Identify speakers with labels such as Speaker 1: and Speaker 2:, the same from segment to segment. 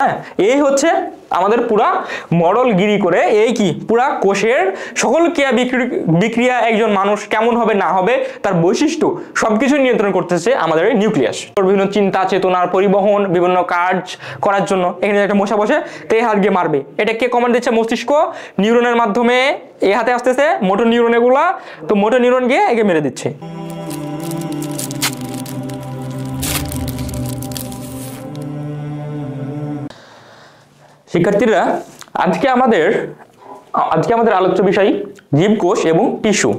Speaker 1: হ্যাঁ, এই হচ্ছে আমাদের পুরা মডেলগিরি করে এই কি পুরা কোষের সকল ক্রিয়া বিক্রিয়া একজন মানুষ কেমন হবে না হবে তার বৈশিষ্ট্য সবকিছু নিয়ন্ত্রণ করতেছে আমাদের এই নিউক্লিয়াস। বিভিন্ন চিন্তা চেতনার পরিবহন বিভিন্ন কাজ করার জন্য এখানে একটা মশা বসে তো এই হাত গিয়ে মারবে, এটা কে কমান্ড দিচ্ছে? মস্তিষ্ক নিউরনের মাধ্যমে এই হাতে আসতেছে মোটর নিউরন, এগুলা তো মোটর নিউরন গিয়ে একে মেরে দিচ্ছে। শিক্ষার্থীরা, আজকে আমাদের আলোচ্য বিষয় জীবকোষ এবং টিস্যু।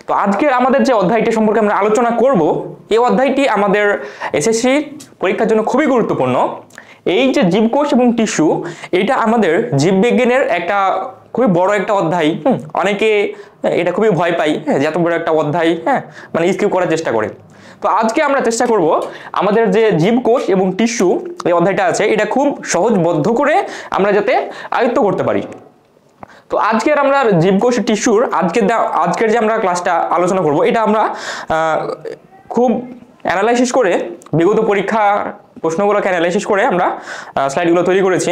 Speaker 1: তো আজকের আমাদের যে অধ্যায়টি সম্পর্কে আমরা আলোচনা করব, এই অধ্যায়টি আমাদের এসএসসি পরীক্ষার জন্য খুবই গুরুত্বপূর্ণ। এই যে জীবকোষ এবং টিস্যু, এটা আমাদের জীববিজ্ঞানের একটা খুবই বড় একটা অধ্যায়। অনেকে এটা খুবই ভয় পায়, যে এত বড় একটা অধ্যায় মানে স্কিপ করার চেষ্টা করে। তো আজকে আমরা চেষ্টা করব আমাদের যে জীবকোষ এবং টিস্যু এই অধ্যায়টা আছে, এটা খুব সহজবদ্ধ করে আমরা যাতে আয়ত্ত করতে পারি। তো আজকের আমরা জীবকোষ টিস্যুর আজকের যে আমরা ক্লাসটা আলোচনা করব, এটা আমরা খুব অ্যানালাইসিস করে বিগত পরীক্ষা প্রশ্নগুলোকে অ্যানালাইসিস করে আমরা স্লাইডগুলো তৈরি করেছি।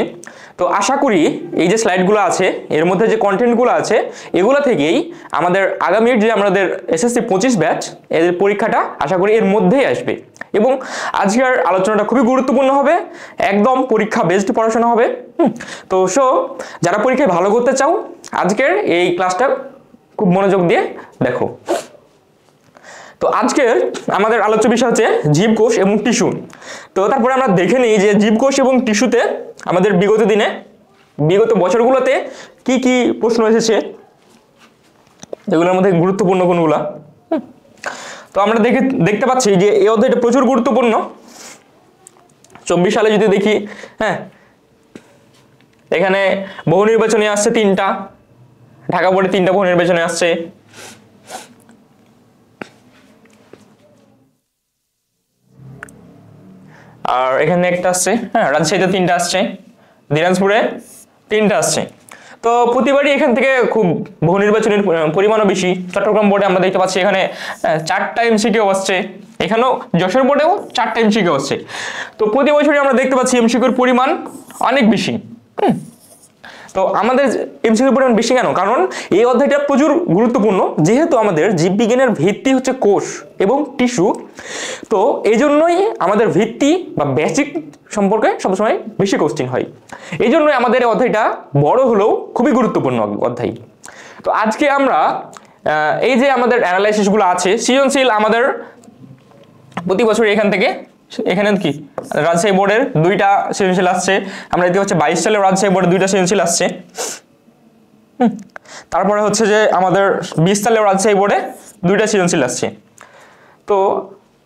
Speaker 1: তো আশা করি এই যে স্লাইডগুলো আছে এর মধ্যে যে কন্টেন্টগুলো আছে এগুলো থেকেই আমাদের আগামীর যে আমাদের এসএসসি 25 ব্যাচ এদের পরীক্ষাটা আশা করি এর মধ্যেই আসবে। এবং আজকের আলোচনাটা খুবই গুরুত্বপূর্ণ হবে, একদম পরীক্ষা বেসড পড়াশোনা হবে। তো যারা পরীক্ষায় ভালো করতে চাও আজকের এই ক্লাসটা খুব মনোযোগ দিয়ে দেখো। তো আজকের আমাদের আলোচ্য বিষয় হচ্ছে জীবকোষ এবং টিস্যু। তো তারপরে আমরা দেখে নিই যে জীবকোষ এবং টিস্যুতে আমাদের বিগত বছরগুলোতে কি কি প্রশ্ন এসেছে, এগুলোর মধ্যে গুরুত্বপূর্ণ কোনগুলা। তো আমরা দেখতে পাচ্ছি যে এই অধ্যায়টা প্রচুর গুরুত্বপূর্ণ। 24 সালে যদি দেখি, এখানে বহু নির্বাচনী আসছে 3টা, ঢাকা বোর্ডে 3টা বহু নির্বাচনী আসছে। আর এখানে একটা আসছে, রাজশাহীতে 3টা আসছে, দিনাজপুরে 3টা আসছে। তো প্রতিবারই এখান থেকে খুব বহু নির্বাচনের পরিমাণও বেশি। চট্টগ্রাম বোর্ডে আমরা দেখতে পাচ্ছি এখানে 4টা এমসিকিউ আসছে, এখানেও যশোর বোর্ডেও 4টা এমসিকিউ আসছে। তো প্রতি বছরই আমরা দেখতে পাচ্ছি এমসিকিউর পরিমাণ অনেক বেশি। তো আমাদের এমসিকিউর পরিমাণ বেশি কেন? কারণ এই অধ্যায়টা প্রচুর গুরুত্বপূর্ণ, যেহেতু আমাদের জীববিজ্ঞানের ভিত্তি হচ্ছে কোষ এবং টিস্যু। তো এই জন্যই আমাদের ভিত্তি বা বেসিক সম্পর্কে সবসময় বেশি কোশ্চেন হয়। এই জন্যই আমাদের এই অধ্যায়টা বড় হলেও খুবই গুরুত্বপূর্ণ অধ্যায়। তো আজকে আমরা এই যে আমাদের অ্যানালাইসিসগুলো আছে, সৃজনশীল আমাদের প্রতি বছর এখানে কি রাজশাহী বোর্ডের 2টা সৃজনশীল আসছে। আমরা দেখতে পাচ্ছি 22 সালে রাজশাহী বোর্ডের 2টা সৃজনশীল আসছে। তারপরে হচ্ছে যে আমাদের 20 সালে রাজশাহী বোর্ডে 2টা সৃজনশীল আসছে। তো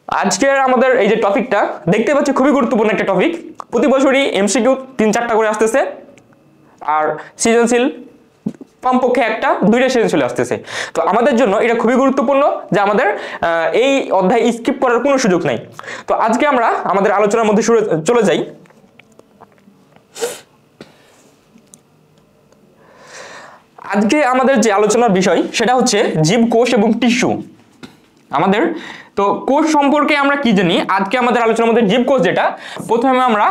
Speaker 1: আজকের আমাদের এই যে টপিকটা দেখতে পাচ্ছি খুবই গুরুত্বপূর্ণ একটা টপিক। প্রতি বছরই এমসিকিউ 3-4টা করে আসতেছে, আর সৃজনশীল কমপক্ষে 1-2টা সৃজনশীল আসতেছে। তো আমাদের জন্য এটা খুবই গুরুত্বপূর্ণ যে আমাদের এই অধ্যায় স্কিপ করার কোনো সুযোগ নাই। তো আজকে আমরা আমাদের আলোচনার মধ্যে চলে যাই। আজকে আমাদের যে আলোচনার বিষয় সেটা হচ্ছে জীবকোষ এবং টিস্যু। আমাদের তো কোষ সম্পর্কে আমরা কি জানি, আজকে আমাদের আলোচনার মধ্যে জীবকোষ যেটা, প্রথমে আমরা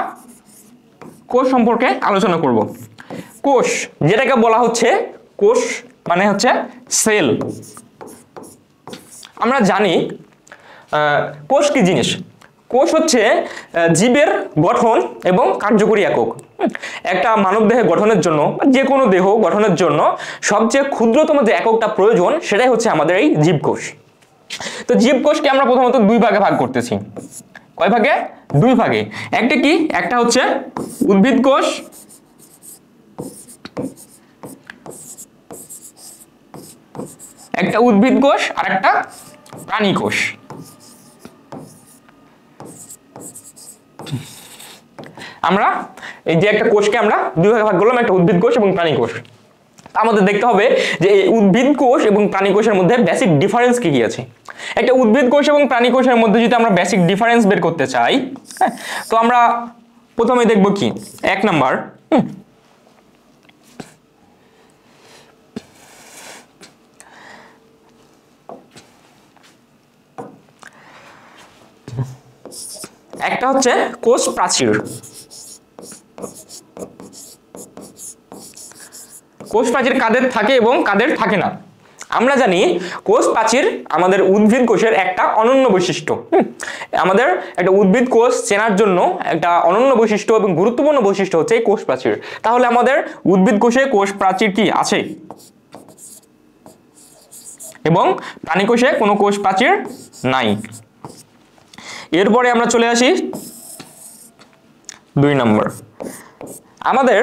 Speaker 1: কোষ সম্পর্কে আলোচনা করব। কোষ যেটাকে বলা হচ্ছে, কোষ মানে হচ্ছে সেল। আমরা জানি কোষ কি জিনিস। কোষ হচ্ছে জীবের গঠন এবং কার্যকরী একক। একটা মানবদেহের গঠনের জন্য, যে কোনো দেহ গঠনের জন্য সবচেয়ে ক্ষুদ্রতম যে এককটা প্রয়োজন সেটাই হচ্ছে আমাদের এই জীবকোষ। তো জীবকোষকে আমরা প্রথমত 2 ভাগে ভাগ করতেছি। কয় ভাগে? 2 ভাগে। একটা হচ্ছে উদ্ভিদ কোষ, একটা উদ্ভিদ কোষ আর একটা প্রাণী কোষ। আমরা এই যে একটা কোষকে আমরা 2 ভাগে ভাগ করলাম, একটা উদ্ভিদ কোষ এবং প্রাণী কোষ। আমাদের দেখতে হবে যে এই উদ্ভিদ কোষ এবং প্রাণী কোষের মধ্যে বেসিক ডিফারেন্স কি কি আছে। একটা উদ্ভিদ কোষ এবং প্রাণী কোষের মধ্যে যদি আমরা বেসিক ডিফারেন্স বের করতে চাই, তো আমরা প্রথমে দেখব কি 1 নাম্বার, একটা হচ্ছে কোষ প্রাচীর। কোষ প্রাচীর কাদের থাকে এবং কাদের থাকে না? আমরা জানি কোষ প্রাচীর আমাদের উদ্ভিদ কোষের একটা অনন্য বৈশিষ্ট্য। আমাদের একটা উদ্ভিদ কোষ চেনার জন্য একটা অনন্য বৈশিষ্ট্য এবং গুরুত্বপূর্ণ বৈশিষ্ট্য হচ্ছে এই কোষ প্রাচীর। তাহলে আমাদের উদ্ভিদ কোষে কোষ প্রাচীর কি আছে এবং প্রাণী কোষে কোনো কোষ প্রাচীর নাই। এরপরে আমরা চলে আসি 2 নম্বর। আমাদের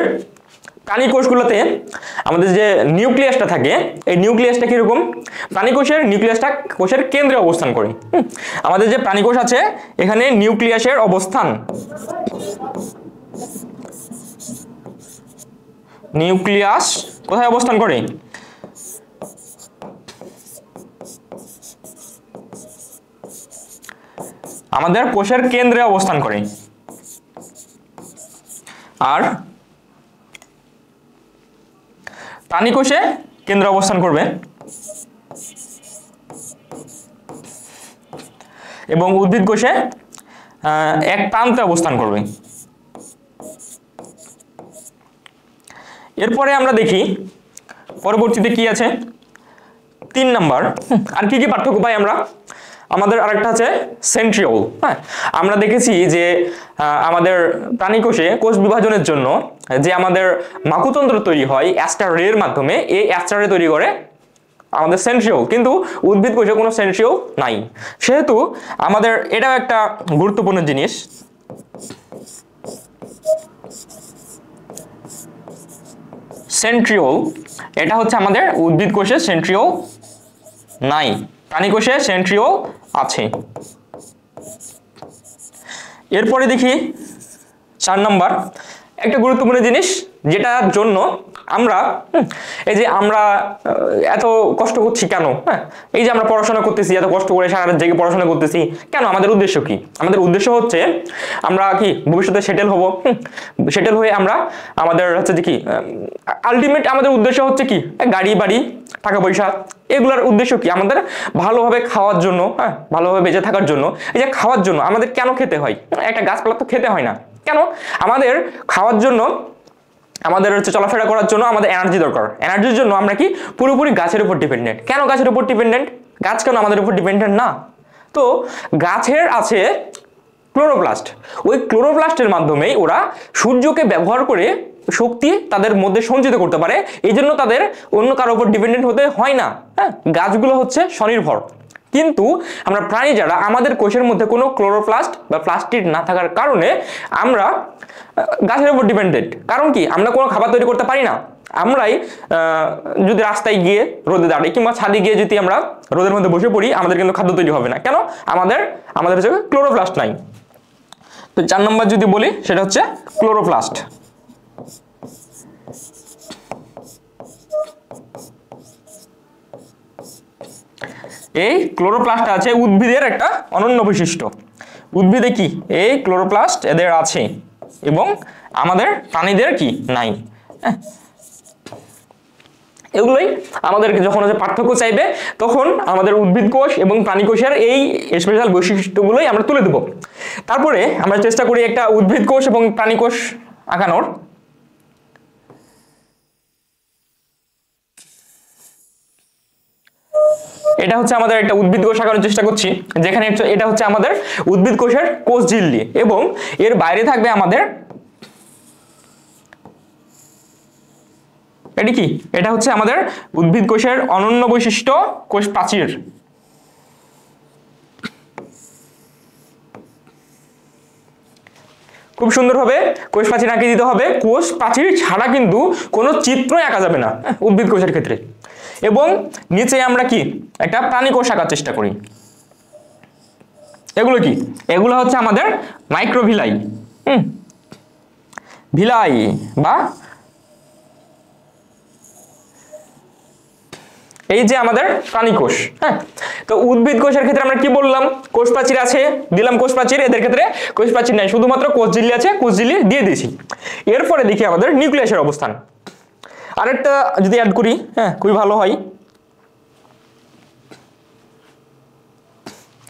Speaker 1: প্রাণী কোষগুলোতে আমাদের যে নিউক্লিয়াসটা থাকে, এই নিউক্লিয়াসটা কিরকম? প্রাণী কোষের নিউক্লিয়াসটা কোষের কেন্দ্রে অবস্থান করে। আমাদের যে প্রাণী কোষ আছে এখানে নিউক্লিয়াসের অবস্থান, নিউক্লিয়াস কোথায় অবস্থান করে? আমাদের কোষের কেন্দ্রে অবস্থান করে। আর প্রাণী কোষে কেন্দ্রে অবস্থান করবে এবং উদ্ভিদ কোষে এক প্রান্তে অবস্থান করবে। এরপরে আমরা দেখি পরবর্তীতে কি আছে, 3 নাম্বার। আর কি কি পার্থক্য পাই আমরা? আমাদের আরেকটা আছে সেন্ট্রিওল। হ্যাঁ, আমরা দেখেছি যে আমাদের প্রাণী কোষে কোষ বিভাজনের জন্য যে আমাদের মাকুতন্ত্র তৈরি হয় অ্যাস্টার রে এর মাধ্যমে, এই অ্যাস্টার রে তৈরি করে আমাদের সেন্ট্রিওল, কিন্তু উদ্ভিদ কোষে কোনো সেন্ট্রিওল নাই। সেহেতু আমাদের এটাও একটা গুরুত্বপূর্ণ জিনিস। সেন্ট্রিওল, এটা হচ্ছে আমাদের উদ্ভিদ কোষে সেন্ট্রিওল নাই, প্রাণী কোষে সেন্ট্রিওল আছে। এরপরে দেখি 4 নম্বর, একটা গুরুত্বপূর্ণ জিনিস যেটার জন্য আমরা এই যে আমরা এত কষ্ট করছি কেন? হ্যাঁ, এই যে আমরা পড়াশোনা করতেছি, এত কষ্ট করে সারা রাত জেগে পড়াশোনা করতেছি কেন? আমাদের উদ্দেশ্য কি? আমাদের উদ্দেশ্য হচ্ছে আমরা কি ভবিষ্যতে সেটেল হব। সেটেল হয়ে আমরা আমাদের হচ্ছে যে কি আলটিমেট আমাদের উদ্দেশ্য হচ্ছে কি? গাড়ি বাড়ি টাকা পয়সা, এগুলোর উদ্দেশ্য কি? আমাদের ভালোভাবে খাওয়ার জন্য, হ্যাঁ, ভালোভাবে বেঁচে থাকার জন্য। এই যে খাওয়ার জন্য আমাদের কেন খেতে হয়? একটা গাছপালা তো খেতে হয় না কেন? আমাদের খাওয়ার জন্য, আমাদের হচ্ছে চলাফেরা করার জন্য আমাদের এনার্জি দরকার। এনার্জির জন্য আমরা কি পুরোপুরি গাছের উপর ডিপেন্ডেন্ট। কেন গাছের উপর ডিপেন্ডেন্ট? গাছ কেন আমাদের উপর ডিপেন্ডেন্ট না? তো গাছের আছে ক্লোরোপ্লাস্ট, ওই ক্লোরোপ্লাস্টের মাধ্যমেই ওরা সূর্যকে ব্যবহার করে শক্তি তাদের মধ্যে সঞ্চিত করতে পারে। এই জন্য তাদের অন্য কারোর উপর ডিপেন্ডেন্ট হতে হয় না। হ্যাঁ, গাছগুলো হচ্ছে স্বনির্ভর। কিন্তু আমরা প্রাণী যারা, আমাদের কোষের মধ্যে কোনো ক্লোরোপ্লাস্ট বা প্লাস্টিড না থাকার কারণে আমরা গাছের উপর ডিপেন্ডেন্ট। কারণ কি? আমরা কোনো খাবার তৈরি করতে পারি না। আমরাই যদি রাস্তায় গিয়ে রোদে দাঁড়াই কিংবা ছাদে গিয়ে যদি আমরা রোদের মধ্যে বসে পড়ি, আমাদের কিন্তু খাদ্য তৈরি হবে না। কেন? আমাদের হচ্ছে ক্লোরোপ্লাস্ট নাই। তো 4 নম্বর যদি বলি সেটা হচ্ছে ক্লোরোপ্লাস্ট। এই ক্লোরোপ্লাস্ট আছে উদ্ভিদের একটা অনন্য বৈশিষ্ট্য। উদ্ভিদে কি এই ক্লোরোপ্লাস্ট এদের আছে এবং আমাদের প্রাণীদের কি নাই। এগুলোই আমাদেরকে যখন পার্থক্য চাইবে তখন আমাদের উদ্ভিদ কোষ এবং প্রাণী কোষের এই স্পেশাল বৈশিষ্ট্যগুলোই আমরা তুলে দেব। তারপরে আমরা চেষ্টা করি একটা উদ্ভিদ কোষ এবং প্রাণী কোষ আঁকানোর। এটা হচ্ছে আমাদের একটা উদ্ভিদ কোষ আঁকানোর চেষ্টা করছি, যেখানে এটা হচ্ছে আমাদের উদ্ভিদ কোষের কোষ ঝিল্লি এবং এর বাইরে থাকবে আমাদের এটি কি? এটা হচ্ছে আমাদের উদ্ভিদ কোষের অনন্য বৈশিষ্ট্য কোষ প্রাচীর। খুব সুন্দরভাবে কোষ প্রাচীর আঁকিয়ে দিতে হবে। কোষ প্রাচীর ছাড়া কিন্তু কোনো চিত্রই আঁকা যাবে না উদ্ভিদ কোষের ক্ষেত্রে। এবং নিচে আমরা কি একটা প্রাণী কোষ আঁকার চেষ্টা করি। এগুলো কি? এগুলো হচ্ছে আমাদের মাইক্রোভিলাই, ভিলাই বা এই যে আমাদের প্রাণী কোষ। হ্যাঁ, তো উদ্ভিদ কোষের ক্ষেত্রে আমরা কি বললাম? কোষ প্রাচীর আছে, দিলাম কোষ প্রাচীর। এদের ক্ষেত্রে কোষ প্রাচীর নাই, শুধুমাত্র কোষ ঝিল্লি আছে, কোষ ঝিল্লি দিয়ে দিয়েছি। এরপরে দেখি আমাদের নিউক্লিয়াসের অবস্থান। আরেকটা যদি অ্যাড করি, হ্যাঁ, খুবই ভালো হয়।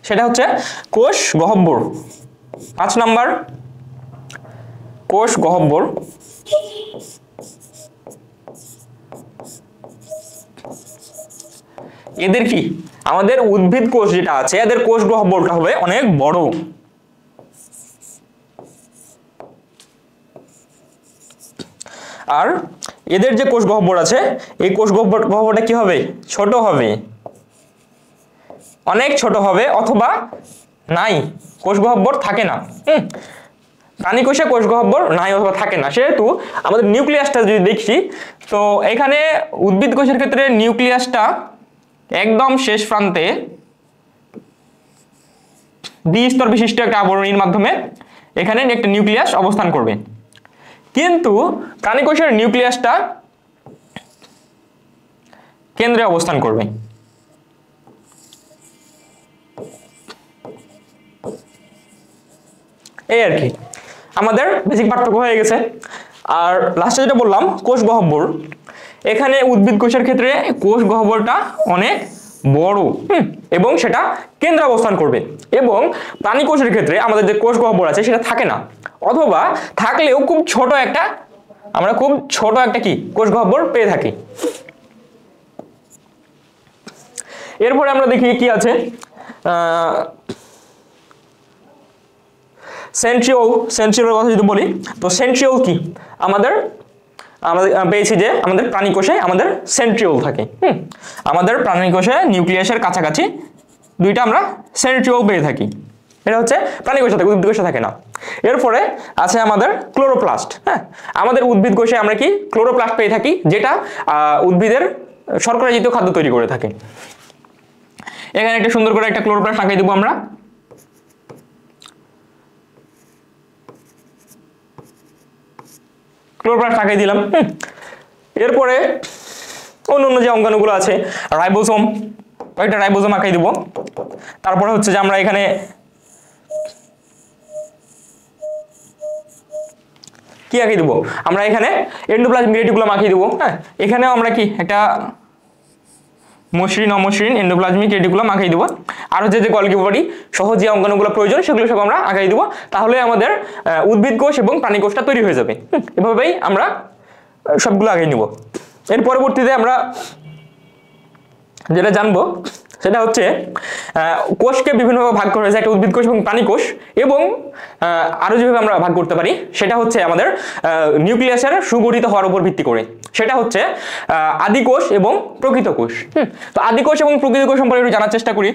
Speaker 1: সেটা হচ্ছে কোষ গহ্বর। 5 নাম্বার কোষ গহ্বর এদের কি আমাদের উদ্ভিদ কোষ যেটা আছে এদের কোষ গহ্বরটা হবে অনেক বড়। আর এদের যে কোষ গহ্বর আছে এই কোষ গহ্বরটা কি হবে ছোট হবে, অনেক ছোট হবে, অথবা নাই, কোষ গহ্বর থাকে না। প্রাণী কোষে কোষ গহ্বর নাই অথবা থাকে না। সেহেতু আমাদের নিউক্লিয়াসটা যদি দেখি তো এখানে উদ্ভিদ কোষের ক্ষেত্রে নিউক্লিয়াসটা একদম শেষ প্রান্তে দ্বিস্তর বিশিষ্ট একটা আবরণীর মাধ্যমে এখানে একটা নিউক্লিয়াস অবস্থান করবে, কিন্তু প্রাণী কোষের নিউক্লিয়াসটা কেন্দ্রে অবস্থান করবে। এই আর কি আমাদের বেসিক পার্থক্য হয়ে গেছে। আর লাস্টে যেটা বললাম কোষ গহ্বর, এখানে উদ্ভিদ কোষের ক্ষেত্রে কোষ গহ্বরটা অনেক বড় এবং সেটা কেন্দ্রে অবস্থান করবে, এবং প্রাণী কোষের ক্ষেত্রে আমাদের যে কোষ গহ্বর আছে সেটা থাকে না, অথবা থাকলেও খুব ছোট একটা, আমরা খুব ছোট একটা কি কোষ গহ্বর পেয়ে থাকি। এরপরে আমরা দেখি কি আছে, সেন্ট্রিওল কথা যদি বলি তো সেন্ট্রিওল কি আমাদের পেয়েছি যে আমাদের প্রাণী কোষে আমাদের সেন্ট্রিওল থাকে। আমাদের প্রাণী কোষে নিউক্লিয়াসের কাছাকাছি দুইটা আমরা সেন্ট্রিওল পেয়ে থাকি, এটা হচ্ছে প্রাণী কোষে থাকে, উদ্ভিদ কোষে থাকে না। এরপরে আছে আমাদের ক্লোরোপ্লাস্ট। আমাদের উদ্ভিদ কোষে আমরা কি ক্লোরোপ্লাস্ট পেয়ে থাকি, যেটা উদ্ভিদের শর্করা জাতীয় খাদ্য তৈরি করে থাকে। এখানে একটা সুন্দর করে একটা ক্লোরোপ্লাস্ট আঁকিয়ে দেবো আমরা। ক্লোরোপ্লাস্ট আঁকিয়ে দিলাম। এরপরে অন্য যে অঙ্গাণুগুলো আছে রাইবোসোম, একটা রাইবোসোম আঁকিয়ে দিব। তারপরে হচ্ছে যে আমরা এখানে কি আঁকিয়ে দেবো, আমরা এখানে এন্ডোপ্লাজমিক রেটিকুলাম আঁকিয়ে দেবো। এখানেও আমরা কি একটা মসৃণ অমসৃণ এন্ডোপ্লাজমিক রেটিকুলাম আঁকিয়ে দেবো। আর হচ্ছে যে গলগি বডি সহ যে অঙ্গাণুগুলো প্রয়োজন সেগুলো সব আমরা আঁকিয়ে দেবো। তাহলে আমাদের উদ্ভিদ কোষ এবং প্রাণী কোষটা তৈরি হয়ে যাবে। এভাবেই আমরা সবগুলো আঁকিয়ে নিব। এর পরবর্তীতে আমরা যেটা জানবো সেটা হচ্ছে কোষকে বিভিন্নভাবে ভাগ করা হয়েছে, একটা উদ্ভিদ কোষ এবং প্রাণী কোষ, এবং আরো যেভাবে আমরা ভাগ করতে পারি সেটা হচ্ছে আমাদের নিউক্লিয়াসের সুগঠিত হওয়ার উপর ভিত্তি করে। সেটা হচ্ছে আদি কোষ এবং প্রকৃত কোষ। তো আদি কোষ এবং প্রকৃত কোষ সম্পর্কে একটু জানার চেষ্টা করি।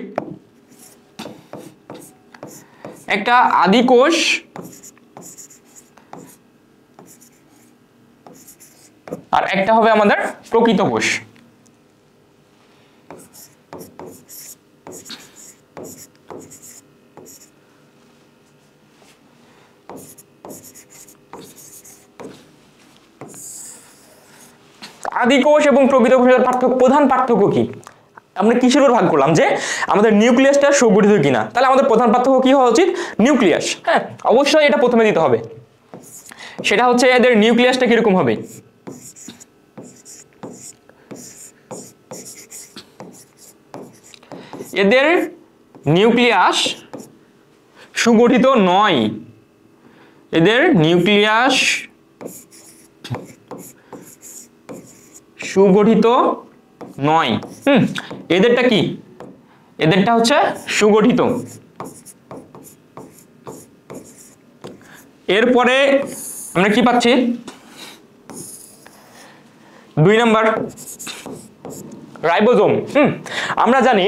Speaker 1: একটা আদি কোষ আর একটা হবে আমাদের প্রকৃত কোষ। আদি কোষ এবং প্রকৃত কোষের প্রধান পার্থক্য কি? আমরা কিসের উপর ভাগ করলাম যে আমাদের নিউক্লিয়াসটা সুগঠিত কিনা, তাহলে আমাদের প্রধান পার্থক্য কি হওয়া উচিত? নিউক্লিয়াস। অবশ্যই এটা প্রথমে দিতে হবে। সেটা হচ্ছে এদের নিউক্লিয়াসটা কিরকম হবে। এদের নিউক্লিয়াস সুগঠিত নয়, এদের নিউক্লিয়াস সুগঠিত নয়। এদেরটা কি? এদেরটা হচ্ছে সুগঠিত। এরপরে আমরা কি পাচ্ছি? 2 নাম্বার রাইবোজোম। আমরা জানি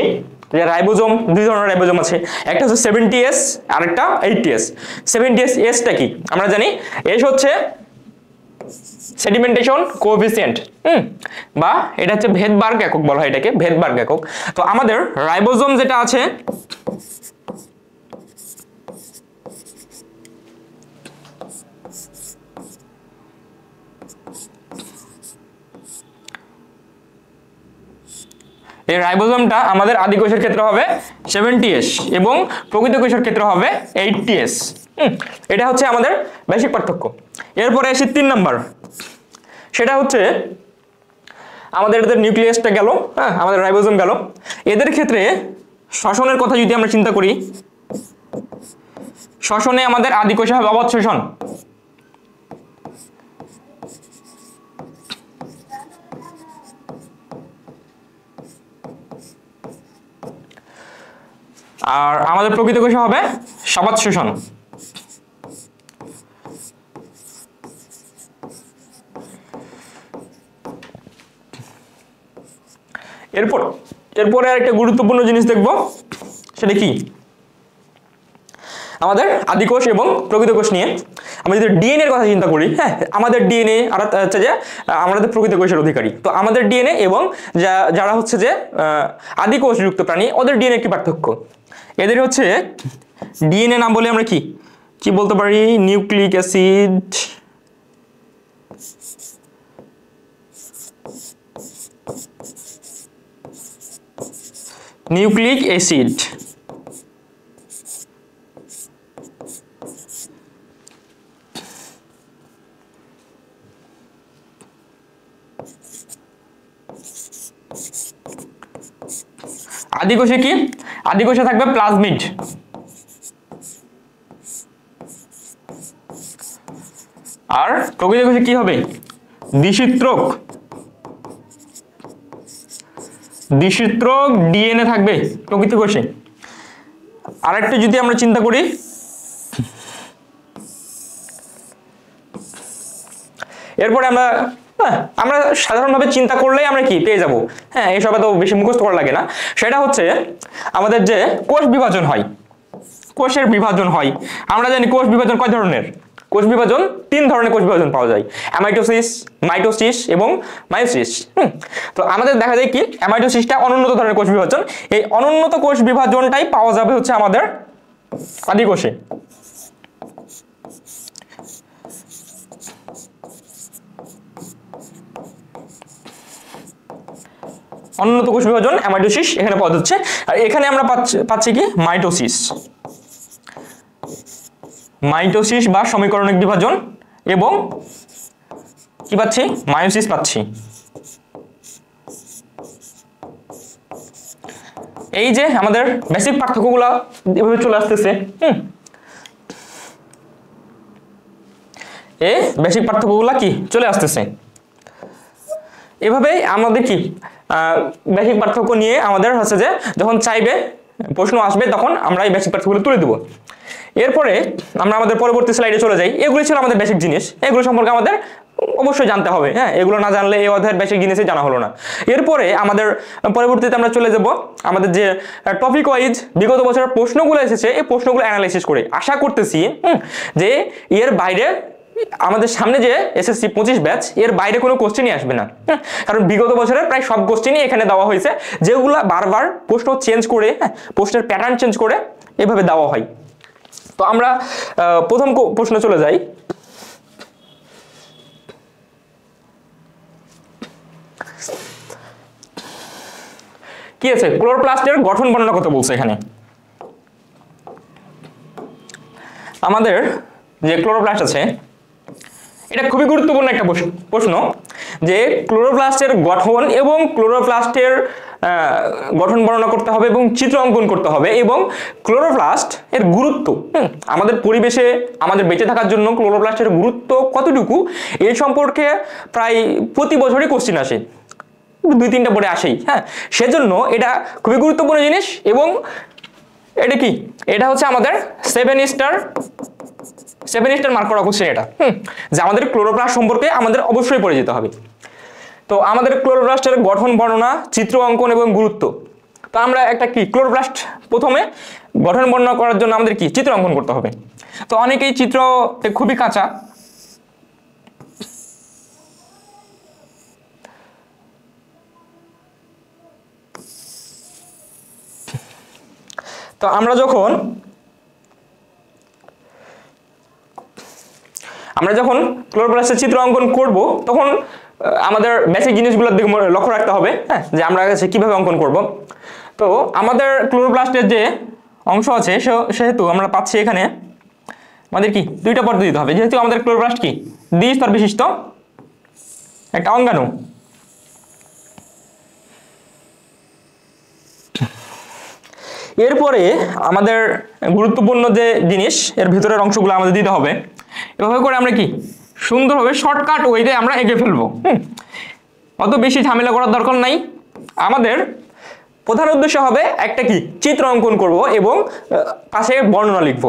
Speaker 1: যে রাইবোজোম 2 ধরনের রাইবোজোম আছে, একটা হচ্ছে 70S আর একটা 80S। 70S টা কি আমরা জানি, এস হচ্ছে সেডিমেন্টেশন কোএফিসিয়েন্ট, বা এটা হচ্ছে ভেদবার্গ একক বলা হয় এটাকে, ভেদবার্গ একক। তো আমাদের রাইবোজোম যেটা আছে এই রাইবোজোমটা আমাদের আদি কোষের ক্ষেত্রে হবে 70S এবং প্রকৃত কোষের ক্ষেত্রে হবে 80S। এটা হচ্ছে আমাদের বেসিক পার্থক্য। এরপরে আসি 3 নাম্বার, সেটা হচ্ছে আমাদের এদের নিউক্লিয়াসটা গেল, আমাদের রাইবোজোম গেল। এদের ক্ষেত্রে শ্বসনের কথা যদি আমরা চিন্তা করি, শ্বসনে আমাদের আদি কোষে হবে অবৎ শ্বসন, আর আমাদের প্রকৃত কোষে হবে সবাত শোষণ। এরপরে আরেকটা গুরুত্বপূর্ণ জিনিস দেখব, সেটা কি আমাদের আদি কোষ এবং প্রকৃত কোষ নিয়ে আমরা যদি ডিএনএ এর কথা চিন্তা করি, হ্যাঁ আমাদের ডিএনএ আর হচ্ছে যে আমাদের প্রকৃত কোষের অধিকারী। তো আমাদের ডিএনএ এবং যারা হচ্ছে যে আদি কোষযুক্ত প্রাণী, ওদের ডিএনএ কি পার্থক্য? এদের হচ্ছে ডিএনএ নাম বলে আমরা কি বলতে পারি, নিউক্লিক অ্যাসিড, নিউক্লিক অ্যাসিড। আদি কোষে কি? আদি কোষে থাকবে প্লাজমিড। আর প্রকৃত কোষে কি হবে? দ্বিসূত্রক। দ্বিসূত্রক ডিএনএ থাকবে প্রকৃত কোষে। আরেকটা যদি আমরা চিন্তা করি, এরপরে আমরা সাধারণভাবে চিন্তা করলেই আমরা কি পেয়ে যাব, হ্যাঁ এসব তো বেশি মুখস্থ করা লাগে না। সেটা হচ্ছে আমাদের যে কোষ বিভাজন হয়, কোষের বিভাজন হয়, আমরা জানি কোষ বিভাজন কয় ধরনের? কোষ বিভাজন 3 ধরনের কোষ বিভাজন পাওয়া যায়, অ্যামাইটোসিস, মাইটোসিস এবং মায়োসিস। তো আমাদের দেখা যায় কি অ্যামাইটোসিসটা অনুন্নত ধরনের কোষ বিভাজন, এই অনুন্নত কোষ বিভাজনটাই পাওয়া যাবে হচ্ছে আমাদের আদি কোষে। অনুন্নত কোষ বিভাজন অ্যামাইটোসিস এখানে পাওয়া যাচ্ছে। আর এখানে আমরা পাচ্ছি কি মাইটোসিস, মাইটোসিস বা সমীকরণিক বিভাজন, এবং কি পাচ্ছি? মায়োসিস পাচ্ছি। এই যে আমাদের বেসিক পার্থক্যগুলো এভাবে চলে আসতেছে। এই বেসিক পার্থক্যগুলো কি চলে আসতেছে এভাবে। আমাদের কি বেসিক পার্থক্য নিয়ে আমাদের হচ্ছে যে যখন চাইবে প্রশ্ন আসবে তখন আমরা এই বেসিক পার্থক্যগুলো তুলে দেবো। এরপরে আমরা আমাদের পরবর্তী স্লাইডে চলে যাই। এগুলো ছিল আমাদের বেসিক জিনিস, এগুলো সম্পর্কে আমাদের অবশ্যই জানতে হবে, হ্যাঁ এগুলো না জানলে এই অধ্যায়ের বেসিক জিনিসই জানা হলো না। এরপরে আমাদের পরবর্তীতে আমরা চলে যাব আমাদের যে টপিক ওয়াইজ বিগত বছরের প্রশ্নগুলো এসেছে, এই প্রশ্নগুলো অ্যানালাইসিস করে আশা করতেছি যে এর বাইরে আমাদের সামনে যে এসএসসি 25 ব্যাচ, এর বাইরে কোনো কোশ্চেনই আসবে না। কারণ বিগত বছরের প্রায় সব কোশ্চেনই এখানে দেওয়া হয়েছে, যেগুলো বারবার প্রশ্ন চেঞ্জ করে, প্রশ্নের প্যাটার্ন চেঞ্জ করে এভাবে দেওয়া হয়। তো আমরা প্রথম প্রশ্ন চলে যাই। কি আছে? ক্লোরোপ্লাস্টের গঠন বর্ণনা করতে বলছে এখানে। আমাদের যে ক্লোরোপ্লাস্ট আছে, এটা খুবই গুরুত্বপূর্ণ একটা প্রশ্ন, যে ক্লোরোপ্লাস্টের গঠন এবং ক্লোরোপ্লাস্টের গঠন বর্ণনা করতে হবে এবং চিত্র অঙ্কন করতে হবে, এবং ক্লোরোপ্লাস্ট এর গুরুত্ব, আমাদের পরিবেশে আমাদের বেঁচে থাকার জন্য ক্লোরোপ্লাস্টের গুরুত্ব কতটুকু, এই সম্পর্কে প্রায় প্রতি বছরই কোশ্চেন আসে, 2-3টা পড়ে আসেই। হ্যাঁ সেজন্য এটা খুবই গুরুত্বপূর্ণ জিনিস। এবং এটা কি, এটা হচ্ছে আমাদের 7 স্টার মার্ক করা কোশ্চেন এটা, যে আমাদের ক্লোরোপ্লাস্ট সম্পর্কে আমাদের অবশ্যই পড়ে যেতে হবে। তো আমাদের ক্লোরোপ্লাস্টের গঠন বর্ণনা, চিত্র অঙ্কন এবং গুরুত্ব। তো আমরা একটা কি ক্লোরোপ্লাস্ট প্রথমে গঠন বর্ণনা করার জন্য আমাদের কি চিত্র অঙ্কন করতে হবে। তো অনেকেই চিত্র খুবই কাঁচা, তো আমরা যখন ক্লোরোপ্লাস্টের চিত্র অঙ্কন করব তখন আমাদের বেসিক জিনিসগুলোর দিকে লক্ষ্য রাখতে হবে, হ্যাঁ যে আমরা কিভাবে অঙ্কন করব। তো আমাদের ক্লোরোপ্লাস্টের যে অংশ আছে সেহেতু আমরা পাচ্ছি এখানে আমাদের কি 2টা পদ্ধতি দিতে হবে, যেহেতু আমাদের ক্লোরোপ্লাস্ট কি দ্বিস্তর বিশিষ্ট একটা অঙ্গাণু। এরপরে আমাদের গুরুত্বপূর্ণ যে জিনিস, এর ভিতরের অংশগুলো আমাদের দিতে হবে। এভাবে করে আমরা কি সুন্দরভাবে শর্টকাট ওয়েতে আমরা এঁকে ফেলবো। অত বেশি ঝামেলা করার দরকার নাই। আমাদের প্রধান উদ্দেশ্য হবে একটা কি চিত্র অঙ্কন করব এবং পাশে বর্ণনা লিখব।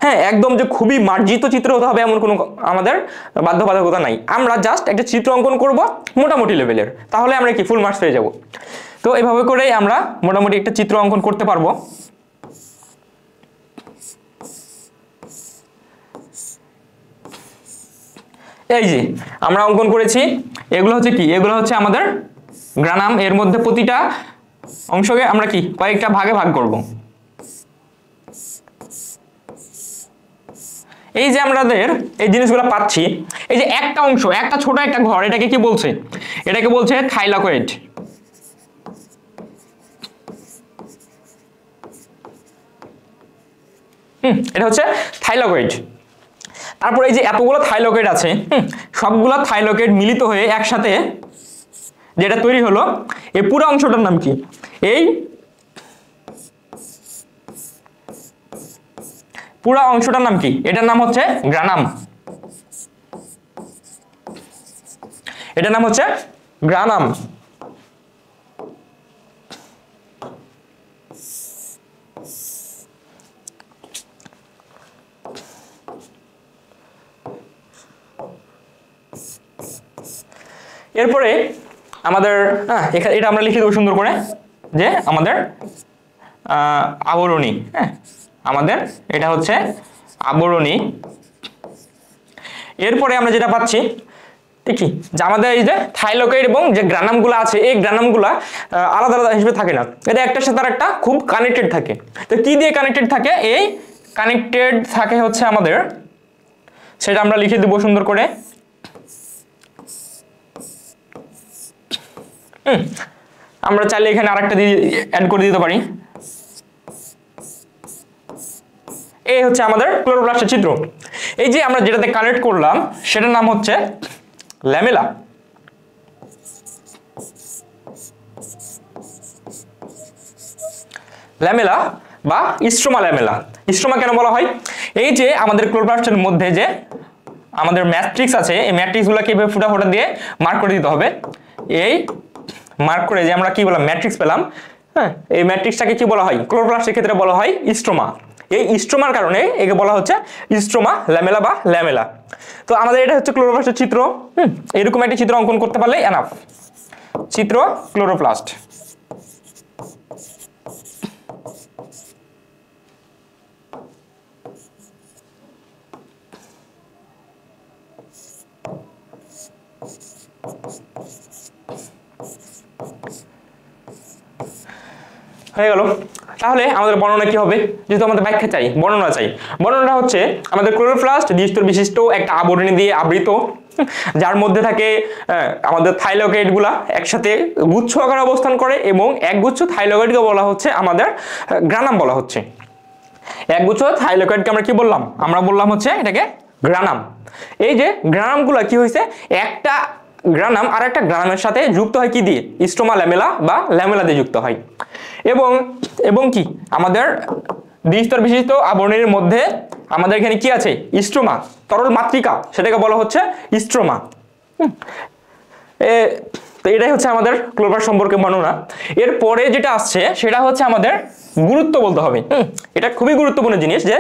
Speaker 1: হ্যাঁ, একদম যে খুবই মার্জিত চিত্র হতে হবে এমন কোনো আমাদের বাধ্যবাধকতা নাই, আমরা জাস্ট একটা চিত্র অঙ্কন করব মোটামুটি লেভেলের, তাহলে আমরা কি ফুল মার্কস পেয়ে যাব। তো এভাবে করেই আমরা মোটামুটি একটা চিত্র অঙ্কন করতে পারবো। এই যে আমরা অঙ্কন করেছি, এগুলো হচ্ছে কি, এগুলো হচ্ছে আমাদের গ্রানাম। এর মধ্যে প্রতিটা অংশকে আমরা কি কয়েকটা ভাগে ভাগ করব। এই যে আমাদের এই জিনিসগুলো পাচ্ছি, এই যে একটা অংশ, একটা ছোট একটা ঘর, এটাকে কি বলছে, এটাকে বলছে থাইলাকয়েড। এটা হচ্ছে থাইলাকয়েড। তারপর এই যে এতগুলো থাইলাকয়েড আছে, সবগুলো থাইলাকয়েড মিলিত হয়ে একসাথে যেটা তৈরি হলো, এই পুরো অংশটার নাম কি, এই পুরো অংশটার নাম কি, এটার নাম হচ্ছে গ্রানাম। এটার নাম হচ্ছে গ্রানাম। এরপরে আমাদের এটা আমরা লিখে দেবো সুন্দর করে যে আমাদের আবরণী। হ্যাঁ, আমাদের এটা হচ্ছে আবরণী। এরপরে আমরা যেটা পাচ্ছি ঠিকই যে আমাদের এই যে থাইলাকয়েড এবং যে গ্রানামগুলো আছে, এই গ্রানামগুলো আলাদা আলাদা হিসেবে থাকে না, এটা একটার সাথে আরেকটা খুব কানেক্টেড থাকে। তো কি দিয়ে কানেক্টেড থাকে, এই কানেক্টেড থাকে হচ্ছে আমাদের, সেটা আমরা লিখে দেবো সুন্দর করে। আমরা চাইলে এখানে আরেকটা দিয়ে অ্যাড করে দিতে পারি। এই হচ্ছে আমাদের ক্লোরোপ্লাস্টের চিত্র। এই যে আমরা যেটাতে কানেক্ট করলাম সেটার নাম হচ্ছে ল্যামেলা। ল্যামেলা বা স্ট্রোমা ল্যামেলা। স্ট্রোমা কেন বলা হয়, এই যে আমাদের ক্লোরোপ্লাস্টের মধ্যে যে আমাদের ম্যাট্রিক্স আছে, এই ম্যাট্রিক্সগুলোকে এভাবে ফুটা ফুটা দিয়ে মার্ক করে দিতে হবে। এই মার্ক করে যে আমরা কি বললাম, ম্যাট্রিক্স পেলাম। হ্যাঁ, এই ম্যাট্রিক্সটাকে কি বলা হয়, ক্লোরোপ্লাস্টের ক্ষেত্রে বলা হয় স্ট্রোমা। এই স্ট্রোমার কারণে একে বলা হচ্ছে স্ট্রোমা ল্যামেলা বা ল্যামেলা। তো আমাদের এটা হচ্ছে ক্লোরোপ্লাস্টের চিত্র। এরকম একটা চিত্র অঙ্কন করতে পারলে এনাফ। চিত্র ক্লোরোপ্লাস্ট। হয়ে গেল। তাহলে আমাদের বর্ণনা কি হবে, যেহেতু আমাদের ব্যাখ্যা চাই, বর্ণনা চাই। বর্ণনা হচ্ছে আমাদের ক্লোরোপ্লাস্ট দ্বিস্তর বিশিষ্ট একটা আবরণী দিয়ে আবৃত, যার মধ্যে থাকে আমাদের থাইলাকয়েড গুলা একসাথে গুচ্ছ আকারে অবস্থান করে, এবং একগুচ্ছ থাইলাকয়েডকে বলা হচ্ছে আমাদের গ্রানাম বলা হচ্ছে। একগুচ্ছ থাইলাকয়েডকে আমরা কি বললাম, আমরা বললাম হচ্ছে এটাকে গ্রানাম। এই যে গ্রানামগুলা কি হয়েছে, একটা গ্রানাম আর একটা গ্রানামের সাথে যুক্ত হয় কি দিয়ে, স্ট্রোমা ল্যামেলা বা ল্যামেলা দিয়ে যুক্ত হয়। এবং কি আমাদের দ্বিস্তর বিশিষ্ট আবরণীর মধ্যে আমাদের এখানে কি আছে, স্ট্রোমা, তরল মাতৃকা, সেটাকে বলা হচ্ছে স্ট্রোমা। তো এটাই হচ্ছে আমাদের ক্লোরোপ্লাস্ট সম্পর্কে বর্ণনা। এরপরে যেটা আসছে সেটা হচ্ছে আমাদের গুরুত্ব বলতে হবে। এটা খুবই গুরুত্বপূর্ণ জিনিস, যে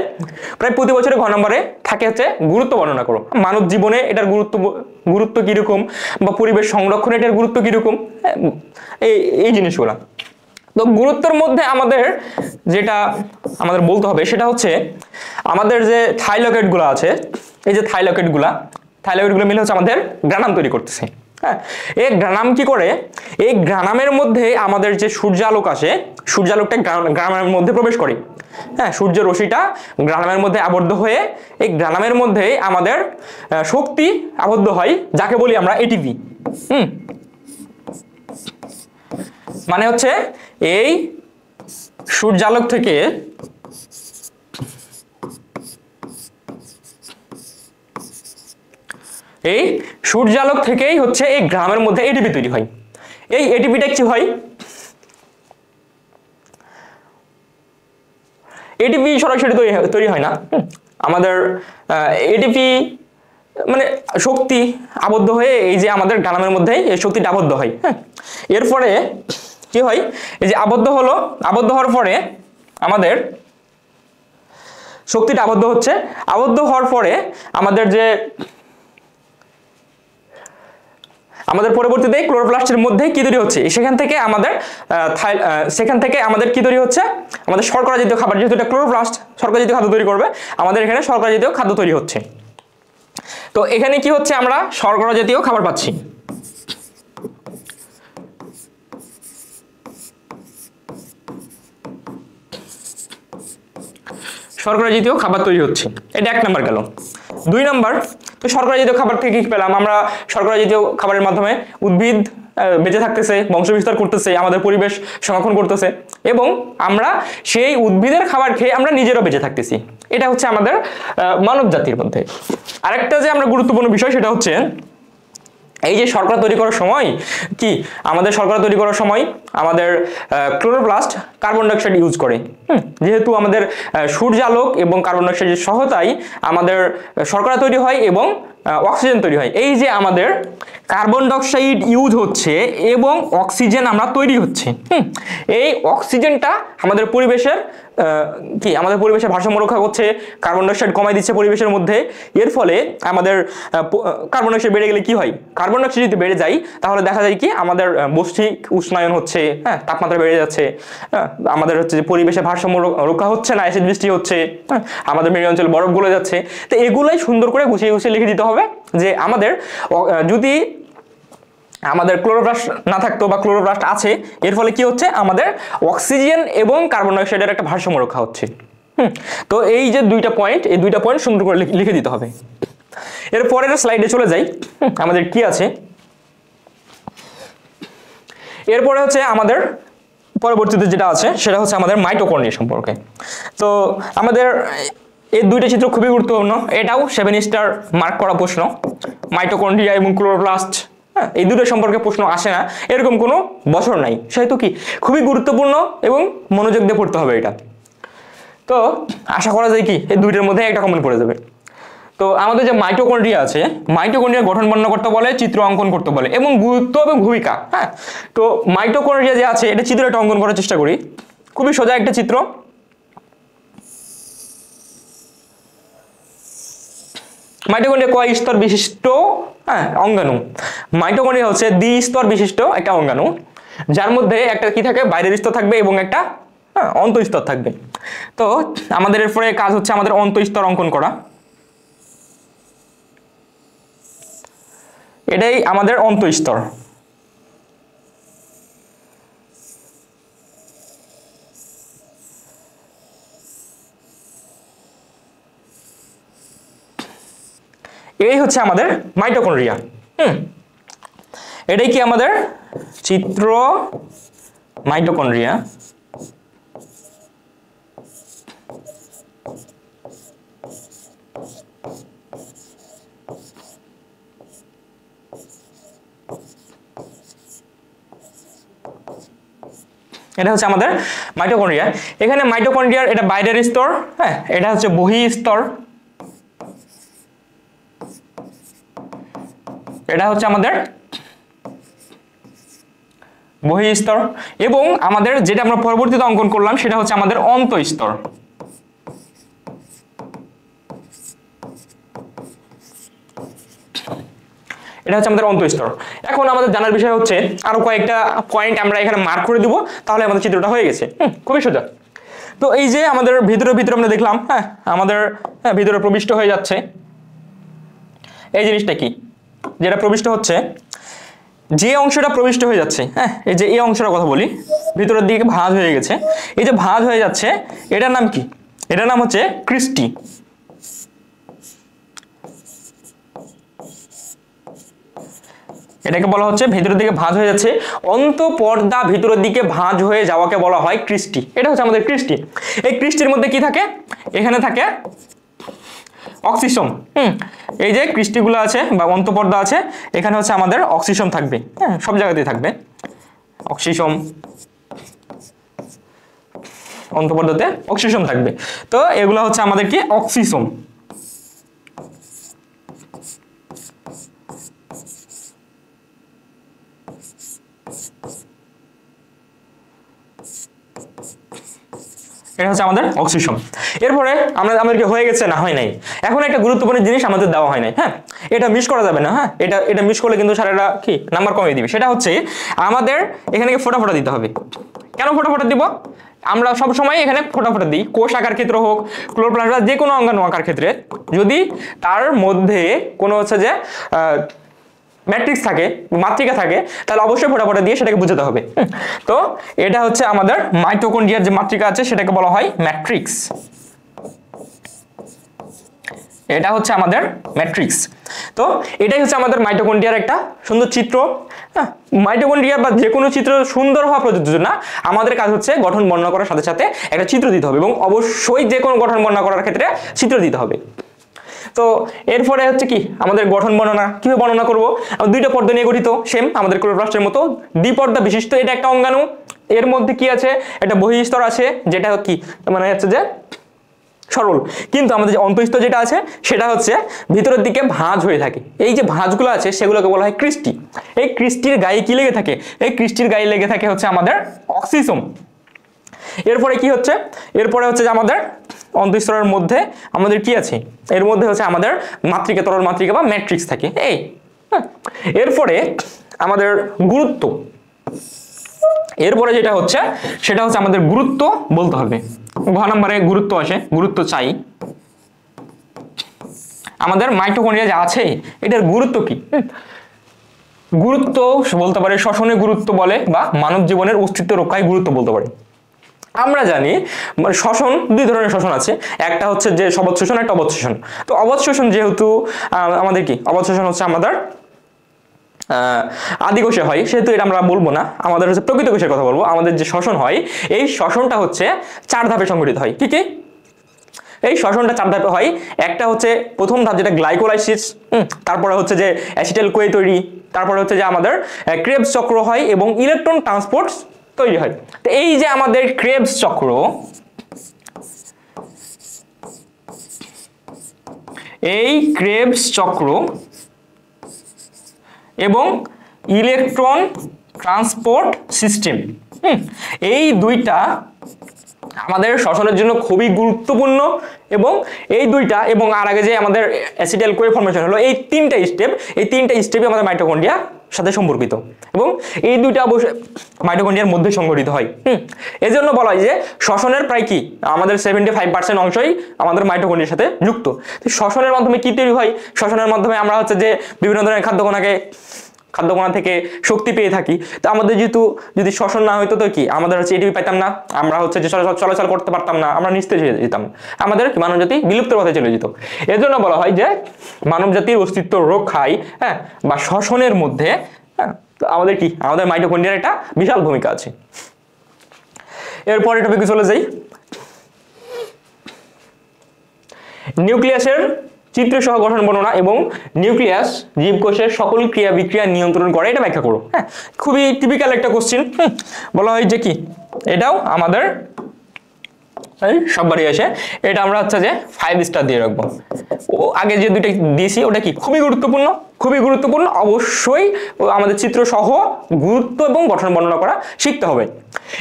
Speaker 1: প্রায় প্রতি বছরে ঘ নম্বরে থাকে হচ্ছে গুরুত্ব বর্ণনা করো। মানব জীবনে এটার গুরুত্ব কিরকম, বা পরিবেশ সংরক্ষণে এটার গুরুত্ব কিরকম, এই জিনিসগুলা। তো গুরুত্বের মধ্যে আমাদের যেটা আমাদের বলতে হবে সেটা হচ্ছে আমাদের যে থাইলাকয়েডগুলো আছে, এই যে থাইলাকয়েডগুলো মিলে হচ্ছে আমাদের গ্রানাম তৈরি করতেছে। হ্যাঁ, এই গ্রানাম কি করে, এই গ্রানামের মধ্যে আমাদের যে সূর্যালোক আসে, সূর্যালোকটা গ্রানামের মধ্যে প্রবেশ করে। হ্যাঁ, সূর্য রশ্মিটা গ্রানামের মধ্যে আবদ্ধ হয়ে এই গ্রানামের মধ্যে আমাদের শক্তি আবদ্ধ হয়, যাকে বলি আমরা এটিপি। মানে হচ্ছে এই সূর্যালোক থেকে থেকেই হচ্ছে এই গ্রামের মধ্যে এটিপি তৈরি হয়। এই এটিপিটা কি হয়, এটিপি সরাসরি তৈরি হয় না, আমাদের এটিপি মানে শক্তি আবদ্ধ হয়ে এই যে আমাদের গ্রামের মধ্যে এই শক্তিটা আবদ্ধ হয়। হ্যাঁ, এরপরে কি হয়, এই যে আবদ্ধ হলো, আবদ্ধ হওয়ার পরে আমাদের শক্তিটা আবদ্ধ হচ্ছে, আবদ্ধ হওয়ার পরে আমাদের পরবর্তীতে ক্লোরোপ্লাস্টের মধ্যে কি তৈরি হচ্ছে, সেখান থেকে আমাদের কি তৈরি হচ্ছে, আমাদের শর্করা জাতীয় খাবার, যেহেতু এটা ক্লোরোপ্লাস্ট শর্করা জাতীয় খাদ্য তৈরি করবে, আমাদের এখানে শর্করা জাতীয় খাদ্য তৈরি হচ্ছে। তো এখানে কি হচ্ছে, আমরা শর্করা জাতীয় খাবার পাচ্ছি। শর্করা জাতীয় খাবার তৈরি হচ্ছে, এটা 1 নাম্বার গেল। 2 নাম্বার, তো শর্করা জাতীয় খাবার থেকে কি পেলাম আমরা, শর্করা জাতীয় খাবারের মাধ্যমে উদ্ভিদ বেঁচে থাকতেছে, বংশবিস্তার করতেছে, আমাদের পরিবেশ সংরক্ষণ করতেছে, এবং আমরা সেই উদ্ভিদের খাবার খেয়ে আমরা নিজেরাও বেঁচে থাকতেছি। এটা হচ্ছে আমাদের মানব জাতির মধ্যে। আরেকটা যে আমরা গুরুত্বপূর্ণ বিষয়, সেটা হচ্ছে এই যে শর্করা তৈরি করার সময় কি, আমাদের শর্করা তৈরি করার সময় আমাদের ক্লোরোপ্লাস্ট কার্বন ডাইঅক্সাইড ইউজ করে। যেহেতু আমাদের সূর্যালোক এবং কার্বন ডাইঅক্সাইডের সহায়তায় আমাদের শর্করা তৈরি হয় এবং অক্সিজেন তৈরি হয়। এই যে আমাদের কার্বন ডাইঅক্সাইড ইউজ হচ্ছে এবং অক্সিজেন আমরা তৈরি হচ্ছে, এই অক্সিজেনটা আমাদের পরিবেশের আমাদের পরিবেশের ভারসাম্য রক্ষা করছে, কার্বন ডাইঅক্সাইড কমাই দিচ্ছে পরিবেশের মধ্যে। এর ফলে আমাদের কার্বন ডাইঅক্সাইড বেড়ে গেলে কি হয়, কার্বন ডাইঅক্সাইড যদি বেড়ে যায় তাহলে দেখা যায় কি আমাদের বৈশ্বিক উষ্ণায়ন হচ্ছে, তাপমাত্রা বেড়ে যাচ্ছে, আমাদের হচ্ছে যে পরিবেশের ভারসাম্য রক্ষা হচ্ছে না, অ্যাসিড বৃষ্টি হচ্ছে, আমাদের মেরু অঞ্চলে বরফ গলে যাচ্ছে। তো এগুলাই সুন্দর করে গুছিয়ে গুছিয়ে লিখে দিতে হবে যে আমাদের যদি আমাদের ক্লোরোপ্লাস্ট না থাকতো বা ক্লোরোপ্লাস্ট আছে, এর ফলে কি হচ্ছে, আমাদের অক্সিজেন এবং কার্বন ডাইঅক্সাইডের একটা ভারসাম্য রক্ষা হচ্ছে। তো এই যে 2টা পয়েন্ট, এই 2টা পয়েন্ট সুন্দর করে লিখে দিতে হবে। এর পরের স্লাইডে চলে যাই, আমাদের কি আছে। এরপরে হচ্ছে আমাদের পরবর্তীতে যেটা আছে সেটা হচ্ছে আমাদের মাইটোকন্ড্রিয়া সম্পর্কে। তো আমাদের এই 2টা চিত্র খুবই গুরুত্বপূর্ণ, এটাও 7 স্টার মার্ক করা প্রশ্ন। মাইটোকন্ড্রিয়া এবং ক্লোরোপ্লাস্ট, এই 2টো সম্পর্কে প্রশ্ন আসে না এরকম কোনো বছর নাই, সেহেতু কি খুবই গুরুত্বপূর্ণ এবং মনোযোগ দিয়ে পড়তে হবে এটা। তো আশা করা যায় কি এই 2টার মধ্যে একটা কমন পড়ে যাবে। তো আমাদের যে মাইটোকন্ড্রিয়া আছে, মাইটোকন্ড্রিয়া গঠন বর্ণনা করতে বলে, চিত্র অঙ্কন করতে বলে, এবং গুরুত্ব এবং ভূমিকা। তো মাইটোকন্ড্রিয়া যে আছে এটা চিত্রটা অঙ্কন করার চেষ্টা করি। খুবই সোজা একটা চিত্র। মাইটোকন্ড্রিয়া কয় স্তর বিশিষ্ট অঙ্গাণু? মাইটোকন্ড্রিয়া হচ্ছে দ্বিস্তর বিশিষ্ট একটা অঙ্গাণু, যার মধ্যে একটা কি থাকে, বাইরের স্তর থাকবে এবং একটা অন্তঃস্তর থাকবে। তো আমাদের এরপরে কাজ হচ্ছে আমাদের অন্তঃস্তর অঙ্কন করা। এটাই আমাদের অন্তঃস্তর। এই হচ্ছে আমাদের মাইটোকন্ড্রিয়া। এটাই কি আমাদের চিত্র মাইটোকন্ড্রিয়া। এটা হচ্ছে আমাদের মাইটোকন্ড্রিয়া। এখানে মাইটোকন্ড্রিয়ার এটা বাইরের স্তর, এটা হচ্ছে বহি স্তর, এটা হচ্ছে আমাদের বহি স্তর, এবং আমাদের যেটা আমরা পরবর্তীতে অঙ্কন করলাম সেটা হচ্ছে আমাদের অন্তঃস্তর। এটা হচ্ছে আমাদের অন্তঃস্তর। এখন আমাদের জানার বিষয় হচ্ছে আরো কয়েকটা পয়েন্ট আমরা এখানে মার্ক করে দিব, তাহলে আমাদের চিত্রটা হয়ে গেছে। খুবই সোজা। তো এই যে আমাদের ভিতরে আমরা দেখলাম, আমাদের ভিতরে প্রবিষ্ট হয়ে যাচ্ছে। এই জিনিসটা কি, যেটা প্রবিষ্ট হচ্ছে, যে অংশটা প্রবিষ্ট হয়ে যাচ্ছে, এই যে এই অংশটার কথা বলি, ভিতরের দিকে ভাঁজ হয়ে গেছে, এই যে ভাঁজ হয়ে যাচ্ছে, এটার নাম কি? এটার নাম হচ্ছে ক্রিস্টি। এটাকে বলা হচ্ছে ভিতরের দিকে ভাঁজ হয়ে যাচ্ছে, অন্তঃপর্দা ভিতরের দিকে ভাঁজ হয়ে যাওয়াকে বলা হয় ক্রিস্টি। এটা হচ্ছে আমাদের ক্রিস্টি। এই ক্রিস্টির মধ্যে কি থাকে? এখানে থাকে অক্সিসোম। এই যে ক্রিস্টিগুলো আছে বা অন্তঃপর্দা আছে, এখানে হচ্ছে আমাদের অক্সিসোম থাকবে, সব জায়গাতেই থাকবে অক্সিসোম, অন্তঃপর্দাতে অক্সিসোম থাকবে। তো এগুলো হচ্ছে আমাদের কি অক্সিসোম। এটা হচ্ছে আমাদের অক্সিজম। এরপরে আমাদেরকে হয়ে গেছে না হয় নাই, এখন একটা গুরুত্বপূর্ণ জিনিস আমাদের দেওয়া হয় নাই, হ্যাঁ এটা মিস করা যাবে না, হ্যাঁ এটা মিস করলে কিন্তু স্যারেরা কি নাম্বার কমিয়ে দিবে। সেটা হচ্ছে আমাদের এখানে ফোঁটা ফোঁটা দিতে হবে। কেন ফোঁটা ফোঁটা দিব? আমরা সব সময় এখানে ফোঁটা ফোঁটা দিই, কোষ আকার ক্ষেত্রে হোক, ক্লোরোপ্লাস্ট বা যে কোনো অঙ্গাণু আকার ক্ষেত্রে, যদি তার মধ্যে কোনো হচ্ছে যে ম্যাট্রিক্স থাকে, মাতৃকা থাকে, তাহলে অবশ্যই ফোঁটা ফোঁটা দিয়ে সেটাকে বুঝাতে হবে। তো এটা হচ্ছে আমাদের মাইটোকন্ড্রিয়ার যে মাতৃকা আছে সেটাকে বলা হয় ম্যাট্রিক্স। এটা হচ্ছে আমাদের ম্যাট্রিক্স। তো এটাই হচ্ছে আমাদের মাইটোকন্ড্রিয়ার একটা সুন্দর চিত্র। হ্যাঁ, মাইটোকন্ড্রিয়া বা যে কোনো চিত্র সুন্দর হওয়া প্রযোজ্য না, আমাদের কাজ হচ্ছে গঠন বর্ণনা করার সাথে সাথে একটা চিত্র দিতে হবে, এবং অবশ্যই যে কোনো গঠন বর্ণনা করার ক্ষেত্রে চিত্র দিতে হবে। তো এরপরে হচ্ছে কি আমাদের গঠন বর্ণনা কিভাবে বর্ণনা করব? দুইটা পর্দা নিয়ে গঠিত, সেম আমাদের ক্লোরোপ্লাস্টের মতো দ্বিপর্দা বিশিষ্ট এটা একটা অঙ্গাণু। এর মধ্যে কি আছে? একটা বহিঃস্তর আছে, যেটা কি মানে হচ্ছে যে সরল, কিন্তু আমাদের যে অন্তঃস্তর যেটা আছে সেটা হচ্ছে ভিতরের দিকে ভাঁজ হয়ে থাকে। এই যে ভাঁজগুলো আছে সেগুলোকে বলা হয় ক্রিস্টি। এই ক্রিস্টির গায়ে কি লেগে থাকে? এই ক্রিস্টির গায়ে লেগে থাকে হচ্ছে আমাদের অক্সিজম। এরপরে কি হচ্ছে? এরপরে হচ্ছে যে আমাদের অন্তঃস্তরের মধ্যে আমাদের কি আছে? এর মধ্যে হচ্ছে আমাদের মাতৃকা, তরল মাতৃকা বা ম্যাট্রিক্স থাকে। এই এরপরে আমাদের গুরুত্ব, এরপরে যেটা হচ্ছে সেটা হচ্ছে আমাদের গুরুত্ব বলতে হবে। ঘ নম্বরে গুরুত্ব আসে, গুরুত্ব চাই। আমাদের মাইটোকন্ড্রিয়া যা আছে এটার গুরুত্ব কি? গুরুত্ব বলতে পারে শ্বসনের গুরুত্ব বলে, বা মানব জীবনের অস্তিত্ব রক্ষায় গুরুত্ব বলতে পারে। আমরা জানি শ্বসন দুই ধরনের শ্বসন আছে, একটা হচ্ছে যে সবৎ শোষণ, একটা অবৎ শোষণ। তো অবৎ শোষণ যেহেতু আমাদের কি অবৎ শোষণ হচ্ছে আমাদের আদি কোষে হয়, সেহেতু এটা আমরা বলবো না, আমাদের হচ্ছে প্রকৃত কোষের কথা বলবো। আমাদের যে শ্বসন হয় এই শ্বসনটা হচ্ছে 4 ধাপে সংঘটিত হয়। কি কি? এই শ্বসনটা 4 ধাপে হয়। একটা হচ্ছে প্রথম ধাপ যেটা গ্লাইকোলাইসিস, তারপরে হচ্ছে যে অ্যাসিটাইল কোয়ে তৈরি, তারপরে হচ্ছে যে আমাদের ক্রেবস চক্র হয় এবং ইলেকট্রন ট্রান্সপোর্ট তৈরি হয়। তো এই যে আমাদের ক্রেবস চক্র, এই ক্রেবস চক্র এবং ইলেকট্রন ট্রান্সপোর্ট সিস্টেম, এই দুইটা আমাদের শ্বসনের জন্য খুবই গুরুত্বপূর্ণ। এবং এই দুইটা এবং আর আগে যে আমাদের অ্যাসিটাইল কোয়ে ফর্মেশন হলো, এই তিনটা স্টেপই আমাদের মাইটোকন্ড্রিয়ার সাথে সম্পর্কিত, এবং এই দুইটা অবশ্যই মাইটোকন্ড্রিয়ার মধ্যে সংঘটিত হয়। এজন্য বলা হয় যে শ্বসনের প্রায় কি আমাদের 75% অংশই আমাদের মাইটোকন্ড্রিয়ার সাথে যুক্ত। শ্বসনের মাধ্যমে কি তৈরি হয়? শ্বসনের মাধ্যমে আমরা হচ্ছে যে বিভিন্ন ধরনের খাদ্যকণা থেকে শক্তি পেয়ে থাকি। তো আমাদের যেহেতু যদি শ্বসন না হইতো তো কি আমাদের হচ্ছে এটিপি পাইতাম না, আমরা হচ্ছে যে চলাচল করতে পারতাম না, আমরা নিস্তেজ হয়ে যেতাম, আমাদের মানব জাতি বিলুপ্তের পথে চলে যেত। এর জন্য বলা হয় যে মানব জাতির অস্তিত্ব রক্ষায়, হ্যাঁ, বা শ্বসনের মধ্যে আমাদের কি আমাদের মাইটোকন্ড্রিয়ার একটা বিশাল ভূমিকা আছে। এরপরে টপিকে চলে যাই। নিউক্লিয়াসের চিত্র সহ গঠন বর্ণনা এবং নিউক্লিয়াস জীবকোষের সকল ক্রিয়া বিক্রিয়া নিয়ন্ত্রণ করে, এটা ব্যাখ্যা করো। হ্যাঁ, খুবই টিপিক্যাল একটা কোশ্চেন। বলা হয় যে কি এটাও আমাদের সববারই আসে, এটা আমরা হচ্ছে যে 5 স্টার দিয়ে রাখবো। আগে যে দুইটা দিয়েছি ওটা কি খুবই গুরুত্বপূর্ণ, অবশ্যই আমাদের চিত্র সহ গুরুত্ব এবং গঠন বর্ণনা করা শিখতে হবে।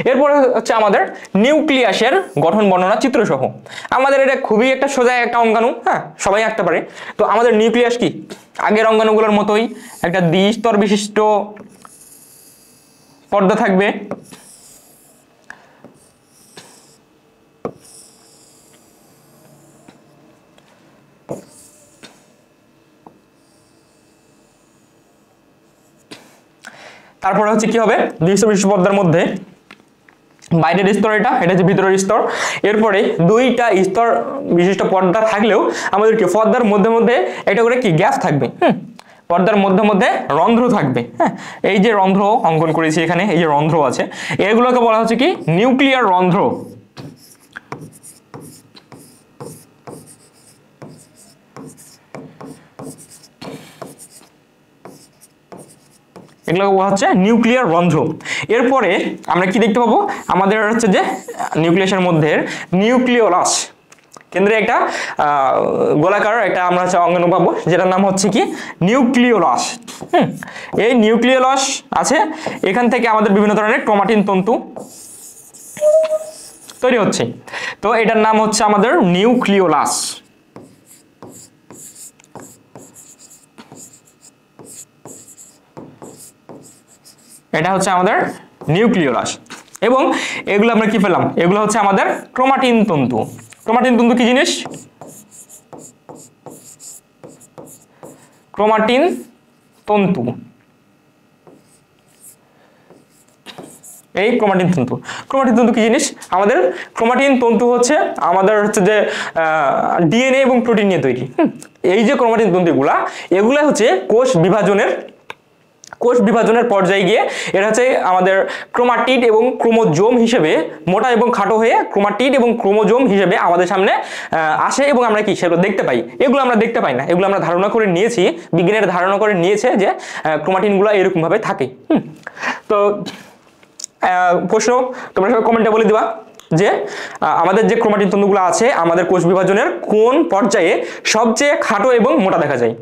Speaker 1: এরপরে হচ্ছে আমাদের নিউক্লিয়াসের গঠন বর্ণনা চিত্র সহ। আমাদের এটা খুবই একটা সোজা একটা অঙ্গাণু, হ্যাঁ সবাই আঁকতে পারে। তো আমাদের নিউক্লিয়াস কি আগের অঙ্গাণুগুলোর মতোই একটা দ্বিস্তর বিশিষ্ট পর্দা থাকবে, তারপরে হচ্ছে কি হবে দ্বিস্তর বিশিষ্ট পর্দার মধ্যে বাইরের স্তর, এটা হচ্ছে ভিতরের স্তর। এরপরে দুইটা স্তর বিশিষ্ট পর্দা থাকলেও আমাদের কি পর্দার মধ্যে এটা করে কি গ্যাপ থাকবে, পর্দার মধ্যে রন্ধ্র থাকবে। হ্যাঁ, এই যে রন্ধ্র অঙ্কন করেছি এখানে, এই যে রন্ধ্র আছে এগুলোকে বলা হচ্ছে কি নিউক্লিয়ার রন্ধ্র। এগুলো হচ্ছে নিউক্লিয়ার রন্ধ্র। এরপরে আমরা কি দেখতে পাবো? আমাদের হচ্ছে যে নিউক্লিয়াসের মধ্যে নিউক্লিওলাস কেন্দ্রে একটা গোলাকার একটা আমরা হচ্ছে অঙ্গাণু পাবো, যেটার নাম হচ্ছে কি নিউক্লিওলাস। এই নিউক্লিওলাস আছে, এখান থেকে আমাদের বিভিন্ন ধরনের ক্রোমাটিন তন্তু তৈরি হচ্ছে। তো এটার নাম হচ্ছে আমাদের নিউক্লিওলাস। এটা হচ্ছে আমাদের নিউক্লিওলাস। এবং এগুলো আমরা কি পেলাম, এগুলো হচ্ছে আমাদের ক্রোমাটিন তন্তু। ক্রোমাটিন তন্তু কি জিনিস? ক্রোমাটিন তন্তু, এই ক্রোমাটিন তন্তু। ক্রোমাটিন তন্তু কি জিনিস? আমাদের ক্রোমাটিন তন্তু হচ্ছে আমাদের হচ্ছে যে ডিএনএ এবং প্রোটিন নিয়ে তৈরি। এই যে ক্রোমাটিন তন্তুগুলা, এগুলা হচ্ছে কোষ বিভাজনের পর্যায়ে গিয়ে এটা হচ্ছে আমাদের ক্রোমাটিড এবং ক্রোমোজোম হিসেবে মোটা এবং খাটো হয়ে ক্রোমাটিড এবং ক্রোমোজোম হিসেবে আমাদের সামনে আসে এবং আমরা কি সেগুলো দেখতে পাই। এগুলো আমরা দেখতে পাই না, এগুলো আমরা ধারণা করে নিয়েছি, বিজ্ঞানীরা ধারণা করে নিয়েছে যে ক্রোমাটিনগুলো এরকম ভাবে থাকে। তো প্রশ্ন তোমরা সবাই কমেন্টে বলে দিবা যে আমাদের যে ক্রোমাটিন তন্তুগুলো আছে আমাদের কোষ বিভাজনের কোন পর্যায়ে সবচেয়ে খাটো এবং মোটা দেখা যায়।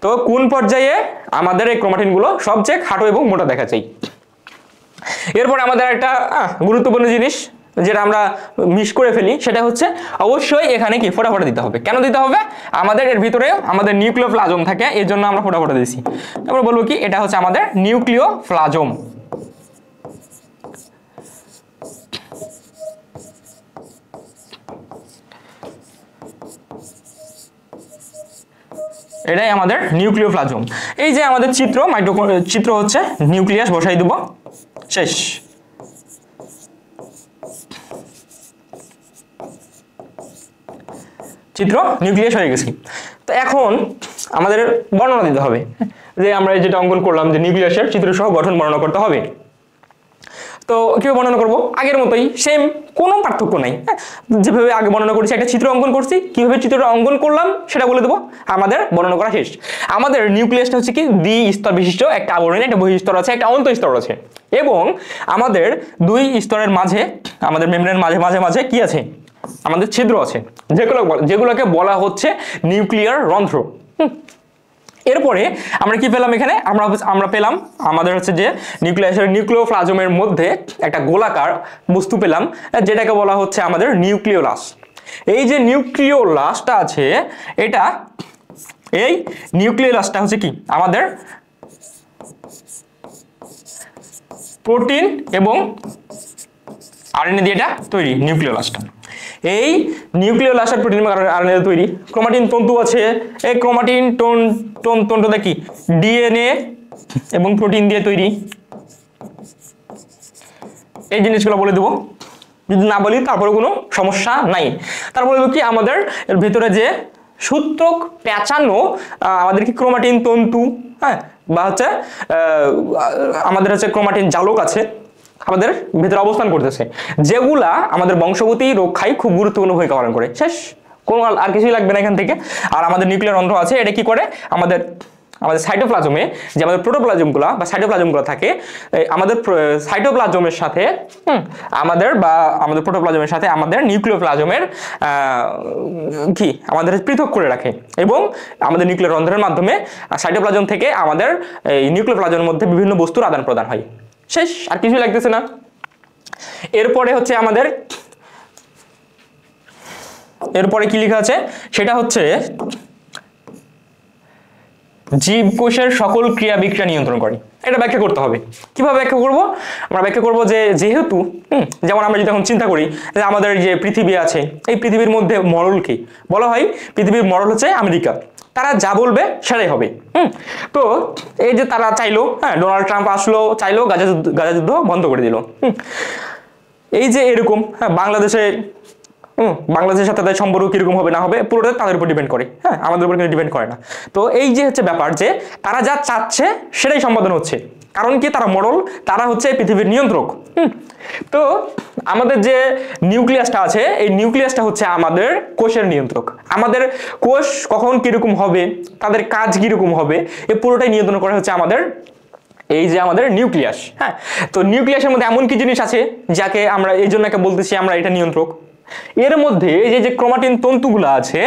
Speaker 1: তো কোন পর্যায়ে আমাদের এই ক্রোমাটিনগুলো সবচেয়ে খাটো এবং মোটা দেখা যায়। এরপর আমাদের একটা গুরুত্বপূর্ণ জিনিস যেটা আমরা মিস করে ফেলি, সেটা হচ্ছে অবশ্যই এখানে কি ফোঁটা দিতে হবে। কেন দিতে হবে? আমাদের এর ভিতরে আমাদের নিউক্লিওপ্লাজম থাকে, এর জন্য আমরা ফোঁটা দিয়েছি। আমরা বলবো কি এটা হচ্ছে আমাদের নিউক্লিওপ্লাজম। এটাই আমাদের নিউক্লিওপ্লাজম। এই যে আমাদের চিত্র হচ্ছে নিউক্লিয়াস, বসাই দেব, শেষ। চিত্র নিউক্লিয়াস হয়ে গেছে। তো এখন আমাদের বর্ণনা দিতে হবে যে আমরা যেটা অঙ্কন করলাম যে নিউক্লিয়াসের চিত্র সহ গঠন বর্ণনা করতে হবে। তো কিভাবে বর্ণনা করবো? আগের মতোই, সেম, কোনো পার্থক্য নাই। যেভাবে আগে বর্ণনা করেছি, একটা চিত্র অঙ্কন করছি, কিভাবে চিত্রটা অঙ্কন করলাম সেটা বলে দেবো, আমাদের বর্ণনা করা শেষ। আমাদের নিউক্লিয়াসটা হচ্ছে কি দ্বি-স্তর বিশিষ্ট, একটা আবরণী, একটা বহিঃস্তর আছে, একটা অন্তঃস্তর আছে। এবং আমাদের দুই স্তরের মাঝে, আমাদের মেমব্রেনের মাঝে মাঝে কি আছে? আমাদের ছিদ্র আছে, যেগুলোকে বলা হচ্ছে নিউক্লিয়ার রন্ধ্র। এরপরে আমরা কি পেলাম? এখানে আমরা পেলাম আমাদের হচ্ছে যে নিউক্লিয়াসের নিউক্লিওপ্লাজমের মধ্যে একটা গোলাকার বস্তু পেলাম, যেটাকে বলা হচ্ছে আমাদের নিউক্লিওলাস। এই যে নিউক্লিওলাসটা আছে, এই নিউক্লিওলাসটা হচ্ছে কি আমাদের প্রোটিন এবং আরএনএ দিয়ে এটা তৈরি। নিউক্লিওলাসটা, এই নিউক্লিওলাসের প্রোটিন এবং আরএনএ তৈরি। ক্রোমাটিন তন্তু আছে, এই ক্রোমাটিন তন্তুটা কি ডিএনএ এবং প্রোটিন দিয়ে তৈরি। এই জিনিসগুলো বলে দেবো, যদি না বলি তারপরে কোনো সমস্যা নাই। তারপরে কি আমাদের এর ভিতরে যে সূত্রক পেঁচানো আমাদের কি ক্রোমাটিন তন্তু, হ্যাঁ, বা হচ্ছে আমাদের হচ্ছে ক্রোমাটিন জালক আছে আমাদের ভেতরে অবস্থান করতেছে, যেগুলা আমাদের বংশগতি রক্ষায় খুব গুরুত্বপূর্ণ ভূমিকা পালন করে। শেষ, কোনো আর কিছুই লাগবে না এখান থেকে। আর আমাদের নিউক্লিয়ার রন্ধ্র আছে, এটা কি করে? আমাদের সাইটোপ্লাজমে যে আমাদের প্রোটোপ্লাজমগুলো বা সাইটোপ্লাজমগুলো থাকে, আমাদের সাইটোপ্লাজমের সাথে আমাদের প্রোটোপ্লাজমের সাথে আমাদের নিউক্লিওপ্লাজমের কি আমাদের পৃথক করে রাখে। এবং আমাদের নিউক্লিয়ার রন্ধ্রের মাধ্যমে সাইটোপ্লাজম থেকে আমাদের এই নিউক্লিওপ্লাজমের মধ্যে বিভিন্ন বস্তুর আদান প্রদান হয়। শেষ, আর কিছুই লাগতেছে না। এরপরে হচ্ছে আমাদের এরপরে কি লেখা আছে, সেটা হচ্ছে জীবকোষের সকল ক্রিয়া বিক্রিয়া নিয়ন্ত্রণ করে। এটা ব্যাখ্যা করতে হবে। কিভাবে ব্যাখ্যা করব? আমরা ব্যাখ্যা করব যে যেহেতু যেমন আমরা যদি এখন চিন্তা করি যে আমাদের যে পৃথিবী আছে, এই পৃথিবীর মধ্যে মরলকে বলা হয়, পৃথিবীর মরল হচ্ছে আমেরিকা। তারা যা বলবে সেটাই হবে। তো এই যে তারা চাইলো, হ্যাঁ, ডোনাল্ড ট্রাম্প আসলো, চাইলো গাজা যুদ্ধ বন্ধ করে দিল। এই যে এরকম, হ্যাঁ, বাংলাদেশের সাথে তাদের সম্পর্ক কিরকম হবে না হবে পুরোটা তাদের উপর ডিপেন্ড করে, হ্যাঁ, আমাদের উপর কিন্তু ডিপেন্ড করে না। তো এই যে হচ্ছে ব্যাপার যে তারা যা চাচ্ছে সেটাই সম্পাদন হচ্ছে। কারণ কি? তারা মরল, তারা হচ্ছে পৃথিবীর নিয়ন্ত্রক। তো আমাদের যে নিউক্লিয়াসটা আছে, এই নিউক্লিয়াসটা হচ্ছে আমাদের কোষের নিয়ন্ত্রক। আমাদের কোষ কখন কিরকম হবে, তাদের কাজ কিরকম হবে, এই পুরোটাই নিয়ন্ত্রণ করা হচ্ছে আমাদের এই যে আমাদের নিউক্লিয়াস। হ্যাঁ, তো নিউক্লিয়াসের মধ্যে এমন কি জিনিস আছে যাকে আমরা এই জন্য বলতেছি আমরা এটা নিয়ন্ত্রক। এর মধ্যে এই যে ক্রোমাটিন তন্তুগুলো আছে,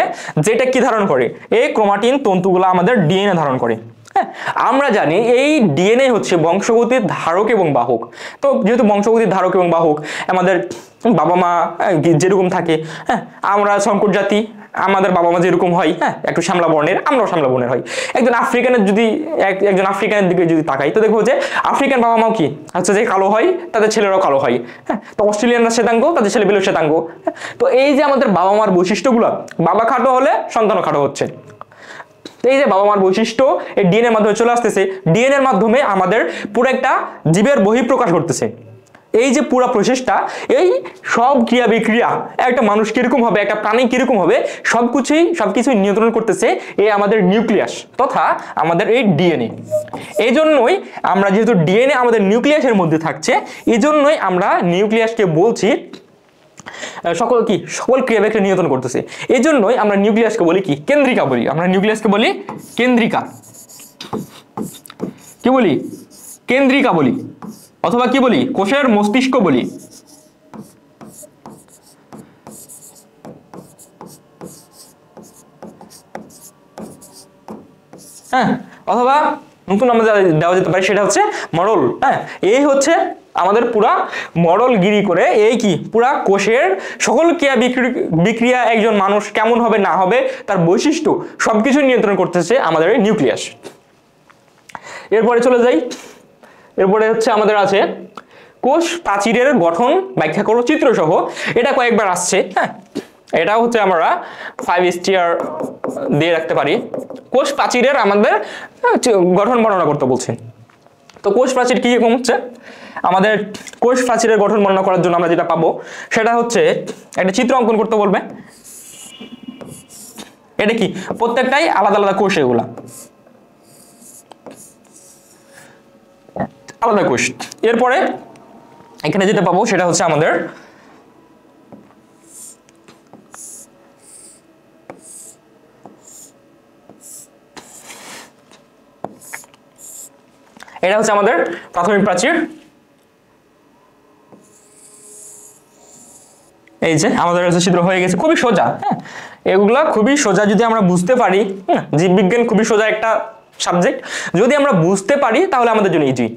Speaker 1: যেটা কি ধারণ করে? এই ক্রোমাটিন তন্তুগুলো আমাদের ডিএনএ ধারণ করে। হ্যাঁ, আমরা জানি এই ডিএনএ হচ্ছে বংশগতির ধারক এবং বাহক। তো যেহেতু বংশগতির ধারক এবং বাহক, আমাদের বাবা মা যেরকম থাকে, হ্যাঁ আমরা সংকট জাতি, আমাদের বাবা মা যেরকম হয়, হ্যাঁ একটু শ্যামলা বর্ণের, আমরাও শ্যামলা বর্ণের হয়। একজন আফ্রিকানের যদি একজন আফ্রিকানের দিকে যদি তাকাই তো দেখবো যে আফ্রিকান বাবা মাও কি হচ্ছে যে কালো হয়, তাদের ছেলেরাও কালো হয়, হ্যাঁ তো অস্ট্রেলিয়ানরা শ্বেতাঙ্গ, তাদের ছেলে পেলেও শ্বেতাঙ্গ। তো এই যে আমাদের বাবা মার বৈশিষ্ট্যগুলো, বাবা খাটো হলে সন্তানও খাটো হচ্ছে। এই যে বাবা মার বৈশিষ্ট্য এই ডিএনএর মাধ্যমে চলে আসতেছে, ডিএনএর মাধ্যমে আমাদের পুরো একটা জীবের বহিঃপ্রকাশ করতেছে। এই যে পুরো প্রসেসটা, এই সব ক্রিয়া বিক্রিয়া একটা মানুষ কিরকম হবে, একটা প্রাণী কিরকম হবে, সবকিছুই নিয়ন্ত্রণ করতেছে এই আমাদের নিউক্লিয়াস তথা আমাদের এই ডিএনএ। এই জন্যই আমরা, যেহেতু ডিএনএ আমাদের নিউক্লিয়াসের মধ্যে থাকছে, এই জন্যই আমরা নিউক্লিয়াসকে বলছি সকল ক্রিয়া বিক্রিয়া নিয়ন্ত্রণ করতেছে। এই জন্যই আমরা নিউক্লিয়াসকে বলি কি, কেন্দ্রিকা বলি। আমরা নিউক্লিয়াসকে বলি কেন্দ্রিকা, কি বলি, কেন্দ্রিকা বলি, অথবা কি বলি, কোষের মস্তিষ্ক বলি। হ্যাঁ, অথবা নতুন আমরা দেওয়া যেতে পারে সেটা হচ্ছে মডেল। হ্যাঁ, এই হচ্ছে আমাদের পুরা মডেলগিরি করে এই কি পুরা কোষের সকল ক্রিয়া বিক্রিয়া একজন মানুষ কেমন হবে না হবে তার বৈশিষ্ট্য সবকিছু নিয়ন্ত্রণ করতেছে আমাদের এই নিউক্লিয়াস। এরপরে চলে যাই, এরপরে হচ্ছে আমাদের আছে কোষ প্রাচীরের গঠন ব্যাখ্যা করো চিত্রসহ। এটা কয়েকবার আসছে, হ্যাঁ এটাও হচ্ছে আমরা 5 স্টার দিয়ে রাখতে পারি। কোষ প্রাচীরের আমাদের গঠন বর্ণনা করতে বলছে। তো কোষ প্রাচীর কি রকম হচ্ছে, আমাদের কোষ প্রাচীরের গঠন বর্ণনা করার জন্য আমরা যেটা পাবো সেটা হচ্ছে একটা চিত্র অঙ্কন করতে বলবে। এটা কি প্রত্যেকটাই আলাদা আলাদা কোষ, এগুলা আলাদা কোষ। এরপরে এখানে যেটা পাবো সেটা হচ্ছে আমাদের এটা হচ্ছে আমাদের প্রাথমিক প্রাচীর। এই যে আমাদের কাছে চিত্র হয়ে গেছে, খুবই সোজা। হ্যাঁ, এগুলা খুবই সোজা যদি আমরা বুঝতে পারি। জীববিজ্ঞান খুবই সোজা একটা সাবজেক্ট, যদি আমরা বুঝতে পারি তাহলে আমাদের জন্য ইজি।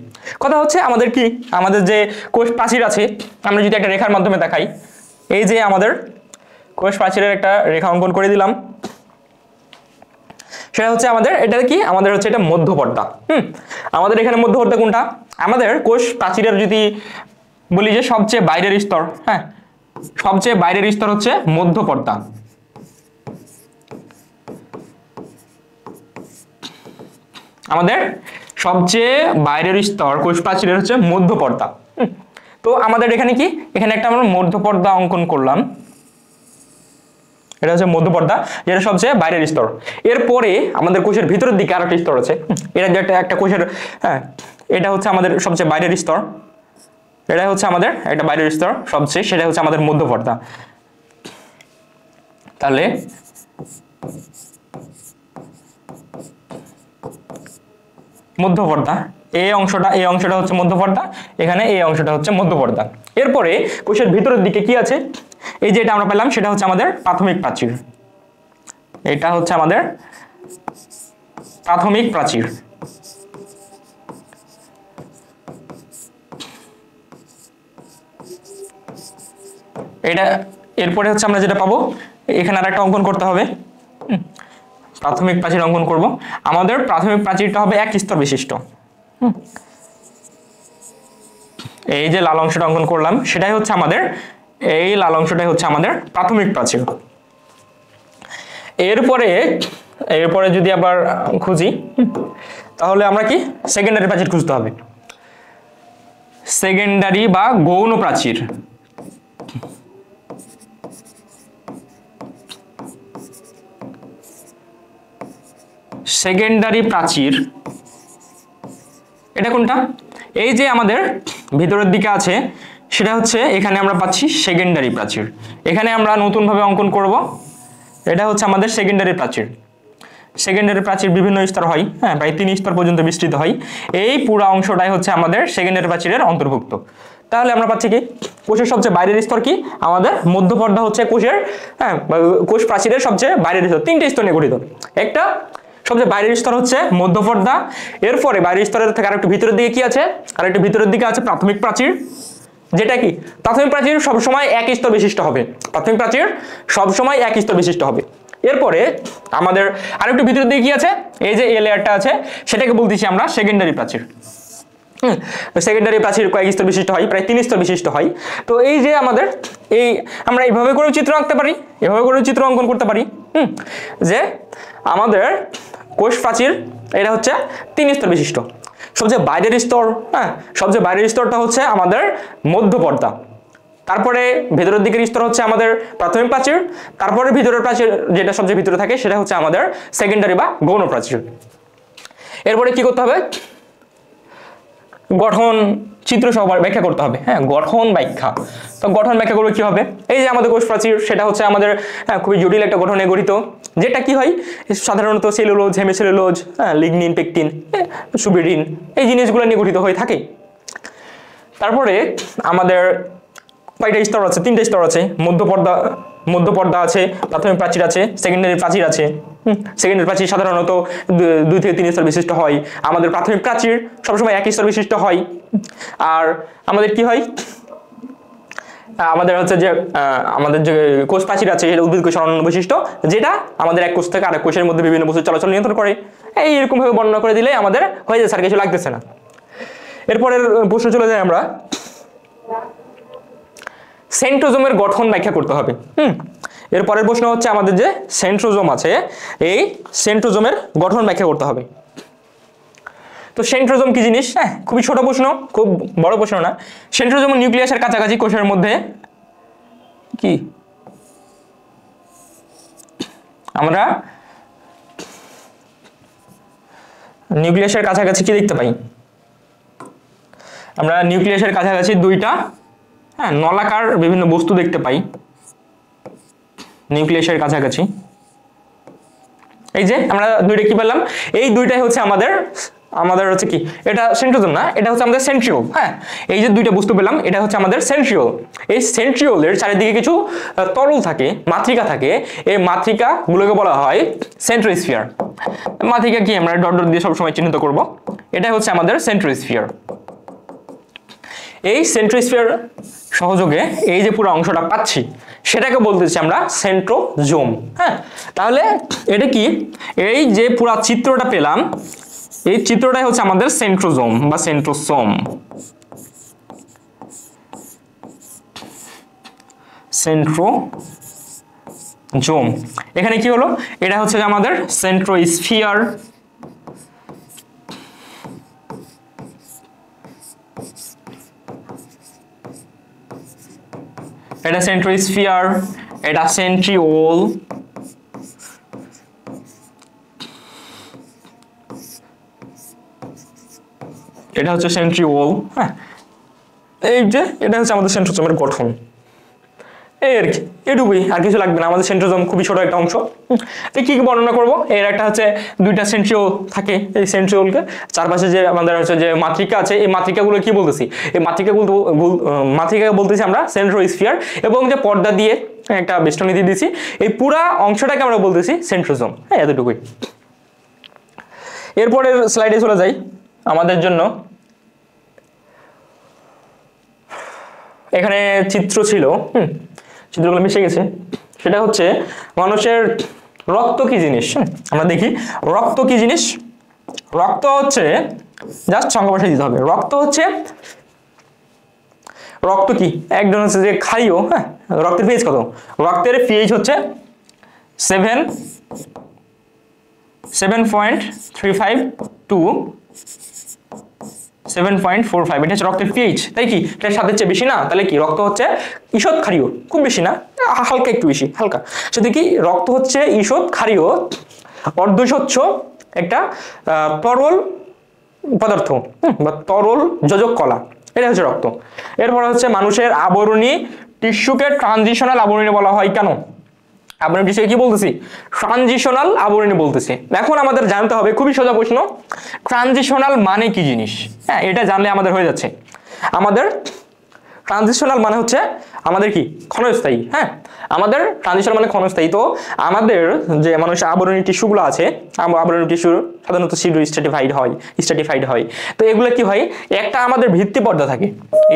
Speaker 1: কথা হচ্ছে আমাদের কি, আমাদের যে কোষ প্রাচীর আছে, আমরা যদি একটা রেখার মাধ্যমে দেখাই, এই যে আমাদের কোষ প্রাচীরের একটা রেখা অঙ্কন করে দিলাম, সেটা হচ্ছে আমাদের, এটা কি আমাদের হচ্ছে এটা মধ্যপর্দা। আমাদের এখানে মধ্যপর্দা কোনটা, আমাদের কোষ প্রাচীরের যদি বলি যে সবচেয়ে বাইরের স্তর, হ্যাঁ সবচেয়ে বাইরের স্তর হচ্ছে মধ্যপর্দা। আমাদের সবচেয়ে বাইরের স্তর কোষ প্রাচীরের হচ্ছে মধ্যপর্দা। তো আমাদের এখানে কি, এখানে একটা আমরা মধ্যপর্দা অঙ্কন করলাম, এটা হচ্ছে মধ্যপর্দা, যেটা সবচেয়ে বাইরের স্তর। এরপরে আমাদের কোষের ভিতরের দিকে আরেকটা স্তর আছে, এটা যেটা একটা কোষের, হ্যাঁ এটা হচ্ছে আমাদের সবচেয়ে বাইরের স্তর, এটা হচ্ছে আমাদের একটা বাইরের স্তর সবচেয়ে, সেটা হচ্ছে আমাদের মধ্যপর্দা। তাহলে মধ্যপর্দা, এই অংশটা হচ্ছে মধ্যপর্দা, এখানে এই অংশটা হচ্ছে মধ্যপর্দা। এরপরে কোষের ভিতরের দিকে কি আছে, এই যে এটা আমরা পেলাম সেটা হচ্ছে আমাদের প্রাথমিক প্রাচীর। এটা হচ্ছে আমাদের প্রাথমিক প্রাচীর। এটা এরপরে হচ্ছে আমরা যেটা পাবো, এখানে আর একটা অঙ্কন করতে হবে, প্রাথমিক প্রাচীর অঙ্কন করব। আমাদের প্রাথমিক প্রাচীরটা হবে এক স্তর বিশিষ্ট। এই যে লাল অংশটা অঙ্কন করলাম সেটাই হচ্ছে আমাদের, এই লাল অংশটাই হচ্ছে আমাদের প্রাথমিক প্রাচীর। এরপরে যদি আবার খুঁজি তাহলে আমরা কি সেকেন্ডারি প্রাচীর খুঁজতে হবে, সেকেন্ডারি বা গৌণ প্রাচীর। সেকেন্ডারি প্রাচীর এটা কোনটা, এই যে আমাদের ভিতরের দিকে আছে সেটা হচ্ছে এখানে আমরা পাচ্ছি সেকেন্ডারি প্রাচীর। এখানে আমরা নতুন ভাবে অঙ্কন করব, এটা হচ্ছে আমাদের সেকেন্ডারি প্রাচীর। সেকেন্ডারি প্রাচীর বিভিন্ন স্তর হয়, হ্যাঁ প্রায় 3 স্তর পর্যন্ত বিস্তৃত হয়। এই পুরো অংশটাই হচ্ছে আমাদের সেকেন্ডারি প্রাচীরের অন্তর্ভুক্ত। তাহলে আমরা পাচ্ছি কি, কোষের সবচেয়ে বাইরের স্তর কি, আমাদের মধ্যপর্দা হচ্ছে কোষের, হ্যাঁ কোষ প্রাচীরের সবচেয়ে বাইরের স্তর, 3টে স্তর নিয়ে গঠিত। একটা সবচেয়ে বাইরের স্তর হচ্ছে মধ্যপর্দা, এরপরে বাইরের স্তরের থেকে আরেকটু ভিতরের দিকে কি আছে, আরেকটু ভিতরের দিকে আছে প্রাথমিক প্রাচীর, যেটা কি প্রাথমিক প্রাচীর সবসময় এক স্তর বিশিষ্ট হবে, প্রাথমিক প্রাচীর সবসময় এক স্তর বিশিষ্ট হবে। এরপরে আমাদের আরেকটু ভিতরের দিকে কি আছে, এই যে এই লেয়ারটা আছে সেটাকে বলতেছি আমরা সেকেন্ডারি প্রাচীর। সেকেন্ডারি প্রাচীর কয়েক স্তর বিশিষ্ট হয়, প্রায় 3 স্তর বিশিষ্ট হয়। তো এই যে আমাদের এই আমরা এইভাবে করে চিত্র আঁকতে পারি, এভাবে করে চিত্র অঙ্কন করতে পারি যে আমাদের কোষ প্রাচীর এটা হচ্ছে 3 স্তর বিশিষ্ট। সবচেয়ে বাইরের স্তর, সবচেয়ে বাইরের স্তরটা হচ্ছে আমাদের মধ্য পর্দা, তারপরে ভেতরের দিকের স্তর হচ্ছে আমাদের প্রাথমিক প্রাচীর, তারপরে ভিতরের প্রাচীর যেটা সবচেয়ে ভিতরে থাকে সেটা হচ্ছে আমাদের সেকেন্ডারি বা গৌণ প্রাচীর। এরপরে কি করতে হবে, গঠন চিত্র সহ ব্যাখ্যা করতে হবে। গঠন ব্যাখ্যা, তো গঠন ব্যাখ্যা করবে কি হবে, এই যে আমাদের কোষ প্রাচীর সেটা হচ্ছে আমাদের খুবই জটিল একটা গঠনে গঠিত, যেটা কি হয় সাধারণত সেলুলোজ, হেমিসেলুলোজ, লিগনিন, পেকটিন, সুবিডিন এই জিনিসগুলো নিয়ে গঠিত হয়ে থাকে। তারপরে আমাদের কয়টা স্তর আছে, 3টে স্তর আছে, মধ্য পর্দা আছে, প্রাথমিক প্রাচীর আছে, সেকেন্ডারি প্রাচীর আছে। সেকেন্ডারি প্রাচীর সাধারণত 2 থেকে 3 স্তর বিশিষ্ট হয়, আমাদের প্রাথমিক প্রাচীর সবসময় 1 স্তর বিশিষ্ট হয়। আর আমাদের কি হয়, আমাদের হচ্ছে যে আমাদের যে কোষ প্রাচীর আছে সেটা উদ্ভিদ কোষের অনন্য বৈশিষ্ট্য, যেটা আমাদের এক কোষ থেকে আরেক কোষের মধ্যে বিভিন্ন বস্তু চলাচল নিয়ন্ত্রণ করে। এইরকম ভাবে বর্ণনা করে দিলে আমাদের হয়ে যায়, স্যার কিছু লাগতেছে না। এরপরের প্রশ্ন চলে যায় আমরা, সেন্ট্রোজোমের গঠন ব্যাখ্যা করতে হবে। এর পরের প্রশ্ন হচ্ছে আমাদের যে সেন্ট্রোজোম আছে এই সেন্ট্রোজোমের গঠন ব্যাখ্যা করতে হবে। তো সেন্ট্রোজোম কি জিনিস, খুবই ছোট প্রশ্ন, খুব বড় প্রশ্ন না। সেন্ট্রোজোম নিউক্লিয়াসের কাছাকাছি কোষের মধ্যে কি আমরা নিউক্লিয়াসের কাছাকাছি কি দেখতে পাই, আমরা নিউক্লিয়াসের কাছাকাছি 2টা নলাকার বিভিন্ন বস্তু দেখতে পাই নিউক্লিয়াসের কাছাকাছি। এই যে আমরা 2টা কি পেলাম, এই 2টাই হচ্ছে আমাদের হচ্ছে কি, এটা সেন্ট্রোজোম না, এটা হচ্ছে আমাদের সেন্ট্রিওল। এই যে 2টা বস্তু পেলাম এটা হচ্ছে আমাদের সেন্ট্রিওল। এই সেন্ট্রিওলের চারিদিকে কিছু তরল থাকে, মাতৃকা থাকে, এই মাতৃকা গুলোকে বলা হয় সেন্ট্রোস্ফিয়ার। মাতৃকা কি আমরা ডট ডট দিয়ে সবসময় চিহ্নিত করব, এটাই হচ্ছে আমাদের সেন্ট্রোস্ফিয়ার। এই সেন্ট্রোস্ফিয়ার সহযোগে এই যে পুরো অংশটা পাচ্ছি সেটাকে বলতেছি আমরা সেন্ট্রোজোম। তাহলে এটা কি, এই যে পুরো চিত্রটা পেলাম এই চিত্রটাই হচ্ছে আমাদের সেন্ট্রোজোম বা সেন্ট্রোসোম। সেন্ট্রোজোম এখানে কি হলো, এটা হচ্ছে আমাদের সেন্ট্রোস্ফিয়ার, এটা সেন্ট্রোস্ফিয়ার, এটা সেন্ট্রিওল, এটা হচ্ছে সেন্ট্রিওল। এই যে এটা হচ্ছে আমাদের সেন্ট্রোজোমের গঠন। এই আর কি, এটুকুই, আর কিছু লাগবে না। আমাদের সেন্ট্রোজোম খুবই ছোট একটা অংশ। তো কি বর্ণনা করব, এর একটা হচ্ছে 2টা সেন্ট্রিওল থাকে, এই সেন্ট্রিওলকে চারপাশে যে আমাদের হচ্ছে যে মাতৃকা আছে এই মাতৃকাগুলো কি বলতেছি, এই মাতৃকাকে বলতেছি আমরা সেন্ট্রোস্ফিয়ার, এবং যে পর্দা দিয়ে একটা বেষ্টনী দিয়ে দিয়েছি এই পুরা অংশটাকে আমরা বলতেছি সেন্ট্রোজোম। এতটুকুই। এরপরের স্লাইডে চলে যাই। আমাদের জন্য এখানে চিত্র ছিল, চিত্রগুলো মিশে গেছে। সেটা হচ্ছে মানুষের রক্ত কি জিনিস। আমরা দেখি রক্ত কি জিনিস। রক্ত হচ্ছে, জাস্ট সংখ্যা বসাই দিতে হবে, রক্ত কি একজন হচ্ছে যে ক্ষারীয়। রক্তের পিএইচ কত, রক্তের পিএইচ হচ্ছে 7.35 টু 7.45, এটা হচ্ছে রক্তের পিএইচ। তাই কি এটা 7-এর চেয়ে বেশি না, তাহলে কি রক্ত হচ্ছে ঈষৎ ক্ষারীয়, খুব বেশি না, হালকা একটু বেশি, হালকা। সেটা কি রক্ত হচ্ছে ঈষৎ ক্ষারীয় অর্ধস্বচ্ছ একটা তরল পদার্থ বা তরল যোজক কলা, এটা হচ্ছে রক্ত। এরপর হচ্ছে মানুষের আবরণী টিস্যুকে ট্রানজিশনাল আবরণী বলা হয়। কেন আবরণী টিস্যুকে কি বলতেছি, ট্রানজিশনাল আবরণী বলতেছি। এখন আমাদের জানতে হবে, খুবই সোজা প্রশ্ন, ট্রানজিশনাল মানে কি জিনিস। এটা জানলে আমাদের হয়ে যাচ্ছে। আমাদের ট্রানজিশনাল মানে হচ্ছে আমাদের কি ক্ষণস্থায়ী। হ্যাঁ, আমাদের ট্রানজিশনাল মানে ক্ষণস্থায়ী। তো আমাদের যে মানুষের আবরণী টিস্যুগুলো আছে, আবরণী টিস্যু সাধারণত শীঘ্র স্ট্র্যাটিফাইড হয়। তো এগুলো কি হয়, একটা আমাদের ভিত্তি পর্দা থাকে,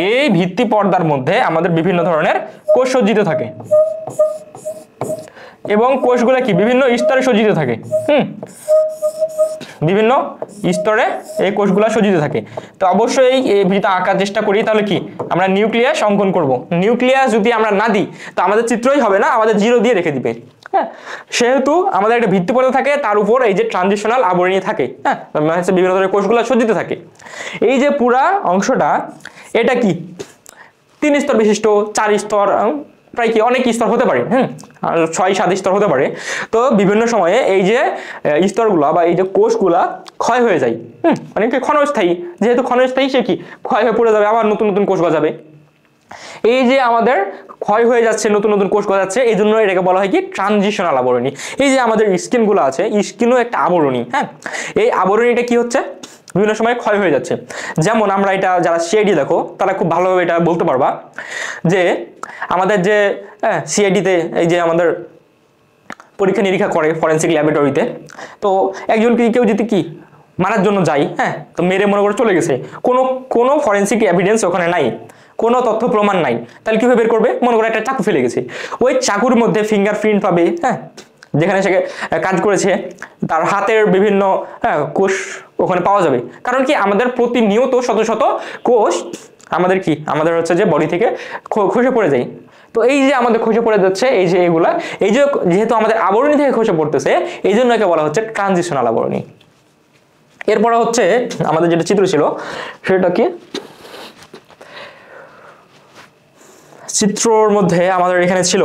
Speaker 1: এই ভিত্তি পর্দার মধ্যে আমাদের বিভিন্ন ধরনের কোষ সজ্জিত থাকে এবং কোষগুলো কি বিভিন্ন স্তরে সজ্জিত থাকে। বিভিন্ন স্তরে এই কোষগুলো সজ্জিত থাকে। তো অবশ্যই এই ভিটা আঁকার চেষ্টা করি, তাহলে কি আমরা নিউক্লিয়াস অঙ্কন করব। নিউক্লিয়াস যদি আমরা না দিই তো আমাদের চিত্রই হবে না, আমাদের জিরো দিয়ে রেখে দিবে। হ্যাঁ, সেহেতু আমাদের একটা ভিত্তি পর্দা থাকে, তার উপর এই যে ট্রানজিশনাল আবরণী থাকে। হ্যাঁ, বিভিন্ন ধরনের কোষগুলো সজ্জিত থাকে। এই যে পুরা অংশটা, এটা কি 3 স্তর বিশিষ্ট, 4 স্তর, প্রায় কি অনেক স্তর হতে পারে। 6-7 স্তর হতে পারে। তো বিভিন্ন সময়ে এই যে স্তরগুলা বা এই যে কোষগুলা ক্ষয় হয়ে যায়। মানে কি ক্ষণস্থায়ী, যেহেতু ক্ষণস্থায়ী সে কি ক্ষয় হয়ে পড়ে যাবে, আবার নতুন নতুন কোষ গজাবে। এই যে আমাদের ক্ষয় হয়ে যাচ্ছে, নতুন নতুন কোষ গজাচ্ছে, এই জন্য এটাকে বলা হয় কি ট্রানজিশনাল আবরণী। এই যে আমাদের স্কিনগুলো আছে, স্কিনও একটা আবরণী। হ্যাঁ, এই আবরণীটা কি হচ্ছে বিভিন্ন সময় ক্ষয় হয়ে যাচ্ছে। যেমন আমরা এটা যারা সিআইডি দেখো তারা খুব ভালোভাবে এটা বলতে পারবা যে আমাদের যে সিআইডিতে এই যে আমাদের পরীক্ষা নিরীক্ষা করে ফরেন্সিক ল্যাবরেটরিতে, তো একজনকে কেউ যদি কি মারার জন্য যায়, হ্যাঁ, তো মেরে মনে করে চলে গেছে, কোনো ফরেন্সিক এভিডেন্স ওখানে নাই, কোনো তথ্য প্রমাণ নাই, তাহলে কিভাবে বের করবে? মনে করে একটা চাকু ফেলে গেছে, ওই চাকুর মধ্যে ফিঙ্গারপ্রিন্ট পাবে। হ্যাঁ, যেখানে সে কাজ করেছে তার হাতের বিভিন্ন কোষ ওখানে পাওয়া যাবে। কারণ কি আমাদের প্রতিনিয়ত শত শত কোষ আমাদের হচ্ছে যে বডি থেকে খসে পড়ে যায়। তো এই যে আমাদের খসে পড়ে যাচ্ছে, এই যে এগুলা, এই যে যেহেতু আমাদের আবরণী থেকে খসে পড়তেছে, এই জন্য একে বলা হচ্ছে ট্রানজিশনাল আবরণী। এরপরে হচ্ছে আমাদের যেটা চিত্র ছিল সেটা কি, চিত্রর মধ্যে আমাদের এখানে ছিল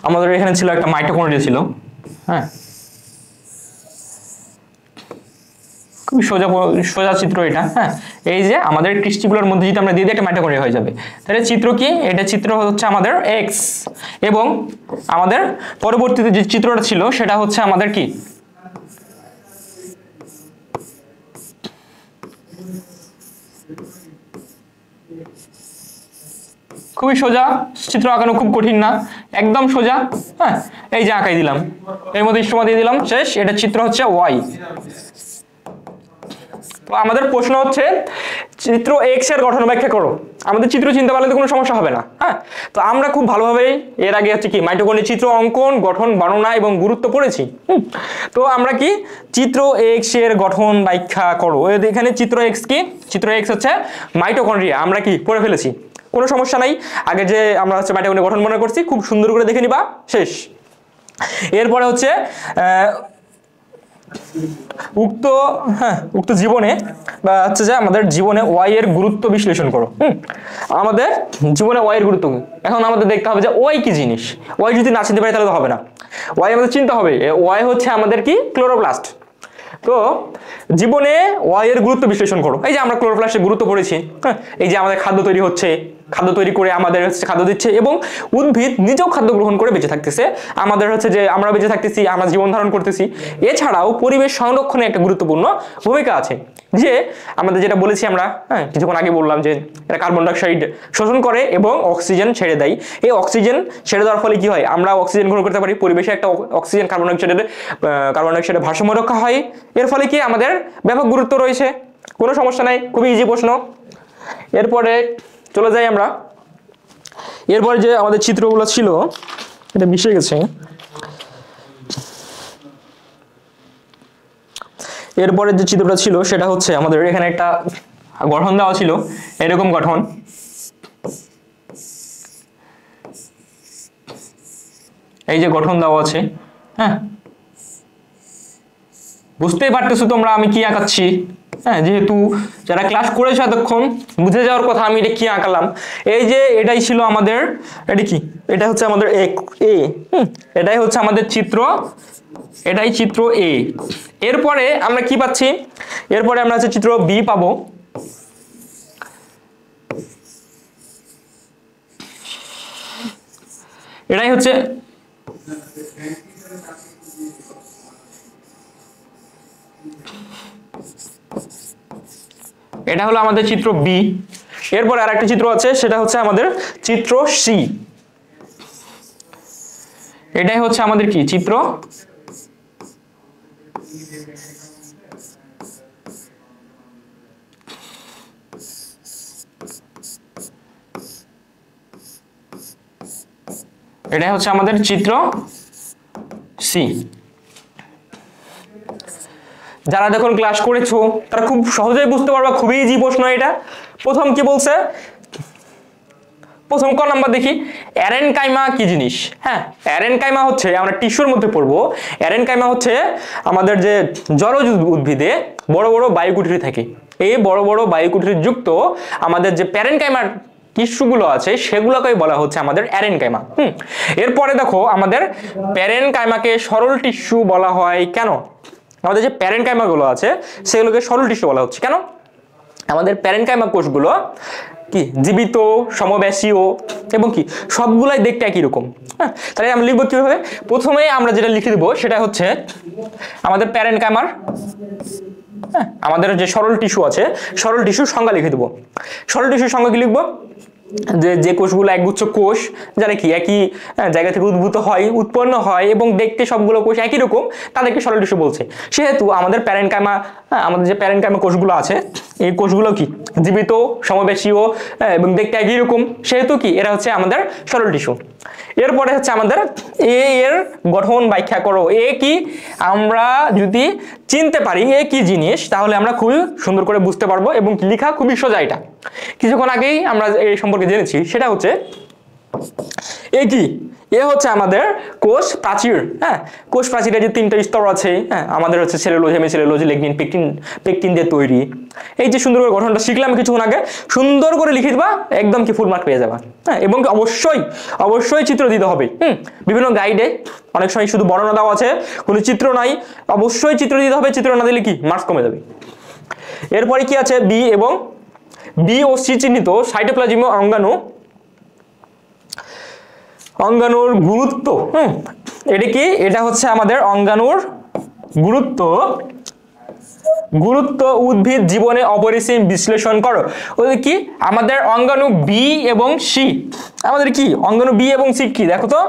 Speaker 1: আমাদের এখানে ছিল একটা মাইটোকন্ড্রিয়া ছিল। হ্যাঁ, খুবই সোজা চিত্র এটা। হ্যাঁ, এই যে আমাদের টেস্টিকুলার মধ্যে যদি আমরা দিয়ে দিই একটা মাইটোকন্ড্রিয়া হয়ে যাবে। তাহলে চিত্র কি, এটা চিত্র হচ্ছে আমাদের এক্স, এবং আমাদের পরবর্তীতে যে চিত্রটা ছিল সেটা হচ্ছে আমাদের কি খুবই সোজা চিত্র আঁকানো, খুব কঠিন না, একদম সোজা। হ্যাঁ, এই যে আঁকাই দিলাম, এর মধ্যে স্টোমা দিয়ে দিলাম, শেষ। এটা চিত্র হচ্ছে ওয়াই। তো আমাদের প্রশ্ন হচ্ছে চিত্র এক্স এর গঠন ব্যাখ্যা করো। আমাদের চিত্র চিনতে পারলে তো কোনো সমস্যা হবে না। হ্যাঁ, তো আমরা খুব ভালোভাবে এর আগে হচ্ছে কি মাইটোকন্ড্রিয়া চিত্র অঙ্কন, গঠন, বর্ণনা এবং গুরুত্ব পড়েছি। তো আমরা কি চিত্র এক্স এর গঠন ব্যাখ্যা করো, এখানে চিত্র এক্স কি, চিত্র এক্স হচ্ছে মাইটোকন্ড্রিয়া, আমরা কি পড়ে ফেলেছি, কোনো সমস্যা নাই। আগে যে আমরা হচ্ছে মাইটোকন্ড্রিয়া গঠন মনে করছি, খুব সুন্দর করে দেখে নিবা, শেষ। এরপরে হচ্ছে উক্ত জীবনে বা হচ্ছে যে আমাদের জীবনে ওয়াই এর গুরুত্ব বিশ্লেষণ করো। আমাদের জীবনে ওয়াই এর গুরুত্ব, এখন আমাদের দেখতে হবে যে ওয়াই কি জিনিস। ওয়াই যদি না চিনতে পারি তাহলে তো হবে না, ওয়াই আমাদের চিনতে হবে। ওয়াই হচ্ছে আমাদের কি ক্লোরোপ্লাস্ট। তো জীবনে ওয়াই এর গুরুত্ব বিশ্লেষণ করো। এই যে আমরা ক্লোরোপ্লাস্টের গুরুত্ব পড়েছি। হ্যাঁ, এই যে আমাদের খাদ্য তৈরি হচ্ছে, খাদ্য তৈরি করে আমাদের হচ্ছে খাদ্য দিচ্ছে, এবং উদ্ভিদ নিজেও খাদ্য গ্রহণ করে বেঁচে থাকতেছে, আমাদের হচ্ছে যে আমরা বেঁচে থাকতেছি, আমরা জীবন ধারণ করতেছি। এছাড়াও পরিবেশ সংরক্ষণে একটা গুরুত্বপূর্ণ ভূমিকা আছে, যে আমাদের যেটা বলেছি আমরা কিছুক্ষণ আগে বললাম যে এটা কার্বন ডাইঅক্সাইড শোষণ করে এবং অক্সিজেন ছেড়ে দেয়। এই অক্সিজেন ছেড়ে দেওয়ার ফলে কি হয়, আমরা অক্সিজেন গ্রহণ করতে পারি, পরিবেশে একটা অক্সিজেন কার্বন ডাইঅক্সাইডের ভারসাম্য রক্ষা হয়। এর ফলে কি আমাদের ব্যাপক গুরুত্ব রয়েছে, কোনো সমস্যা নাই, খুবই ইজি প্রশ্ন। এরপরে চলে যাই আমরা, এরপরে যে আমাদের চিত্রগুলো ছিল এটা মিশে গেছে। এরপরে যে চিত্রটা ছিল সেটা হচ্ছে আমাদের এখানে একটা গঠন দেওয়া ছিল, এরকম গঠন। এই যে গঠন দেওয়া আছে, হ্যাঁ, বুঝতেই পারতেছো তোমরা আমি কি আঁকাচ্ছি। হ্যাঁ, যেহেতু যারা ক্লাস করেছো এতক্ষণ বুঝে যাওয়ার কথা আমি এটা কি আঁকালাম। এই যে এটাই ছিল আমাদের, এটা কি, এটা হচ্ছে আমাদের এ, এটাই হচ্ছে আমাদের চিত্র, এটাই চিত্র এ। এরপরে আমরা কি পাচ্ছি, এরপরে আমরা হচ্ছে চিত্র বি পাবো। এটাই হচ্ছে এটা হলো আমাদের চিত্র বি। এরপর আর একটা চিত্র আছে, সেটা হচ্ছে আমাদের চিত্র সি। এটাই হচ্ছে আমাদের কি চিত্র এটাই হচ্ছে আমাদের চিত্র সি। যারা দেখুন ক্লাস করেছো তারা খুব সহজেই বুঝতে পারবা, খুবই ইজি প্রশ্ন এটা। প্রথম কি বলছে, প্রথম ক নাম্বার দেখি, অ্যারেনকাইমা কি জিনিস। হ্যাঁ, অ্যারেনকাইমা হচ্ছে, আমরা টিস্যুর মধ্যে পড়বো, অ্যারেনকাইমা হচ্ছে আমাদের যে জলজ উদ্ভিদে বড় বড় বায়ুকুঠি থাকে। এই বড় বড় বায়ুকুঠি যুক্ত আমাদের যে প্যারেনকাইমার টিস্যুগুলো আছে সেগুলোকেই বলা হচ্ছে আমাদের অ্যারেনকাইমা। এরপরে দেখো আমাদের প্যারেনকাইমাকে সরল টিস্যু বলা হয় কেন? আমাদের যে প্যারেনকাইমা গুলো আছে সেগুলোকে সরল টিস্যু বলা হচ্ছে কেন? আমাদের প্যারেনকাইমা কোষগুলো কি জীবিত, সমব্যাসীয় এবং কি সবগুলাই দেখতে একই রকম। হ্যাঁ, তাহলে আমরা লিখবো কিভাবে? প্রথমে আমরা যেটা লিখে দেবো সেটা হচ্ছে আমাদের প্যারেনকাইমার, হ্যাঁ, আমাদের যে সরল টিস্যু আছে সরল টিস্যুর সংজ্ঞা লিখে দেবো। সরল টিস্যুর সংজ্ঞা কি লিখবো? যে কোষগুলো একগুচ্ছ কোষ, যারা কি একই জায়গা থেকে উদ্ভূত হয়, উৎপন্ন হয় এবং দেখতে সবগুলো কোষ একই রকম, তাদেরকে সরল টিস্যু বলছে। সেহেতু আমাদের প্যারেনকাইমা, আমাদের যে প্যারেনকাইমা কোষগুলো আছে এই কোষগুলো কি জীবিত, সমবেশীয় এবং দেখতে একই রকম, সেহেতু কি এরা হচ্ছে আমাদের সরল টিস্যু। এরপরে হচ্ছে আমাদের এর গঠন ব্যাখ্যা করো। এ কি, আমরা যদি চিনতে পারি এ কি জিনিস তাহলে আমরা খুবই সুন্দর করে বুঝতে পারবো এবং লেখা খুবই সোজা। এটা কিছুক্ষণ আগেই আমরা এই সম্পর্কে জেনেছি, সেটা হচ্ছে এ কি, এ হচ্ছে আমাদের কোষ প্রাচীর। হ্যাঁ, কোষ প্রাচীরে যে তিনটা স্তর আছে, হ্যাঁ, আমাদের হচ্ছে সেলুলোজ, হেমিসেলুলোজ, লিগনিন, পেকটিন দিয়ে তৈরি। এই যে সুন্দর করে গঠনটা শিখলাম কিছুক্ষণ আগে, সুন্দর করে লিখে দিবা, একদম কি ফুল মার্ক পেয়ে যাবা। হ্যাঁ, এবং অবশ্যই অবশ্যই চিত্র দিতে হবে। বিভিন্ন গাইডে অনেক সময় শুধু বর্ণনা দেওয়া আছে, কোনো চিত্র নাই, অবশ্যই চিত্র দিতে হবে। চিত্র না দিলে কি মার্কস কমে যাবে। এরপরে কি আছে, বি এবং বি ও সি চিহ্নিত সাইটোপ্লাজমীয় অঙ্গাণুর গুরুত্ব। এটা কি, এটা হচ্ছে আমাদের অঙ্গাণুর গুরুত্ব উদ্ভিদ জীবনে অপরিসীম বিশ্লেষণ করো। ওদের কি আমাদের অঙ্গাণু বি এবং সি, আমাদের কি অঙ্গাণু বি এবং সি কি দেখো তো।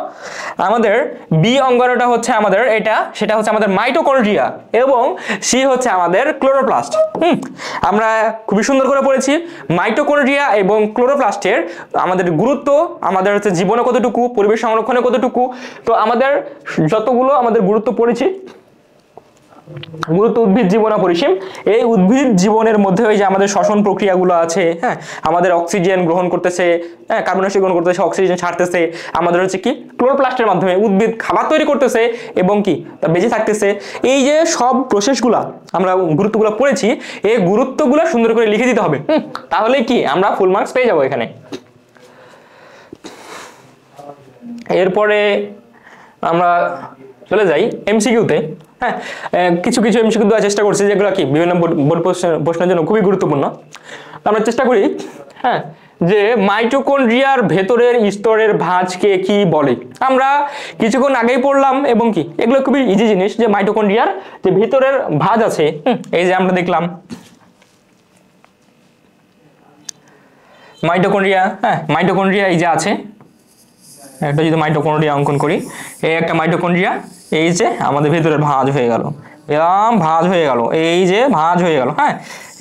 Speaker 1: আমাদের বি অঙ্গাণুটা হচ্ছে আমাদের এটা, সেটা হচ্ছে আমাদের মাইটোকন্ড্রিয়া এবং সি হচ্ছে আমাদের ক্লোরোপ্লাস্ট। আমরা খুবই সুন্দর করে পড়েছি মাইটোকন্ড্রিয়া এবং ক্লোরোপ্লাস্টের আমাদের গুরুত্ব, আমাদের হচ্ছে জীবনে কতটুকু, পরিবেশ সংরক্ষণে কতটুকু। তো আমাদের যতগুলো আমাদের গুরুত্ব পড়েছি, গুরুত্ব উদ্ভিদ জীবন অপরিসীম। এই উদ্ভিদ জীবনের মধ্যে ওই যে আমাদের শ্বসন প্রক্রিয়াগুলো আছে, হ্যাঁ, আমাদের অক্সিজেন গ্রহণ করতেছে, হ্যাঁ, কার্বন ডাই অক্সাইড গ্রহণ করতেছে, অক্সিজেন ছাড়তেছে, আমাদের হচ্ছে কি ক্লোরোপ্লাস্টের মাধ্যমে উদ্ভিদ খাবার তৈরি করতেছে এবং কি বেঁচে থাকতেছে। এই যে সব প্রসেসগুলা আমরা গুরুত্বগুলো পড়েছি, এই গুরুত্বগুলো সুন্দর করে লিখে দিতে হবে। তাহলে কি আমরা ফুল মার্কস পেয়ে যাবো এখানে। এরপরে আমরা চলে যাই এমসিকিউতে। হ্যাঁ, কিছু কিছু এমসিকিউ দেওয়ার চেষ্টা করছি যেগুলো কি বিভিন্ন বোর্ড প্রশ্নের জন্য খুবই গুরুত্বপূর্ণ। আমরা চেষ্টা করি, হ্যাঁ, যে মাইটোকন্ড্রিয়ার ভেতরের স্তরের ভাঁজকে কি বলে। আমরা কিছুক্ষণ আগেই পড়লাম এবং কি এগুলো খুবই ইজি জিনিস, যে মাইটোকন্ড্রিয়ার যে ভেতরের ভাঁজ আছে, এই যে আমরা দেখলাম মাইটোকন্ড্রিয়া, হ্যাঁ, মাইটোকন্ড্রিয়া এই যে আছে, একটা যদি মাইটোকন্ড্রিয়া অঙ্কন করি, এই একটা মাইটোকন্ড্রিয়া, এই যে আমাদের ভেতরের ভাঁজ হয়ে গেল, এরকম ভাঁজ হয়ে গেল, এই যে ভাঁজ হয়ে গেল, হ্যাঁ,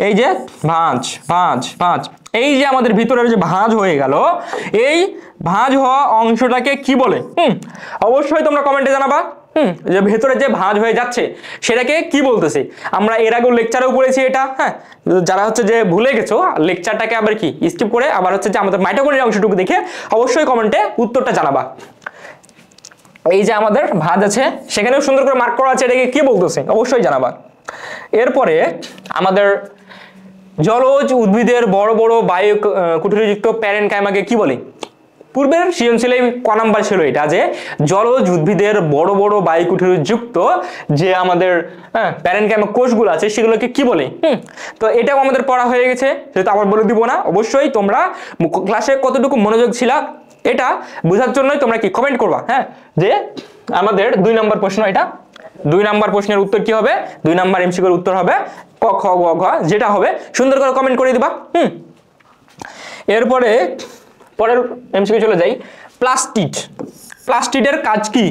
Speaker 1: এই যে ভাঁজ ভাঁজ ভাঁজ, এই যে আমাদের ভিতরের যে ভাঁজ হয়ে গেল, এই ভাঁজ হওয়া অংশটাকে কি বলে? অবশ্যই তোমরা কমেন্টে জানাবা। যে ভেতরে যে ভাঁজ হয়ে যাচ্ছে সেটাকে কি বলতেছে। আমরা এর আগেও লেকচারেও পড়েছি এটা। হ্যাঁ, যারা হচ্ছে যে ভুলে গেছো লেকচারটাকে আবার কি স্কিপ করে আবার হচ্ছে যে আমাদের মাইটোকন্ড্রিয়া অংশটুকু দেখে অবশ্যই কমেন্টে উত্তরটা জানাবা। এই যে আমাদের ভাঁজ আছে সেখানেও সুন্দর করে মার্ক করা আছে, এটাকে কি বলতেছে অবশ্যই জানাবা। এরপরে আমাদের জলজ উদ্ভিদের বড় বড় বায়ু কুঠুরিযুক্ত প্যারেনকাইমাকে কি বলে? পূর্বের সৃজনশীলে ক নাম্বার ছিল এটা, যে জলজ উদ্ভিদের বড় বড় বায়ুকুঠুরিযুক্ত যে আমাদের প্যারেনকাইমা কোষগুলো আছে সেগুলোকে কি বলে? তো এটাও আমাদের পড়া হয়ে গেছে, সেটা আবার বলে দিব না। অবশ্যই তোমরা ক্লাসে কতটুকু মনোযোগ ছিলা এটা বোঝার জন্যই তোমরা কি কমেন্ট করবা, হ্যাঁ, যে আমাদের 2 নম্বর প্রশ্ন, এটা 2 নম্বর প্রশ্নের উত্তর কি হবে, 2 নম্বর এমসিকিউর উত্তর হবে ক খ গ ঘ, যেটা হবে সুন্দর করে কমেন্ট করে দিবা। এরপরে পরের এমসিকিউ চলে যাই। প্লাস্টিড, প্লাস্টিডের কাজ কি?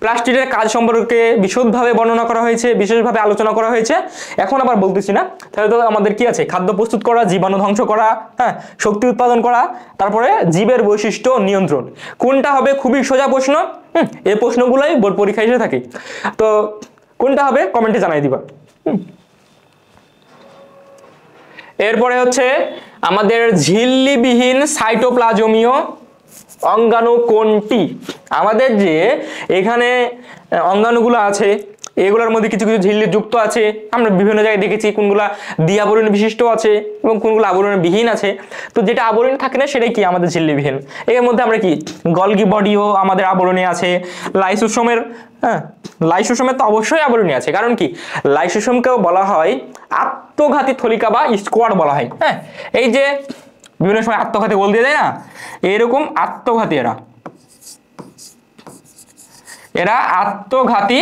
Speaker 1: প্লাস্টিডের কাজ সম্পর্কে বিশদভাবে বর্ণনা করা হয়েছে, বিশেষভাবে আলোচনা করা হয়েছে, এখন আবার বলতেছি না। তাহলে তো আমাদের কি আছে, খাদ্য প্রস্তুত করা, জীবাণু ধ্বংস করা, হ্যাঁ, শক্তি উৎপাদন করা, তারপরে জীবের বৈশিষ্ট্য নিয়ন্ত্রণ। কোনটা হবে? খুবই সোজা প্রশ্ন, এই প্রশ্নগুলোই বোর্ড পরীক্ষায় এসে থাকে। তো কোনটা হবে কমেন্টে জানাই দিবা। এরপরে হচ্ছে আমাদের ঝিল্লিবিহীন সাইটোপ্লাজমীয় অঙ্গাণু কোনটি? আমাদের যে এখানে অঙ্গাণুগুলো আছে এগুলোর মধ্যে কিছু কিছু ঝিল্লি যুক্ত আছে, আমরা বিভিন্ন জায়গায় দেখেছি, কোনগুলা দ্বি-আবরণ বিশিষ্ট আছে এবং কোনগুলো আবরণ বিহীন আছে। তো যেটা আবরণ থাকে না সেটাই কি আমাদের ঝিল্লিবিহীন। এর মধ্যে আমরা কি গলগি বডিও আমাদের আবরণী আছে, লাইসোসোমের, হ্যাঁ, লাইসোসোমের তো অবশ্যই আবরণী আছে, কারণ কি লাইসোসোমকেও বলা হয় আত্মঘাতী থলিকা বা স্কোয়াড বলা হয়। হ্যাঁ, এই যে বিভিন্ন সময় আত্মঘাতী বল দিয়ে দেয় না, এরকম আত্মঘাতী, এরা আত্মঘাতী,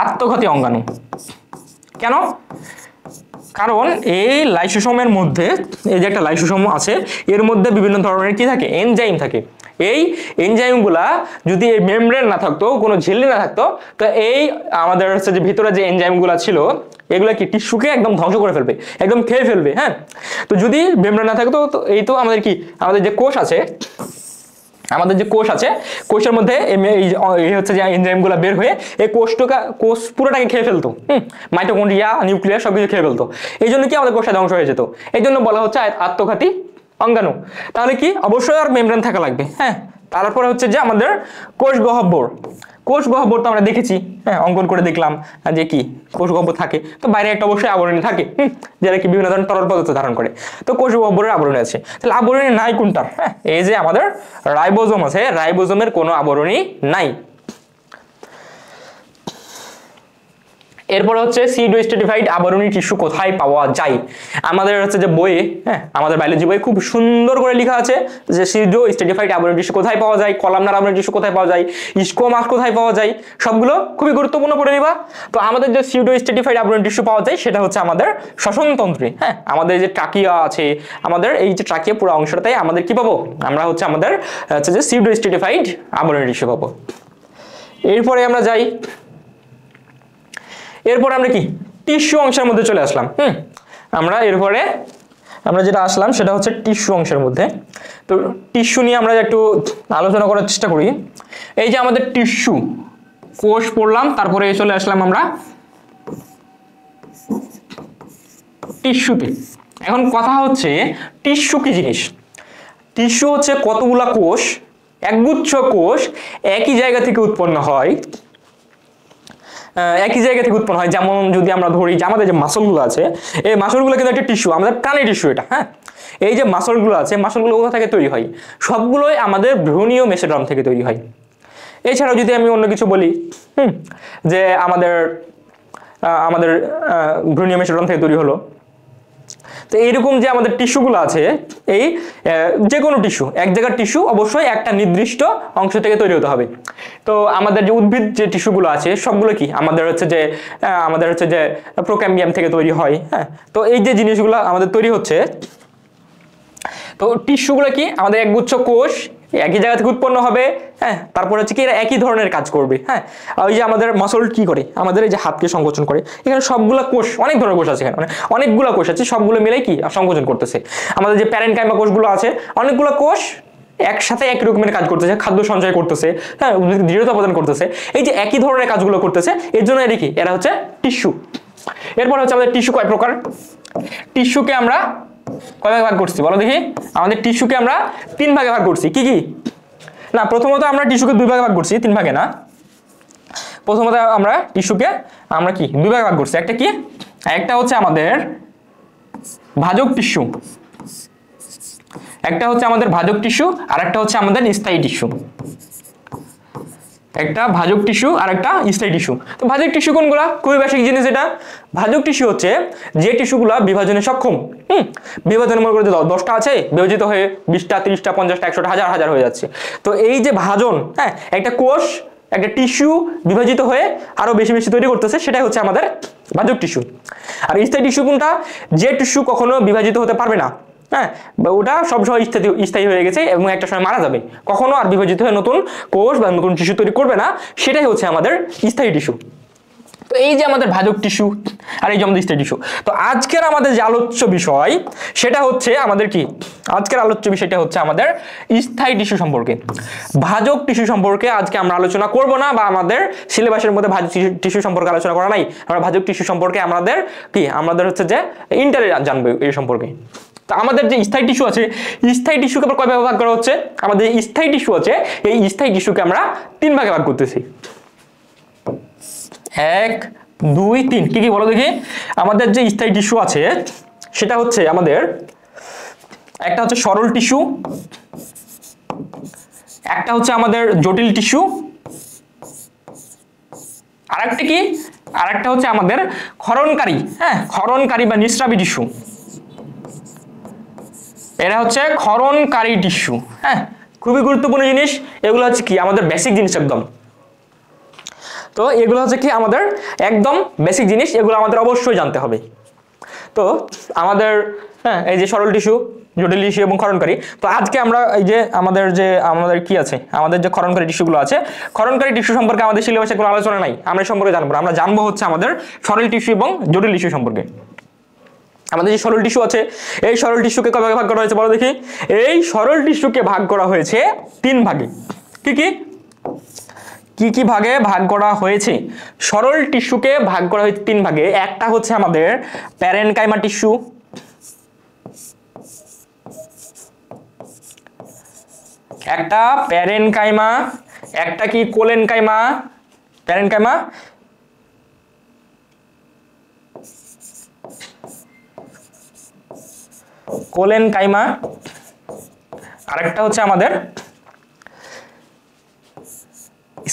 Speaker 1: আত্মঘাতী অঙ্গাণু। কেন? কারণ এই লাইসোসোমের মধ্যে, এই যে একটা লাইসোসোম আছে, এর মধ্যে বিভিন্ন ধরনের কি থাকে, এনজাইম থাকে। এই এনজাইমগুলা যদি এই মেমব্রেন না থাকতো, কোনো ঝিল্লি না থাকতো, তো এই আমাদের হচ্ছে যে ভিতরে যে এনজাইমগুলা ছিল এগুলা কি টিস্যুকে একদম ধ্বংস করে ফেলবে, একদম খেয়ে ফেলবে। হ্যাঁ, তো যদি মেমব্রেন না থাকতো, তো এই তো আমাদের কি, আমাদের যে কোষ আছে, আমাদের যে কোষ আছে, কোষের মধ্যে এই হচ্ছে যে এনজাইমগুলো বের হয়ে এই কোষ পুরোটাকে খেয়ে ফেলতো। মাইটোকন্ড্রিয়া, নিউক্লিয়াস সবকিছু খেয়ে ফেলতো। এই জন্য কি আমাদের কোষটা ধ্বংস হয়ে যেত। এই জন্য বলা হচ্ছে আত্মঘাতী অঙ্গাণু। তাহলে কি অবশ্যই আর মেমব্রেন থাকা লাগবে। হ্যাঁ, তারপরে হচ্ছে যে আমাদের কোষ গহ্বর। কোষ গহ্বর তো আমরা দেখেছি, হ্যাঁ, অঙ্কন করে দেখলাম যে কি কোষ গহ্বর থাকে, তো বাইরে একটা অবশ্যই আবরণী থাকে, যারা কি বিভিন্ন ধরনের তরল পদার্থ ধারণ করে। তো কোষ গহ্বরের আবরণী আছে, তাহলে আবরণী নাই কোনটা? হ্যাঁ, এই যে আমাদের রাইবোজোম আছে, রাইবোজোমের কোনো আবরণী নাই। এরপরে হচ্ছে সিডো স্ট্র্যাটিফাইড আবরণী টিস্যু কোথায় পাওয়া যায়? আমাদের হচ্ছে যে বইয়ে, হ্যাঁ, আমাদের বায়োলজি বইয়ে খুব সুন্দর করে লেখা আছে যে সিডো স্ট্র্যাটিফাইড আবরণী টিস্যু কোথায় পাওয়া যায়, কলামনার আবরণী টিস্যু কোথায় পাওয়া যায়, স্কোমাস কোথায় পাওয়া যায়, সবগুলো খুবই গুরুত্বপূর্ণ পড়ে নিবা। তো আমাদের যে সিডো স্ট্র্যাটিফাইড আবরণী টিস্যু পাওয়া যায় সেটা হচ্ছে আমাদের শ্বসনতন্ত্রে। হ্যাঁ, আমাদের যে ট্রাকিয়া আছে, আমাদের এই যে ট্রাকিয়া পুরো অংশটাই আমাদের কি পাবো, আমরা হচ্ছে আমাদের হচ্ছে যে সিডো স্ট্র্যাটিফাইড আবরণী টিস্যু পাবো। এরপরে আমরা যাই, এরপর আমরা কি টিস্যু অংশের মধ্যে চলে আসলাম। আমরা এরপরে আমরা যেটা আসলাম সেটা হচ্ছে টিস্যু অংশের মধ্যে। তো টিস্যু নিয়ে আমরা একটু আলোচনা করার চেষ্টা করি। এই যে আমাদের টিস্যু, কোষ পড়লাম, তারপরে চলে আসলাম আমরা টিস্যুতে। এখন কথা হচ্ছে টিস্যু কি জিনিস? টিস্যু হচ্ছে কতগুলা কোষ, একগুচ্ছ কোষ একই জায়গা থেকে উৎপন্ন হয়, একই জায়গা থেকে উৎপন্ন হয়। যেমন যদি আমরা ধরি যে আমাদের যে মাসলগুলো আছে, এই মাসলগুলো কিন্তু একটা টিস্যু, আমাদের প্রাণী টিস্যু এটা। হ্যাঁ, এই যে মাসলগুলো আছে, মাসলগুলো কোথা থেকে তৈরি হয়? সবগুলোই আমাদের ভ্রূণীয় মেসোডার্ম থেকে তৈরি হয়। এছাড়াও যদি আমি অন্য কিছু বলি, যে আমাদের ভ্রূণীয় মেসোডার্ম থেকে তৈরি হলো। তো এইরকম যে আমাদের টিস্যুগুলো আছে, এই যে কোনো টিস্যু, এক জায়গার টিস্যু অবশ্যই একটা নির্দিষ্ট অংশ থেকে তৈরি হতে হবে। তো আমাদের যে উদ্ভিদ যে টিস্যুগুলো আছে সবগুলো কি আমাদের হচ্ছে যে প্রোক্যাম্বিয়াম থেকে তৈরি হয়। হ্যাঁ, তো এই যে জিনিসগুলো আমাদের তৈরি হচ্ছে, তো টিস্যুগুলো কি আমাদের একগুচ্ছ কোষ একই জায়গা থেকে উৎপন্ন হবে। হ্যাঁ, তারপর হচ্ছে কি এরা একই ধরনের কাজ করবে। হ্যাঁ, ওই যে আমাদের মাসল কি করে, আমাদের এই যে হাতকে সংকোচন করে, এখানে সবগুলা কোষ, অনেক ধরনের কোষ আছে, এখানে অনেকগুলো কোষ আছে, সবগুলো মিলে কি সংকোচন করতেছে। আমাদের যে প্যারেনকাইমা কোষগুলো আছে, অনেকগুলো কোষ একসাথে একই রকমের কাজ করতেছে, খাদ্য সঞ্চয় করতেছে, হ্যাঁ, দৃঢ়তা প্রদান করতেছে। এই যে একই ধরনের কাজগুলো করতেছে, এর জন্য এর কি, এরা হচ্ছে টিস্যু। এরপর হচ্ছে আমাদের টিস্যু কয় প্রকার? টিস্যুকে আমরা কয় ভাগে ভাগ করছি বলো দেখি? আমাদের টিস্যুকে আমরা 3 ভাগে ভাগ করছি। কি কি? না, প্রথমত আমরা টিস্যুকে 2 ভাগে ভাগ করছি, 3 ভাগে না। প্রথমত আমরা টিস্যুকে আমরা কি 2 ভাগে ভাগ করছি। একটা কি, একটা হচ্ছে আমাদের ভাজক টিস্যু, একটা হচ্ছে আমাদের ভাজক টিস্যু, আর একটা হচ্ছে আমাদের স্থায়ী টিস্যু। একটা ভাজক টিস্যু আর একটা স্থায়ী টিস্যু। তো ভাজক টিস্যু কোনগুলা? খুবই বেসিক জিনিস এটা। ভাজক টিস্যু হচ্ছে যে টিস্যুগুলা বিভাজনে সক্ষম। বিভাজনের মনে করে 10টা আছে, বিভাজিত হয়ে 20টা 30টা 50টা 100টা হাজার হাজার হয়ে যাচ্ছে। তো এই যে ভাজন, হ্যাঁ, একটা কোষ একটা টিস্যু বিভাজিত হয়ে আরো বেশি বেশি তৈরি করতেছে, সেটাই হচ্ছে আমাদের ভাজক টিস্যু। আর স্থায়ী টিস্যু কোনটা? যে টিস্যু কখনো বিভাজিত হতে পারবে না, হ্যাঁ, ওটা সবসময় স্থায়ী হয়ে গেছে এবং একটা সময় মারা যাবে, কখনো আর বিভাজিত হয়ে নতুন কোষ বা নতুন টিস্যু তৈরি করবে না, সেটাই হচ্ছে আমাদের স্থায়ী টিস্যু। তো এই যে আমাদের ভাজক টিস্যু আর এই যে আমাদের স্থায়ী টিস্যু। তো আজকের আমাদের যে আলোচ্য বিষয় সেটা হচ্ছে আমাদের কি, আজকের আলোচ্য বিষয়টা হচ্ছে আমাদের স্থায়ী টিস্যু সম্পর্কে। ভাজক টিস্যু সম্পর্কে আজকে আমরা আলোচনা করব না, বা আমাদের সিলেবাসের মধ্যে ভাজক টিস্যু সম্পর্কে আলোচনা করা নাই। আমরা ভাজক টিস্যু সম্পর্কে আমাদের হচ্ছে যে ইন্টারে জানবো এই সম্পর্কে। তো আমাদের যে স্থায়ী টিস্যু আছে, স্থায়ী টিস্যুকে আবার কয় ভাগে ভাগ করা হচ্ছে? আমাদের যে স্থায়ী টিস্যু আছে এই স্থায়ী টিস্যুকে আমরা 3 ভাগে ভাগ করতেছি। 1 2 3। কি কি বলো দেখি? আমাদের যে স্থায়ী টিস্যু আছে সেটা হচ্ছে আমাদের একটা হচ্ছে সরল টিস্যু, একটা হচ্ছে আমাদের জটিল টিস্যু, আরেকটা কি, আরেকটা হচ্ছে আমাদের ক্ষরণকারী, হ্যাঁ, ক্ষরণকারী বা নিঃস্রাবী টিস্যু। এরা হচ্ছে ক্ষরণকারী টিস্যু। হ্যাঁ, খুবই গুরুত্বপূর্ণ জিনিস এগুলো, হচ্ছে কি আমাদের বেসিক জিনিস একদম। তো এগুলো হচ্ছে কি আমাদের একদম বেসিক জিনিস, এগুলো আমাদের অবশ্যই জানতে হবে। তো আমাদের, হ্যাঁ, এই যে সরল টিস্যু, জটিল টিস্যু এবং ক্ষরণকারী। তো আজকে আমরা এই যে আমাদের কি আছে, আমাদের যে ক্ষরণকারী টিস্যুগুলো আছে, ক্ষরণকারী টিস্যু সম্পর্কে আমাদের সিলেবাসে কোনো আলোচনা নাই, আমরা এই সম্পর্কে জানবো। আমরা জানবো হচ্ছে আমাদের সরল টিস্যু এবং জটিল টিস্যু সম্পর্কে। আমাদের যে সরল টিস্যু আছে এই সরল টিস্যুকে কয় ভাগে ভাগ করা হয়েছে বলো দেখি? এই সরল টিস্যুকে ভাগ করা হয়েছে 3 ভাগে। কি কি কি কি ভাগে ভাগ করা হয়েছে? সরল টিস্যুকে ভাগ করা হয়েছে 3 ভাগে। একটা হচ্ছে আমাদের প্যারেনকাইমা টিস্যু, একটা প্যারেনকাইমা, একটা কি কোলেনকাইমা, প্যারেনকাইমা, কোলেনকাইমা, আরেকটা হচ্ছে আমাদের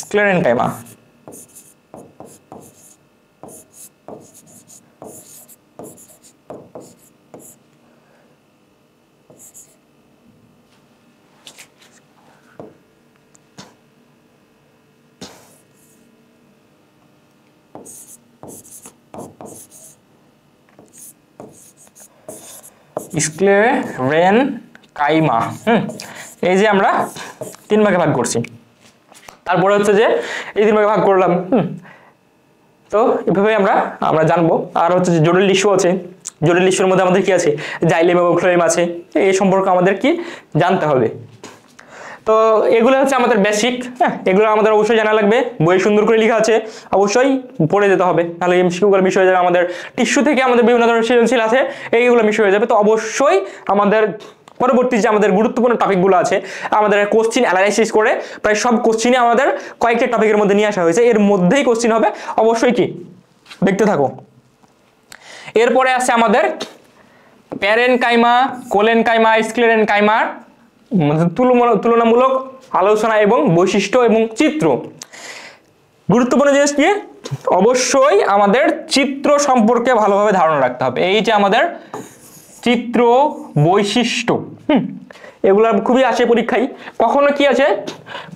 Speaker 1: স্ক্লেরেনকাইমা। স্ক্লেরেনকাইমা। এই যে আমরা 3 ভাগে ভাগ করছি, তারপরে হচ্ছে যে এই 3 ভাগে ভাগ করলাম। তো এভাবে আমরা জানবো। আর হচ্ছে যে জটিল টিস্যু আছে, জটিল টিস্যুর মধ্যে আমাদের কি আছে? জাইলেম এবং ফ্লোয়েম আছে, এই সম্পর্কে আমাদের কি জানতে হবে। তো এগুলো হচ্ছে আমাদের বেসিক, হ্যাঁ, এগুলো আমাদের অবশ্যই জানা লাগবে। বই সুন্দর করে লেখা আছে, অবশ্যই পড়ে যেতে হবে, নাহলে এমসিকিউগুলো মিস হয়ে যাবে। আমাদের টিস্যু থেকে আমাদের বিভিন্ন ধরনের সৃজনশীল আছে, এইগুলো মিস হয়ে যাবে। তো অবশ্যই আমাদের পরবর্তী যে আমাদের গুরুত্বপূর্ণ টপিকগুলো আছে, আমাদের কোশ্চিন অ্যানালাইসিস করে প্রায় সব কোশ্চিনে আমাদের কয়েকটা টপিকের মধ্যে নিয়ে আসা হয়েছে, এর মধ্যেই কোশ্চিন হবে, অবশ্যই কি দেখতে থাকো। এরপরে আছে আমাদের প্যারেনকাইমা, কোলেনকাইমা, স্ক্লেরেনকাইমার তুলনামূলক আলোচনা এবং বৈশিষ্ট্য এবং চিত্র। গুরুত্বপূর্ণ জিনিস কি? অবশ্যই আমাদের চিত্র সম্পর্কে ভালোভাবে ধারণা রাখতে হবে। এই যে আমাদের চিত্র, বৈশিষ্ট্য, এগুলো খুবই আসে পরীক্ষায়। কখনো কি আছে,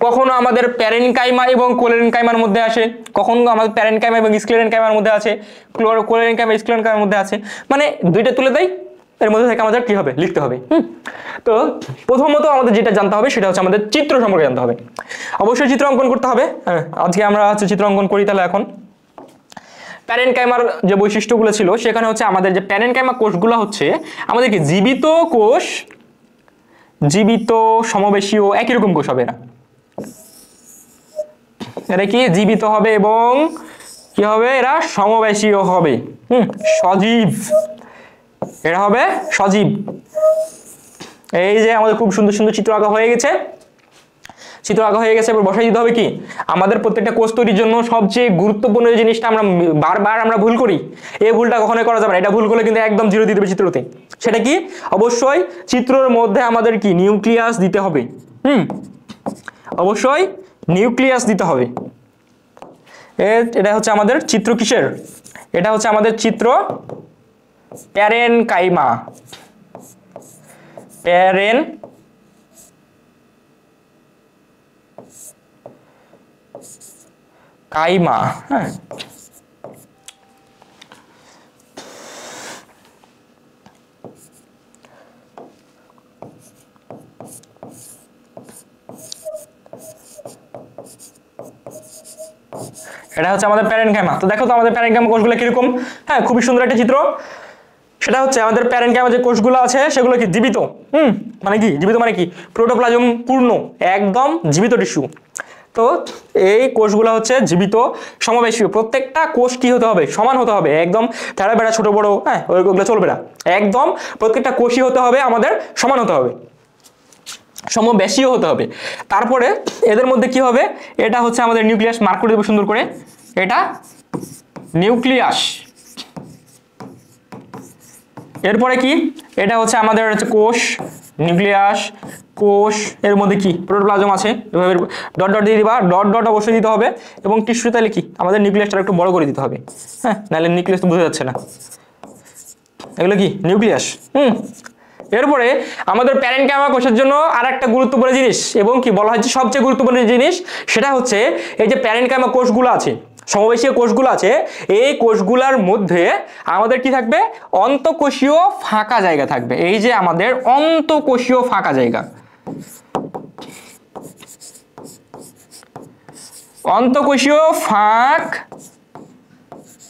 Speaker 1: কখনো আমাদের প্যারেনকাইমা এবং কোলেনকাইমার মধ্যে আসে, কখনো আমাদের প্যারেনকাইমা এবং স্ক্লেরেনকাইমার মধ্যে আছে, কোলেনকাইমা স্ক্লেরেনকাইমার মধ্যে আছে, মানে দুইটা তুলে দেয়, এর মধ্যে থেকে আমাদের কি হবে? লিখতে হবে। তো প্রথমত আমাদের যেটা জানতে হবে সেটা হচ্ছে আমাদের চিত্র সম্পর্কে জানতে হবে। অবশ্যই চিত্র অঙ্কন করতে হবে। আজকে আমরা হচ্ছে চিত্র অঙ্কন করি। তাহলে এখন প্যারেনকাইমার যে বৈশিষ্ট্যগুলো ছিল সেখানে হচ্ছে আমাদের যে প্যারেনকাইমা কোষগুলো হচ্ছে আমাদের কি জীবিত কোষ, জীবিত সমবেশীয় একই রকম কোষ হবে। এরা কি জীবিত হবে এবং কি হবে? এরা সমবেশীয় হবে, সজীব, এরা হবে সজীব। এই যে আমাদের খুব সুন্দর সুন্দর চিত্র আঁকা হয়ে গেছে, চিত্র আঁকা হয়ে গেছে। এবার বসাই দিতে হবে কি? আমাদের প্রত্যেকটা কোষ তৈরির জন্য সবচেয়ে গুরুত্বপূর্ণ যে জিনিসটা আমরা বারবার ভুল করি, এই ভুলটা কখনোই করা যাবে না। এটা ভুল করলে কিন্তু একদম 0 দিয়ে দেবে চিত্রতে। সেটা কি? অবশ্যই চিত্রের মধ্যে আমাদের কি নিউক্লিয়াস দিতে হবে। অবশ্যই নিউক্লিয়াস দিতে হবে। এটা হচ্ছে আমাদের চিত্র কিসের? এটা হচ্ছে আমাদের চিত্র প্যারেনকাইমা। প্যারেনকাইমা, হ্যাঁ। এটা হচ্ছে আমাদের প্যারেনকাইমা। তো দেখো তো আমাদের প্যারেনকাইমা কোষগুলো কিরকম। হ্যাঁ, খুবই সুন্দর একটা চিত্র। সেটা হচ্ছে আমাদের প্যারেনকাইমা যে কোষগুলো আছে সেগুলো কি জীবিত। মানে কি জীবিত, মানে কি প্রোটোপ্লাজম পূর্ণ, একদম জীবিত টিস্যু। তো এই কোষগুলো হচ্ছে জীবিত সমাবেশীয়। প্রত্যেকটা কোষ কি হতে হবে? সমান হতে হবে, একদম তেড়া বেড়া ছোট বড়, হ্যাঁ ওইগুলো চলবে না। একদম প্রত্যেকটা কোষই হতে হবে আমাদের সমান হতে হবে, সমবেশীয় হতে হবে। তারপরে এদের মধ্যে কি হবে? এটা হচ্ছে আমাদের নিউক্লিয়াস, মার্ক করে দেবো সুন্দর করে। এটা নিউক্লিয়াস। এরপরে কি? এটা হচ্ছে আমাদের হচ্ছে কোষ, নিউক্লিয়াস, কোষ, এর মধ্যে কি প্রোটোপ্লাজম আছে, এভাবে ডট ডট দিয়ে দিবা, ডট ডট অবশ্যই দিতে হবে। এবং টিস্যু তাহলে কি আমাদের নিউক্লিয়াসটা একটু বড় করে দিতে হবে, হ্যাঁ, নাহলে নিউক্লিয়াস তো বোঝা যাচ্ছে না। এগুলো কি নিউক্লিয়াস। এরপরে আমাদের প্যারেনকাইমা কোষের জন্য আর একটা গুরুত্বপূর্ণ জিনিস, এবং কি বলা হচ্ছে সবচেয়ে গুরুত্বপূর্ণ জিনিস, সেটা হচ্ছে এই যে প্যারেনকাইমা কোষগুলো আছে, সমবেশীয় কোষগুলো আছে, এই কোষগুলোর মধ্যে আমাদের কি থাকবে? অন্তঃকোষীয় ফাঁকা জায়গা থাকবে। এই যে আমাদের অন্তঃকোষীয় ফাঁকা জায়গা, অন্তঃকোষীয় ফাঁক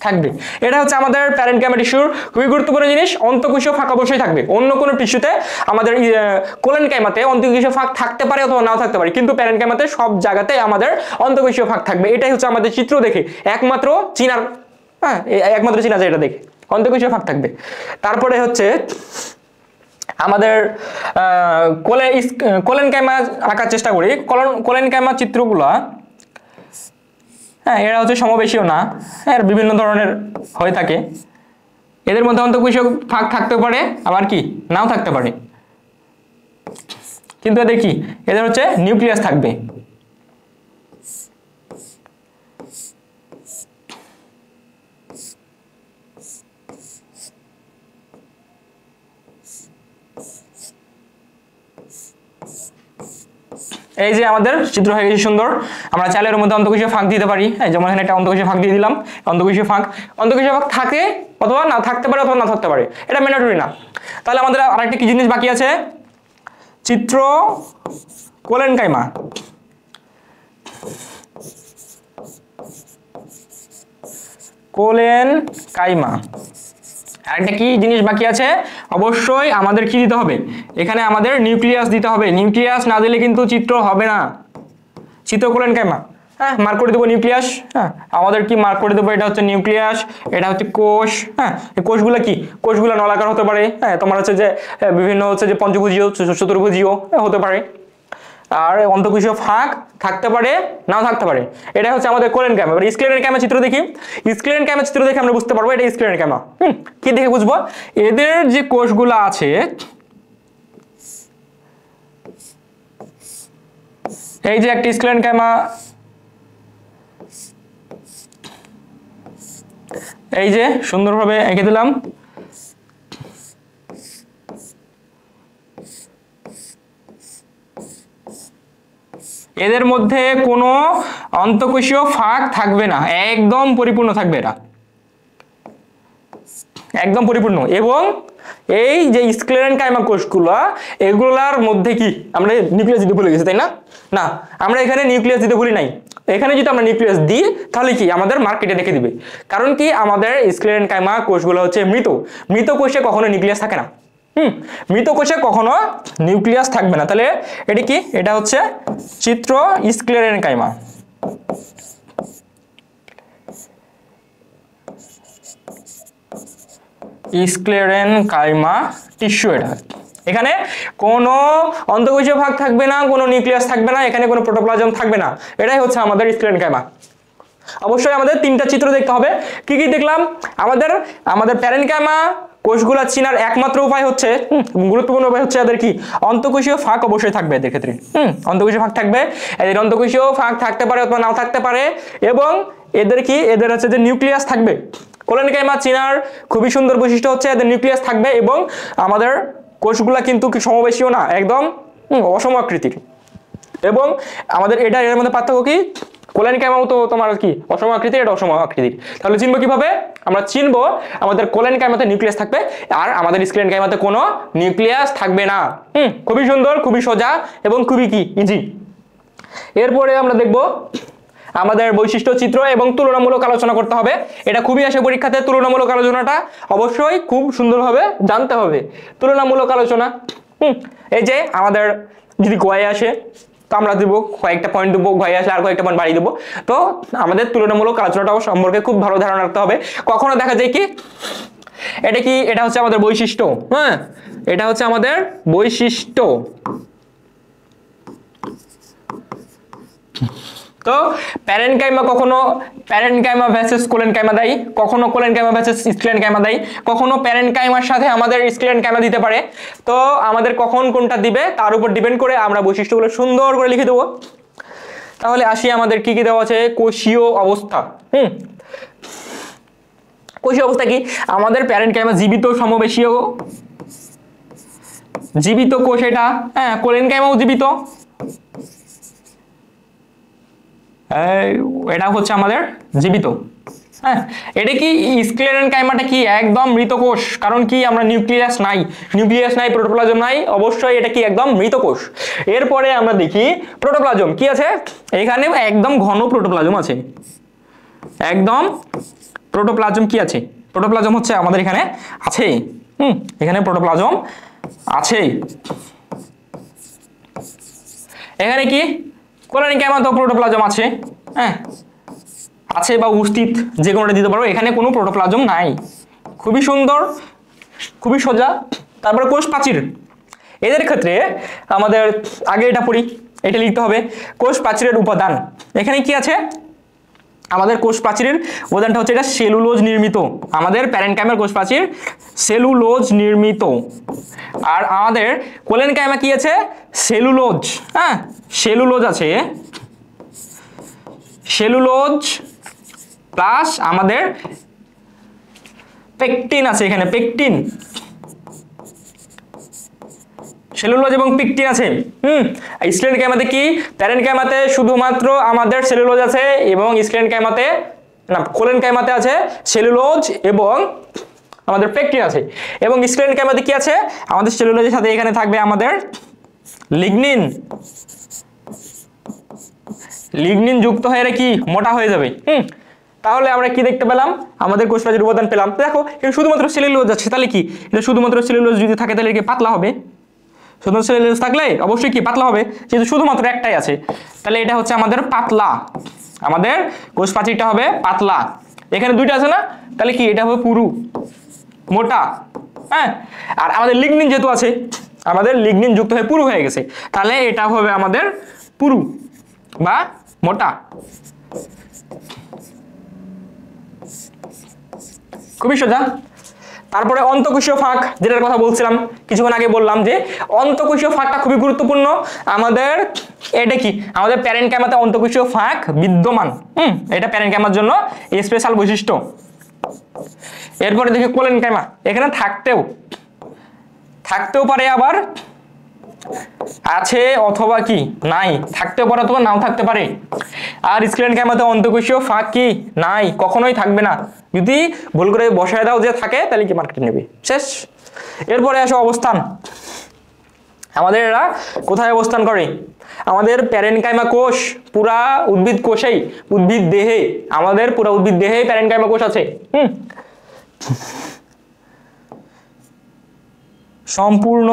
Speaker 1: থাকবে। এটা হচ্ছে আমাদের প্যারেনকাইমা টিস্যুর খুবই গুরুত্বপূর্ণ জিনিস। অন্তঃকোষীয় ফাঁক অবশ্যই থাকবে। অন্য কোনো টিস্যুতে আমাদের কোলেনকাইমাতে অন্তঃকোষীয় ফাঁক থাকতে পারে অথবা নাও থাকতে পারে, কিন্তু প্যারেনকাইমাতে সব জায়গাতে আমাদের অন্তঃকোষীয় ফাঁক থাকবে। এটাই হচ্ছে আমাদের চিত্র দেখে একমাত্র চিনার, হ্যাঁ একমাত্র চিনা যায় এটা দেখে, অন্তঃকোষীয় ফাঁক থাকবে। তারপরে হচ্ছে আমাদের কোলেনকাইমা আঁকার চেষ্টা করি। কোলেনকাইমা চিত্রগুলা, হ্যাঁ এরা হচ্ছে সমবেশীয় না, এর বিভিন্ন ধরনের হয়ে থাকে। এদের মধ্যে অন্তঃকোষীয় ফাঁক থাকতে পারে, আবার কি নাও থাকতে পারে, কিন্তু এদের কি, এদের হচ্ছে নিউক্লিয়াস থাকবে। এই যে আমাদের চিত্র হয়ে গেছে সুন্দর। আমরা চাইলে এর মধ্যে অন্তঃকোষীয় ফাঁক দিতে পারি, যেমন এখানে একটা অন্তঃকোষীয় ফাঁক দিয়ে দিলাম। অন্তঃকোষীয় ফাঁক থাকে অথবা না থাকতে পারে, অথবা না থাকতে পারে, এটা ম্যান্ডেটরি না। তাহলে আমাদের আরেকটা কি জিনিস বাকি আছে? চিত্র কোলেনকাইমা। কোলেনকাইমা আরেকটা কি জিনিস বাকি আছে? অবশ্যই আমাদের কি দিতে হবে? এখানে আমাদের নিউক্লিয়াস দিতে হবে। নিউক্লিয়াস না দিলে কিন্তু চিত্র হবে না। চিত্র কোলেনকাইমা, হ্যাঁ মার্ক করে দেবো নিউক্লিয়াস। হ্যাঁ আমাদের কি মার্ক করে দেবো? এটা হচ্ছে নিউক্লিয়াস, এটা হচ্ছে কোষ। হ্যাঁ এই কোষগুলো কি? কোষগুলো নলাকার হতে পারে, হ্যাঁ তোমার হচ্ছে যে বিভিন্ন হচ্ছে যে পঞ্চভুজীয়, চতুর্ভুজীয় হতে পারে। আর অন্তঃকোষীয় ফাঁক থাকতে পারে, নাও থাকতে পারে। এটা হচ্ছে আমাদের কোলেনকাইমা। এবার স্ক্লেরেনকাইমা চিত্র দেখি। স্ক্লেরেনকাইমা চিত্র দেখে আমরা বুঝতে পারবো এটা স্ক্লেরেনকাইমা। কি দেখে বুঝবো? এদের যে কোষগুলো আছে, এই যে একটা স্ক্লেরেনকাইমা, এই যে সুন্দরভাবে এঁকে দিলাম। এদের মধ্যে কোনো অন্তঃকোষীয় ফাঁক থাকবে না, একদম পরিপূর্ণ থাকবে এরা, একদম পরিপূর্ণ। এবং এই যে স্ক্লেরেনকাইমা কোষগুলো, এগুলার মধ্যে কি আমরা নিউক্লিয়াস দিতে ভুলে গেছি, তাই না? না, আমরা এখানে নিউক্লিয়াস দিতে ভুলি নাই। এখানে যদি আমরা নিউক্লিয়াস দিই তাহলে কি আমাদের মার্কেটে রেখে দিবে। কারণ কি আমাদের স্ক্লেরেনকাইমা কোষগুলো হচ্ছে মৃত। মৃত কোষে কখনো নিউক্লিয়াস থাকে না। মৃত কোষে কখনো নিউক্লিয়াস থাকবে না। তাহলে এটি কি? এটা হচ্ছে চিত্র স্ক্লেরেনকাইমা। স্ক্লেরেনকাইমা টিস্যু এটা। এখানে কোনো অন্তঃকোষীয় ভাগ থাকবে না, কোনো নিউক্লিয়াস থাকবে না, এখানে কোনো প্রোটোপ্লাজম থাকবে না। এটাই হচ্ছে আমাদের স্ক্লেরেনকাইমা। অবশ্যই আমাদের তিনটা চিত্র দেখতে হবে। কি কি দেখলাম? আমাদের প্যারেনকাইমা কোষগুলো চিনার একমাত্র উপায় হচ্ছে, গুরুত্বপূর্ণ উপায় হচ্ছে এদের কি অন্তঃকোষীয় ফাঁক অবশ্যই থাকবে এদের ক্ষেত্রে। অন্তঃকোষীয় ফাঁক থাকবে। এদের অন্তঃকোষীয় ফাঁক থাকতে পারে অথবা নাও থাকতে পারে, এবং এদের কি, এদের হচ্ছে যে নিউক্লিয়াস থাকবে। কোলেন কাইমা চিনার খুবই সুন্দর বৈশিষ্ট্য হচ্ছে এদের নিউক্লিয়াস থাকবে এবং আমাদের কোষগুলা কিন্তু কি সমবেশীয় না, একদম অসম আকৃতির। এবং আমাদের এটা এর মধ্যে পার্থক্য কি, কোলেন কাইমাও তো তোমার কি অসম আকৃতির, এটা অসম আকৃতির। তাহলে চিনবো কিভাবে, আমরা চিনবো আমাদের কোলেন কাইমাতে নিউক্লিয়াস থাকবে আর আমাদের স্ক্লেন কাইমাতে কোনো নিউক্লিয়াস থাকবে না। খুবই সুন্দর, খুবই সোজা এবং খুবই কি ইজি। এরপরে আমরা দেখব আমাদের বৈশিষ্ট্য চিত্র এবং তুলনামূলক আলোচনা করতে হবে। এটা খুবই আসে পরীক্ষাতে, তুলনামূলক আলোচনাটা অবশ্যই খুব সুন্দরভাবে জানতে হবে। তুলনামূলক আলোচনা, এই যে আমাদের যদি গয়ে আসে তো আমরা দিব কয়েকটা পয়েন্ট দেবো, গয়ে আসলে আর কয়েকটা পয়েন্ট বাড়িয়ে দেবো। তো আমাদের তুলনামূলক আলোচনাটাও সম্পর্কে খুব ভালো ধারণা রাখতে হবে। কখনো দেখা যায় কি, এটা কি, এটা হচ্ছে আমাদের বৈশিষ্ট্য, হ্যাঁ এটা হচ্ছে আমাদের বৈশিষ্ট্য। তো প্যারেনকাইমা কখনো প্যারেনকাইমা ভার্সেস কোলেনকাইমা দেয়, কখনো কোলেনকাইমা ভার্সেস স্ক্লেনকাইমা দেয়, কখনো প্যারেনকাইমার সাথে আমাদের স্ক্লেনকাইমা দিতে পারে। তো আমাদের কখন কোনটা দিবে তার উপর ডিপেন্ড করে আমরা বৈশিষ্ট্যগুলো সুন্দর করে লিখে দেবো। তাহলে আসি আমাদের কি কি দেওয়া আছে, কোষীয় অবস্থা। কোষীয় অবস্থা কি, আমাদের প্যারেনকাইমা জীবিত সমবেশীয় জীবিত কোষ, এটা হ্যাঁ কোলেনকাইমাও জীবিত, এটা হচ্ছে আমাদের জীবিত। হ্যাঁ এটা কি স্ক্লেরেনকাইমাটা কি একদম মৃত কোষ, কারণ কি আমরা নিউক্লিয়াস নাই, প্রোটোপ্লাজম নাই, অবশ্যই এটা কি একদম মৃত কোষ। এরপরে আমরা দেখি প্রোটোপ্লাজম কি আছে, এখানে একদম ঘন প্রোটোপ্লাজম আছে, একদম প্রোটোপ্লাজম কি আছে, প্রোটোপ্লাজম হচ্ছে আমাদের এখানে আছে, এখানে প্রোটোপ্লাজম আছে। এখানে কি কোলেনকাইমাতেও প্রোটোপ্লাজম আছে, হ্যাঁ আছে বা উপস্থিত, যে কোনোটা দিতে পারো, এখানে কোনো প্রোটোপ্লাজম নাই। খুবই সুন্দর, খুবই সোজা। তারপরে কোষ প্রাচীর, এদের ক্ষেত্রে আমাদের আগে এটা পড়ি, এটা লিখতে হবে কোষ প্রাচীরের উপাদান। এখানে কি আছে, আমাদের কোষ প্রাচীরের উপাদানটা হচ্ছে এটা সেলুলোজ নির্মিত, আমাদের প্যারেনকাইমার কোষ প্রাচীর সেলুলোজ নির্মিত। আর আমাদের কোলেনকাইমা কি আছে, সেলুলোজ, হ্যাঁ সেলুলোজ আছে, সেলুলোজ প্লাস আমাদের পেকটিন আছে, এখানে পেকটিন, সেলুলোজ এবং পেকটিন আছে। স্ক্লেনকাইমাতে কি, প্যারেনকাইমাতে শুধুমাত্র আমাদের সেলুলোজ আছে এবং স্ক্লেনকাইমাতে না, কোলেনকাইমাতে আছে সেলুলোজ এবং আমাদের পেকটিন আছে। এবং স্ক্লেনকাইমাতে কি আছে, আমাদের সেলুলোজের সাথে এখানে থাকবে আমাদের লিগনিন, লিগনিন যুক্ত হয়ে কি মোটা হয়ে যাবে। তাহলে আমরা কি দেখতে পেলাম, আমাদের কোষ প্রাচীর উপাদান পেলাম। দেখো এটা শুধুমাত্র সেলুলোজ আছে, তাহলে কি এটা শুধুমাত্র সেলুলোজ যদি থাকে তাহলে কি পাতলা হবে, শুধুমাত্র সেলুলোজ থাকলে অবশ্যই কি পাতলা হবে, যেহেতু শুধুমাত্র একটাই আছে, তাহলে এটা হচ্ছে আমাদের পাতলা, আমাদের কোষ প্রাচীরটা হবে পাতলা। এখানে দুইটা আছে না, তাহলে কি এটা হবে পুরু, মোটা, হ্যাঁ। আর আমাদের লিগনিন যেহেতু আছে, আমাদের লিগনিন যুক্ত হয়ে পুরু হয়ে গেছে, তাহলে এটা হবে আমাদের পুরু বা মোটা। খুবই সোজা। তারপরে অন্তঃকোষীয় ফাঁক, যেটার কথা বলছিলাম কিছুক্ষণ আগে, বললাম যে অন্তঃকোষীয় ফাঁকটা খুবই গুরুত্বপূর্ণ। আমাদের এটা কি, আমাদের প্যারেনকাইমাতে অন্তঃকোষীয় ফাঁক বিদ্যমান, এটা প্যারেনকাইমার জন্য স্পেশাল বৈশিষ্ট্য। এরপরে দেখি কোলেনকাইমা, এখানে থাকতেও পারে, আবার আছে অথবা কি নাই, থাকতেও পারে অথবা নাও থাকতে পারে। আর স্ক্লেনকাইমাতে অন্তঃকোষীয় ফাঁক কি নাই, কখনোই থাকবে না। যদি ভুল করে বসায় দাও যে থাকে, তাহলে কি মার্কেটে নেবে, শেষ। এরপরে আসে অবস্থান, আমাদের এরা কোথায় অবস্থান করে, আমাদের প্যারেনকাইমা কোষ পুরা উদ্ভিদ কোষেই, উদ্ভিদ দেহে, আমাদের পুরা উদ্ভিদ দেহে প্যারেনকাইমা কোষ আছে। সম্পূর্ণ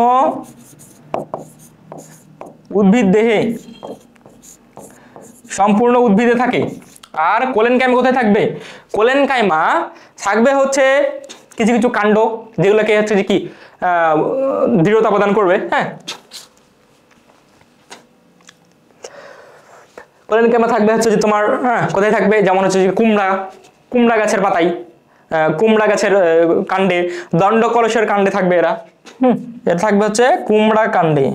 Speaker 1: উদ্ভিদ দেহে, সম্পূর্ণ উদ্ভিদে থাকে। আর কোলেনকাইমা কোথায় থাকবে, কোলেনকাইমা থাকবে হচ্ছে কিছু কিছু কাণ্ড, যেগুলোকে হচ্ছে যে কি দৃঢ়তা প্রদান করবে, হ্যাঁ। কোলেনকাইমা থাকবে হচ্ছে যে তোমার, হ্যাঁ কোথায় থাকবে, যেমন হচ্ছে যে কুমড়া গাছের পাতায়, কুমড়া গাছের কাণ্ডে, দণ্ড কলসের কাণ্ডে থাকবে এরা, এটা থাকবে হচ্ছে কুমড়া কাণ্ডে।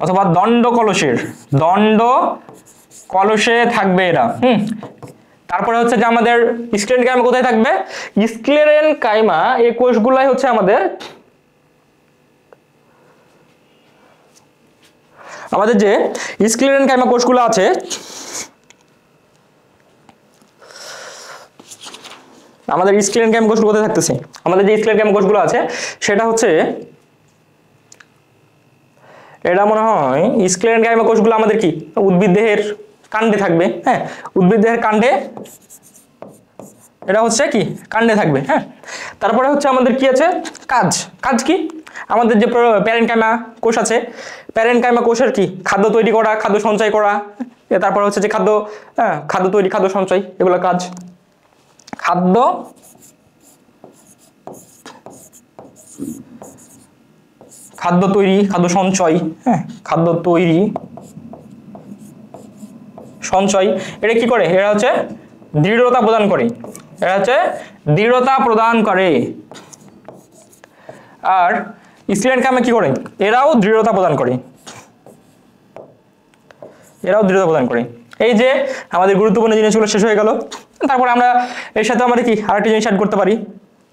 Speaker 1: অথবা দণ্ড কলসে থাকবে এরা। তারপরে হচ্ছে যে আমাদের স্ক্লেরেন কাইমা কোথায় থাকবে? স্ক্লেরেন কাইমা এই কোষগুলাই হচ্ছে আমাদের যে স্ক্লেরেন কাইমা কোষগুলো আছে, আমাদের স্ক্লেরেন কাইমা কোষগুলো কোথায় থাকতেছে? আমাদের যে স্ক্লেরেন কাইমা কোষগুলো আছে সেটা হচ্ছে, এটা মনে হয় স্ক্লেরেন কাইমা কোষগুলো আমাদের কি উদ্ভিদ দেহের কাণ্ডে থাকবে। হ্যাঁ, উদ্ভিদ দেহের কাণ্ডে, এটা হচ্ছে কি কাণ্ডে থাকবে। হ্যাঁ, তারপরে হচ্ছে আমাদের কি আছে কাজ কি? আমাদের যে প্যারেনকাইমা কোষ আছে, প্যারেনকাইমা কোষের কি খাদ্য তৈরি করা, খাদ্য সঞ্চয় করা, তারপর হচ্ছে যে খাদ্য তৈরি, খাদ্য সঞ্চয়, এগুলো কাজ। খাদ্য তৈরি, খাদ্য সঞ্চয়, হ্যাঁ, খাদ্য তৈরি সঞ্চয়, এটা কি করে? এরা হচ্ছে দৃঢ়তা প্রদান করে। আর স্ক্লেরেন কাইমা কি করে? এরাও দৃঢ়তা প্রদান করে। এই যে আমাদের গুরুত্বপূর্ণ জিনিসগুলো শেষ হয়ে গেল। তারপরে আমরা এর সাথে আমাদের কি আরেকটা জিনিস অ্যাড করতে পারি।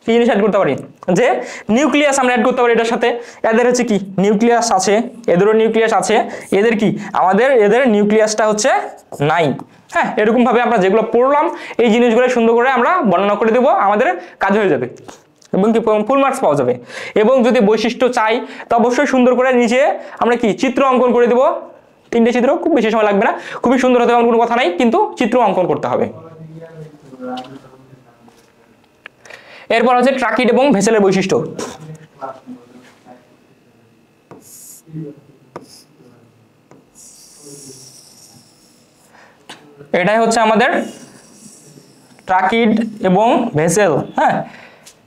Speaker 1: কি জিনিস অ্যাড করতে পারি? যে নিউক্লিয়াস আমরা অ্যাড করতে পারি এটার সাথে। এদের হচ্ছে কি নিউক্লিয়াস আছে, এদেরও নিউক্লিয়াস আছে, এদের কি এদের নিউক্লিয়াসটা হচ্ছে নাই। হ্যাঁ, এরকম ভাবে আমরা যেগুলো পড়লাম এই জিনিসগুলো সুন্দর করে আমরা বর্ণনা করে দেবো, আমাদের কাজ হয়ে যাবে এবং কি ফুল মার্কস পাওয়া যাবে। এবং যদি বৈশিষ্ট্য চাই তো অবশ্যই সুন্দর করে নিচে আমরা কি চিত্র অঙ্কন করে দেবো। 3টে চিত্র, খুব বেশি সময় লাগবে না, খুবই সুন্দর হতে হবে কোনো কথা নাই, কিন্তু চিত্র অঙ্কন করতে হবে। এরপর হচ্ছে ট্রাকিড এবং ভেসেলের বৈশিষ্ট্য। এটাই হচ্ছে আমাদের ট্রাকিড এবং ভেসেল। হ্যাঁ,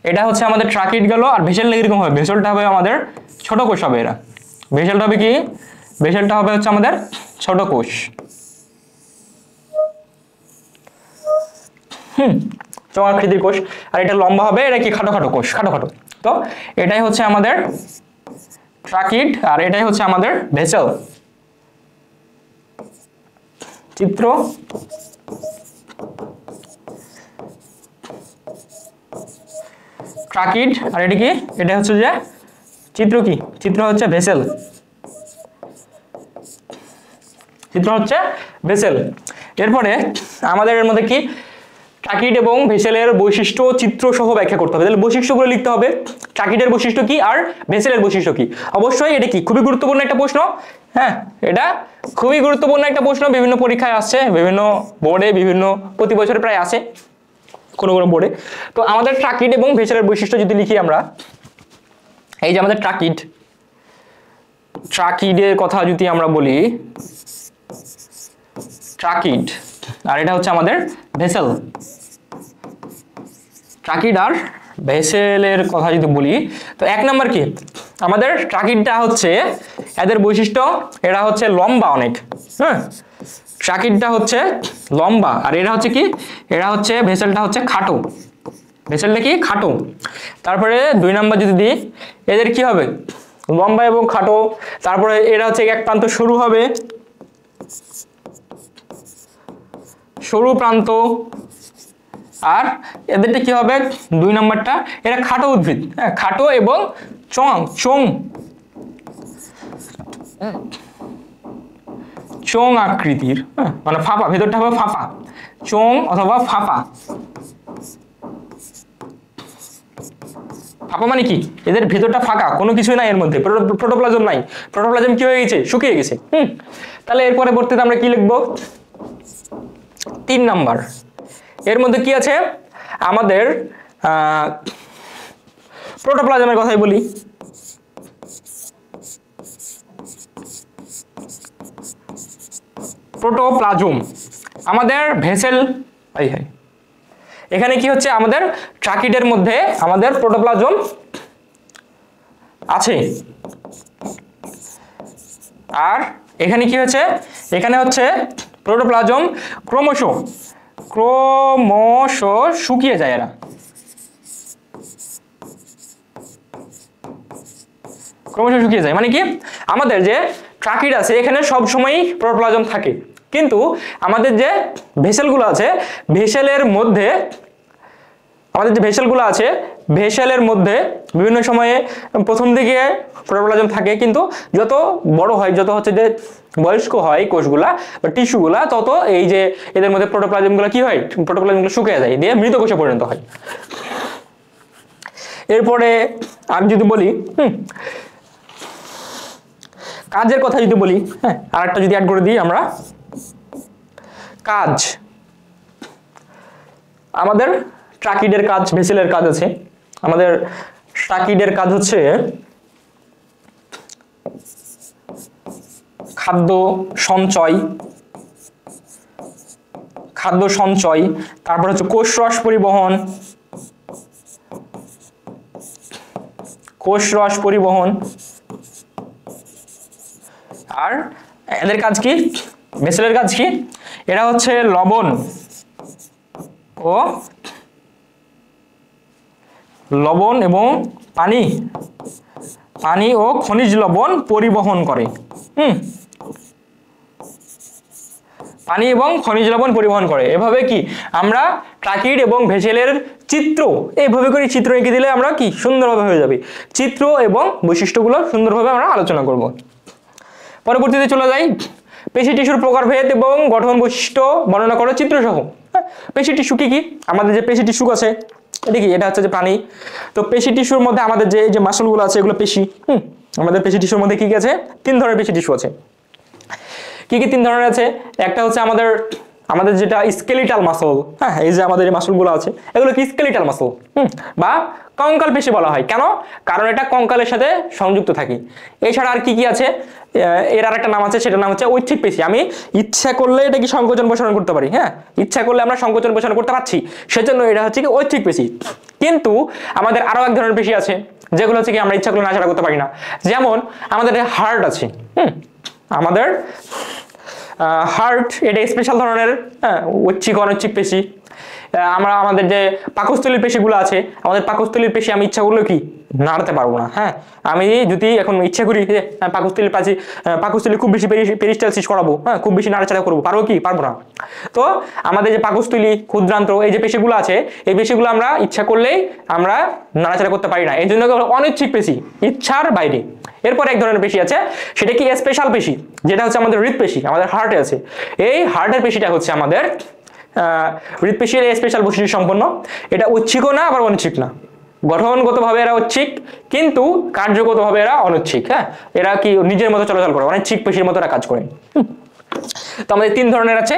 Speaker 1: এটা হচ্ছে আমাদের ট্রাকিড গেল। আর ভেসেলটা কিরকম হবে? ভেসেলটা হবে আমাদের ছোট কোষ হবে। এরা ভেসেলটা হবে কি? ভেসেলটা হবে হচ্ছে আমাদের ছোট কোষ। চৌআকৃতির কোষ। আর এটা লম্বা হবে, এটা কি খাটো কোষ, খাটো। তো এটাই হচ্ছে আমাদের ট্রাকিড আর এটাই হচ্ছে আমাদের ভেসেল। চিত্র ট্রাকিড আর এটা কি? এটা হচ্ছে যে চিত্র কি? চিত্র হচ্ছে ভেসেল। এরপরে আমাদের এর মধ্যে কি ট্রাকিড এবং ভেসেলের বৈশিষ্ট্য চিত্র সহ ব্যাখ্যা করতে হবে। তাহলে বৈশিষ্ট্যগুলো লিখতে হবে, ট্রাকিডের বৈশিষ্ট্য কি আর ভেসেলের বৈশিষ্ট্য কি। অবশ্যই এটা কি খুবই গুরুত্বপূর্ণ একটা প্রশ্ন। হ্যাঁ, এটা খুবই গুরুত্বপূর্ণ একটা প্রশ্ন, বিভিন্ন পরীক্ষায় আসছে, বিভিন্ন বোর্ডে, বিভিন্ন প্রতি বছরে প্রায় আসে কোনো বোর্ডে। তো আমাদের ট্রাকিড এবং ভেসেলের বৈশিষ্ট্য যদি লিখি আমরা, এই যে আমাদের ট্রাকিডের কথা যদি আমরা বলি, ট্রাকিড আর এটা হচ্ছে আমাদের ভেসেল। ট্রাকিড আর ভেসেলের কথা যদি বলি তো 1 নাম্বার কি আমাদের ট্রাকিডটা হচ্ছে এদের বৈশিষ্ট্য, এরা হচ্ছে লম্বা অনেক। হ্যাঁ, ট্রাকিডটা হচ্ছে লম্বা আর এরা হচ্ছে কি, এরা হচ্ছে ভেসেলটা হচ্ছে খাটো। ভেসেলটা কি খাটো। তারপরে 2 নাম্বার যদি দিই, এদের কি হবে? লম্বা এবং খাটো। তারপরে এরা হচ্ছে এক প্রান্ত সরু হবে, সরু প্রান্ত। আর এদেরটা কি হবে? 2 নাম্বারটা, এরা খাটো উদ্ভিদ। হ্যাঁ, খাটো এবং চোং আকৃতির। মানে ফাঁপা, ভেতরটা হবে ফাঁপা, চোং অথবা ফাঁপা। ফাঁপা মানে কি? এদের ভেতরটা ফাঁকা, কোনো কিছুই নাই এর মধ্যে, প্রোটোপ্লাজম নাই। প্রোটোপ্লাজম কি হয়ে গেছে? শুকিয়ে গেছে। তাহলে এর পরবর্তীতে আমরা কি লিখবো? 3 নাম্বার, এর মধ্যে কি আছে? আমাদের প্রোটোপ্লাজমের কথাই বলি। প্রোটোপ্লাজম আমাদের ভেসেল, এখানে কি হচ্ছে? আমাদের ট্রাকিডের মধ্যে আমাদের প্রোটোপ্লাজম আছে। আর এখানে কি হচ্ছে? এখানে হচ্ছে প্রোটোপ্লাজম ক্রমশ শুকিয়ে যায়। এরা ক্রমশ শুকিয়ে যায় মানে কি? আমাদের যে ট্রাকিড আছে এখানে সব সময়ই প্রোটোপ্লাজম থাকে, কিন্তু আমাদের যে ভেসেলগুলো আছে ভেসেলের মধ্যে বিভিন্ন সময়ে প্রথম দিকে প্রোটোপ্লাজম থাকে, কিন্তু যত বড় হয়, যত হচ্ছে যে বয়স্ক হয় কোষগুলা বা টিস্যুগুলা, তত এই যে এদের মধ্যে প্রোটোপ্লাজমগুলো কি হয়, প্রোটোপ্লাজমগুলো শুকিয়ে যায়, দিয়ে মৃত কোষে পরিণত হয়। এরপরে আমি যদি বলি কাজের কথা যদি বলি, হ্যাঁ আরেকটা যদি অ্যাড করে দিই আমরা, কাজ, আমাদের ট্রাকিডের কাজ, ভেসেলের কাজ আছে। আমাদের ট্রাকিডের কাজ হচ্ছে খাদ্য সঞ্চয়, তারপর হচ্ছে কোষ রস পরিবহন, আর এদের কাজ কি, ভেসেলের কাজ কি, এরা হচ্ছে লবণ এবং পানি ও খনিজ লবণ পরিবহন করে। পানি এবং খনিজ লবণ পরিবহন করে। এভাবে কি আমরা ট্রাকিড এবং ভেসেলের চিত্র এইভাবে করে চিত্র এঁকে দিলে আমরা কি সুন্দরভাবে হয়ে যাবে, চিত্র এবং বৈশিষ্ট্যগুলো সুন্দরভাবে আমরা আলোচনা করব। পরবর্তীতে চলে যাই, পেশি টিস্যুর প্রকারভেদ এবং গঠন বৈশিষ্ট্য বর্ণনা করো চিত্রসহ। পেশি টিস্যু কি, আমাদের যে পেশি টিস্যু আছে দেখি, এটা হচ্ছে যে প্রাণী। তো পেশি টিস্যুর মধ্যে আমাদের যে মাসলগুলো আছে এগুলো পেশি। আমাদের পেশি টিস্যুর মধ্যে কি কি আছে, 3 ধরনের পেশি টিস্যু আছে। কি 3 ধরনের আছে, একটা হচ্ছে আমাদের যেটা স্কেলিটাল মাসল, হ্যাঁ এই যে আমাদের এই মাসলগুলো আছে এগুলো কি স্কেলিটাল মাসল বা কঙ্কাল পেশি বলা হয়। কেন? কারণ এটা কঙ্কালের সাথে সংযুক্ত থাকে। এছাড়া আর কি আছে, এর আর একটা নাম আছে, সেটার নাম হচ্ছে ঐচ্ছিক পেশি। আমি ইচ্ছা করলে এটা কি সংকোচন প্রসারণ করতে পারি, হ্যাঁ ইচ্ছা করলে আমরা সংকোচন প্রসারণ করতে পারছি, সেজন্য এটা হচ্ছে কি ঐচ্ছিক পেশি। কিন্তু আমাদের আরো এক ধরনের পেশি আছে যেগুলো হচ্ছে কি আমরা ইচ্ছা করলে নাড়াচাড়া করতে পারি না। যেমন আমাদের হার্ট আছে, আমাদের হার্ট এটা স্পেশাল ধরনের ঐচ্ছিক অনৈচ্ছিক পেশি। আমাদের যে পাকস্থলীর পেশিগুলো আছে, আমাদের পাকস্থলীর পেশি আমি ইচ্ছা করলেও কি নাড়াতে পারবো না। হ্যাঁ আমি যদি এখন ইচ্ছা করি যে পাকস্থলী খুব বেশি পেরিস্টালসিস করাবো, হ্যাঁ খুব বেশি নাড়াচাড়া করবো, পারবো না। তো আমাদের যে পাকস্থলী, ক্ষুদ্রান্ত্র, এই যে পেশিগুলো আছে, এই পেশিগুলো আমরা ইচ্ছা করলেই আমরা নাড়াচাড়া করতে পারি না, এই জন্য অনৈচ্ছিক পেশি, ইচ্ছার বাইরে। এরপর এক ধরনের পেশি আছে, সেটা কি স্পেশাল পেশি, যেটা হচ্ছে আমাদের হৃদপেশি, আমাদের হার্টে আছে। এই হার্টের পেশিটা হচ্ছে আমাদের হৃদপেশির স্পেশাল বৈশিষ্ট্য সম্পন্ন। এটা ঐচ্ছিকও না আবার অনৈচ্ছিক না, গঠনগতভাবে এরা ঐচ্ছিক কিন্তু কার্যগতভাবে এরা অনৈচ্ছিক। হ্যাঁ এরা কি নিজের মতো চলাচল করে, অনৈচ্ছিক পেশির মতো এরা কাজ করে। তো আমাদের 3 ধরনের আছে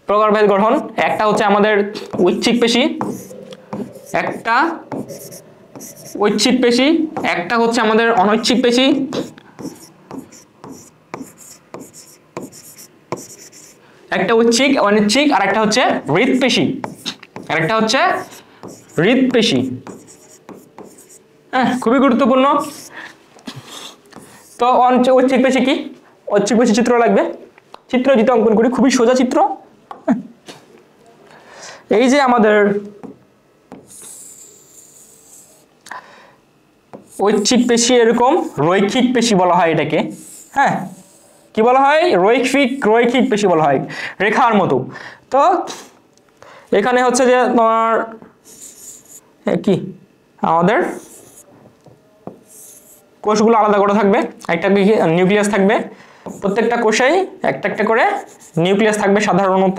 Speaker 1: প্রকারভেদ গঠন। একটা হচ্ছে আমাদের ঐচ্ছিক পেশি, একটা হচ্ছে আমাদের অনৈচ্ছিক পেশি, একটা ঐচ্ছিক অনৈচ্ছিক, আর একটা হচ্ছে হৃদপেশি, হ্যাঁ খুবই গুরুত্বপূর্ণ। তো ঐচ্ছিক পেশি কি, ঐচ্ছিক পেশি চিত্র লাগবে, চিত্র যদি অঙ্কন করি খুবই সোজা চিত্র। এই যে আমাদের ঐচ্ছিক পেশি এরকম রৈখিক পেশি বলা হয় এটাকে, হ্যাঁ কি বলা হয়, রৈখিক পেশি বলা হয়, রেখার মতো। তো এখানে হচ্ছে যে তোমার কি আমাদের কোষগুলো আলাদা করে থাকবে, একটা নিউক্লিয়াস থাকবে, প্রত্যেকটা কোষেই একটা একটা করে নিউক্লিয়াস থাকবে সাধারণত।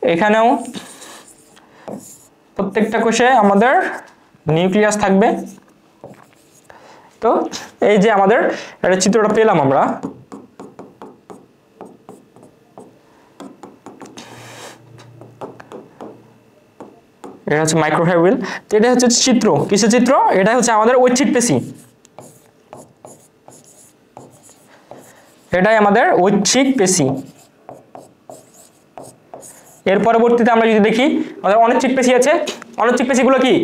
Speaker 1: এখানেও প্রত্যেকটা কোষে আমাদের নিউক্লিয়াস থাকবে। তো এই যে আমাদের একটা চিত্রটা পেলাম আমরা, এটা হচ্ছে মাইক্রোফিব্রিল। তো এটা হচ্ছে চিত্র, কিসের চিত্র, এটা হচ্ছে আমাদের ঐচ্ছিক পেশি, এটাই আমাদের ঐচ্ছিক পেশি। এর পরবর্তীতে আমরা যদি দেখি আমাদের অনৈচ্ছিক পেশি আছে। অনৈচ্ছিক পেশিগুলো কি,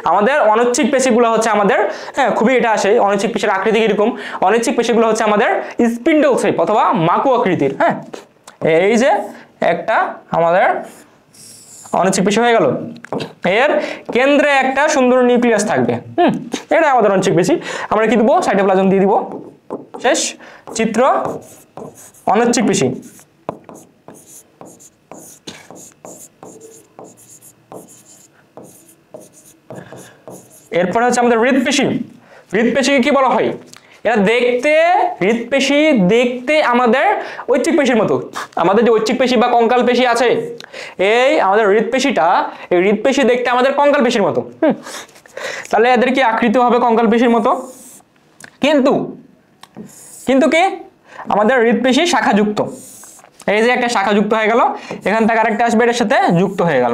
Speaker 1: আমাদের অনৈচ্ছিক পেশিগুলো হচ্ছে আমাদের, হ্যাঁ খুবই এটা আসে, অনৈচ্ছিক পেশির আকৃতি কিরকম, অনৈচ্ছিক পেশিগুলো হচ্ছে আমাদের স্পিন্ডল শেপ অথবা মাকু আকৃতির। হ্যাঁ এই যে একটা আমাদের অনৈচ্ছিক পেশি হয়ে গেল, এর কেন্দ্রে একটা সুন্দর নিউক্লিয়াস থাকবে। এটা আমাদের অনৈচ্ছিক পেশি। আমরা কি দিব, সাইটোপ্লাজম দিয়ে দিব। শেষ। চিত্র অনৈচ্ছিক পেশি। এরপরে হচ্ছে আমাদের হৃদপেশি। হৃদপেশিকে কি বলা হয়? এরা দেখতে, হৃদপেশি দেখতে আমাদের ঐচ্ছিক পেশির মতো। আমাদের যে ঐচ্ছিক পেশি বা কঙ্কাল পেশি আছে, এই আমাদের হৃদপেশিটা, এই হৃদপেশি দেখতে আমাদের কঙ্কাল পেশির মতো। তাহলে এদের কি আকৃতি হবে কঙ্কাল পেশির মতো, কিন্তু কিন্তু কি আমাদের হৃদপেশি শাখাযুক্ত। এই যে একটা শাখা যুক্ত হয়ে গেল, এখান থেকে আরেকটা আসবে এর সাথে যুক্ত হয়ে গেল।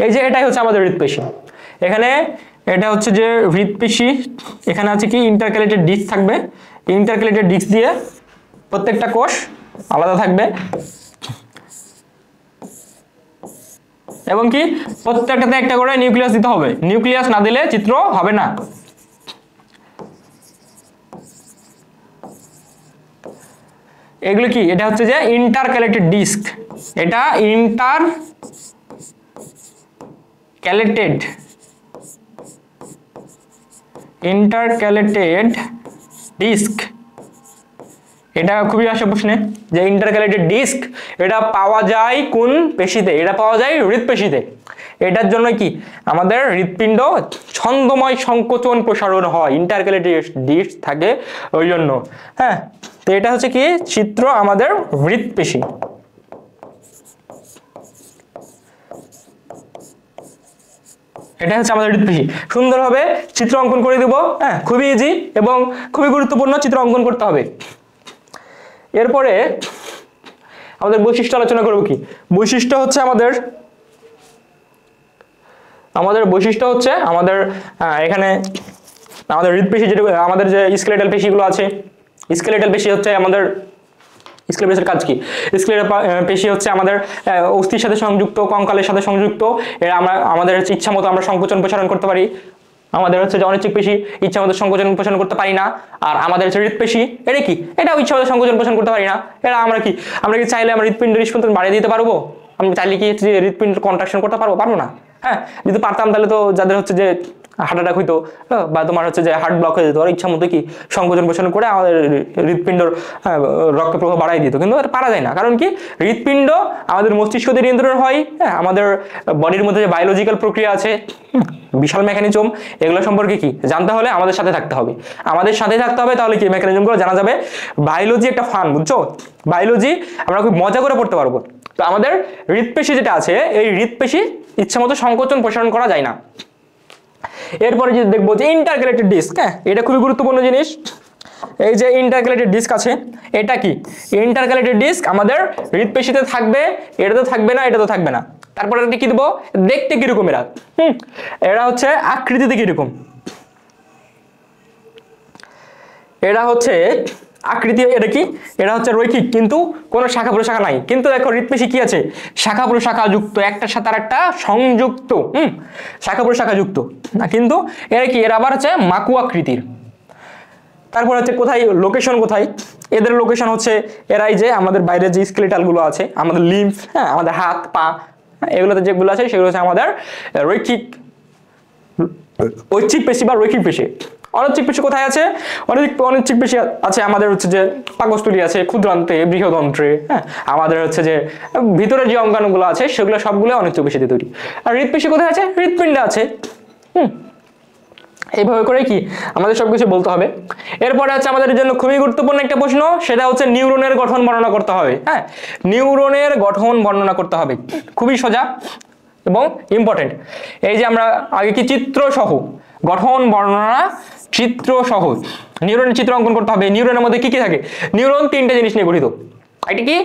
Speaker 1: এই যে এটাই হচ্ছে আমাদের হৃদপেশি। এখানে এটা হচ্ছে যে হৃদপেশি, এখানে আছে কি ইন্টারক্যালেটেড ডিস্ক থাকবে। ইন্টারক্যালেটেড ডিস্ক দিয়ে প্রত্যেকটা কোষ আলাদা থাকবে, এবং কি প্রত্যেকটাতে একটা করে নিউক্লিয়াস দিতে হবে। নিউক্লিয়াস না দিলে চিত্র হবে না। এগুলো কি? এটা হচ্ছে যে ইন্টারক্যালেটেড ডিস্ক। এটা ইন্টারক্যালেটেড ডিস্ক। এটা খুবই আসে প্রশ্নে যে ইন্টারক্যালেটেড ডিস্ক এটা পাওয়া যায় কোন পেশিতে? এটা পাওয়া যায় হৃদপেশিতে। এটার জন্য কি আমাদের হৃৎপিণ্ড ছন্দময় সংকোচন প্রসারণ হয়, ইন্টারক্যালেটেড ডিস্ক থাকে ওই জন্য। হ্যাঁ, তো এটা হচ্ছে কি চিত্র আমাদের হৃদপেশি। এটা হচ্ছে আমাদের হৃদপেশি। সুন্দরভাবে চিত্র অঙ্কন করে দেব। হ্যাঁ, খুবই ইজি এবং খুবই গুরুত্বপূর্ণ চিত্র অঙ্কন করতে হবে। এরপরে আমাদের বৈশিষ্ট্য আলোচনা করব। কি বৈশিষ্ট্য হচ্ছে আমাদের বৈশিষ্ট্য হচ্ছে আমাদের এখানে আমাদের হৃদপেশি, যেটা আমাদের যে স্কেলেটাল পেশিগুলো আছে, স্কেলেটাল পেশি হচ্ছে আমাদের, স্কেলেটাল পেশির কাজ কি? স্কেলেটাল পেশি হচ্ছে আমাদের অস্থির সাথে সংযুক্ত, কঙ্কালের সাথে সংযুক্ত। এরা আমাদের হচ্ছে ইচ্ছা মতো আমরা সংকোচন প্রসারণ করতে পারি। আমাদের হচ্ছে যে অনিচ্ছিক পেশি, ইচ্ছা মতো সংকোচন প্রসারণ করতে পারি না। আর আমাদের হচ্ছে হৃদপেশি, এটা কি? এটাও ইচ্ছা মতো সংকোচন প্রসারণ করতে পারি না। এরা আমরা কি চাইলে আমরা হৃদপিণ্ডের স্পন্দন বাড়িয়ে দিতে পারবো? আমরা চাইলে কি হৃদপিণ্ড কন্ট্রাকশন করতে পারবো? পারবো না। হ্যাঁ, যদি পারতাম তাহলে তো যাদের হচ্ছে যে হার্ট অ্যাটাক হইতো বা তোমার হচ্ছে যে হার্ট ব্লক হয়ে যেত, ওর ইচ্ছা মতো কি সংকোচন প্রসারণ করে আমাদের হৃদপিণ্ডর রক্ত প্রবাহ বাড়াই দিত। কিন্তু এটা পারা যায় না। কারণ কি হৃদপিণ্ড আমাদের মস্তিষ্ক দিয়ে নিয়ন্ত্রণ হয়। হ্যাঁ, আমাদের বডির মধ্যে যে বায়োলজিক্যাল প্রক্রিয়া আছে, বিশাল মেকানিজম, এগুলো সম্পর্কে কি জানতে হলে আমাদের সাথে থাকতে হবে। তাহলে কি মেকানিজমগুলো জানা যাবে। বায়োলজি একটা ফান, বুঝছো? বায়োলজি আমরা খুব মজা করে পড়তে পারবো। তো আমাদের হৃদপেশি যেটা আছে, এই হৃদপেশি ইচ্ছা মতো সংকোচন প্রসারণ করা যায় না। এরপরে যে দেখবো যে ইন্টারক্যালেটেড ডিস্ক। হ্যাঁ, এটা খুবই গুরুত্বপূর্ণ জিনিস। এই যে ইন্টারক্যালেটেড ডিস্ক আছে, এটা কি? ইন্টারক্যালেটেড ডিস্ক আমাদের হৃদপেশিতে থাকবে, এটা তো থাকবে না, এটা তো থাকবে না। তারপরে কি দেবো? দেখতে কিরকম এরা? এরা হচ্ছে আকৃতিতে কিরকম? এরা হচ্ছে আকৃতি, এটা কি? এরা হচ্ছে রৈখিক, কিন্তু কোনো শাখা প্রশাখা নাই। কিন্তু দেখো হৃদপেশি কি আছে? শাখা প্রশাখা যুক্ত, একটার সাথে আরেকটা সংযুক্ত। শাখা প্রশাখা যুক্ত না, কিন্তু এরা কি? এরা আবার হচ্ছে মাকু আকৃতির। তারপর হচ্ছে কোথায় লোকেশন, কোথায় এদের লোকেশন হচ্ছে? এরাই যে আমাদের বাইরে যে স্কেলেটাল গুলো আছে, আমাদের লিম্ফ, হ্যাঁ, আমাদের হাত পা, এগুলোতে যেগুলো আছে সেগুলো হচ্ছে আমাদের ঐচ্ছিক পেশি বা রৈখিক পেশি। অনৈচ্ছিক পেশি কোথায় আছে? অনৈচ্ছিক পেশি আছে আমাদের হচ্ছে যে পাকস্থলী আছে, ক্ষুদ্রান্তে, বৃহদন্ত্রে। হ্যাঁ, আমাদের হচ্ছে যে ভিতরে যে অঙ্গাণুগুলো আছে সেগুলো সবগুলো অনৈচ্ছিক পেশিতে তৈরি। আর হৃদপেশি কোথায় আছে? হৃদপিণ্ডে আছে। এইভাবে করে কি আমাদের সবকিছু বলতে হবে। এরপরে আছে আমাদের জন্য খুবই গুরুত্বপূর্ণ একটা প্রশ্ন, সেটা হচ্ছে নিউরনের গঠন বর্ণনা করতে হবে। হ্যাঁ, নিউরনের গঠন বর্ণনা করতে হবে। খুবই সোজা এবং ইম্পর্টেন্ট। এই যে আমরা আগে কি চিত্র সহ গঠন বর্ণনা, চিত্র সহ নিউরনের চিত্র অঙ্কন করতে হবে। নিউরনের মধ্যে কি কি থাকে? নিউরন তিনটা জিনিস নিয়ে গঠিত। এটা কি?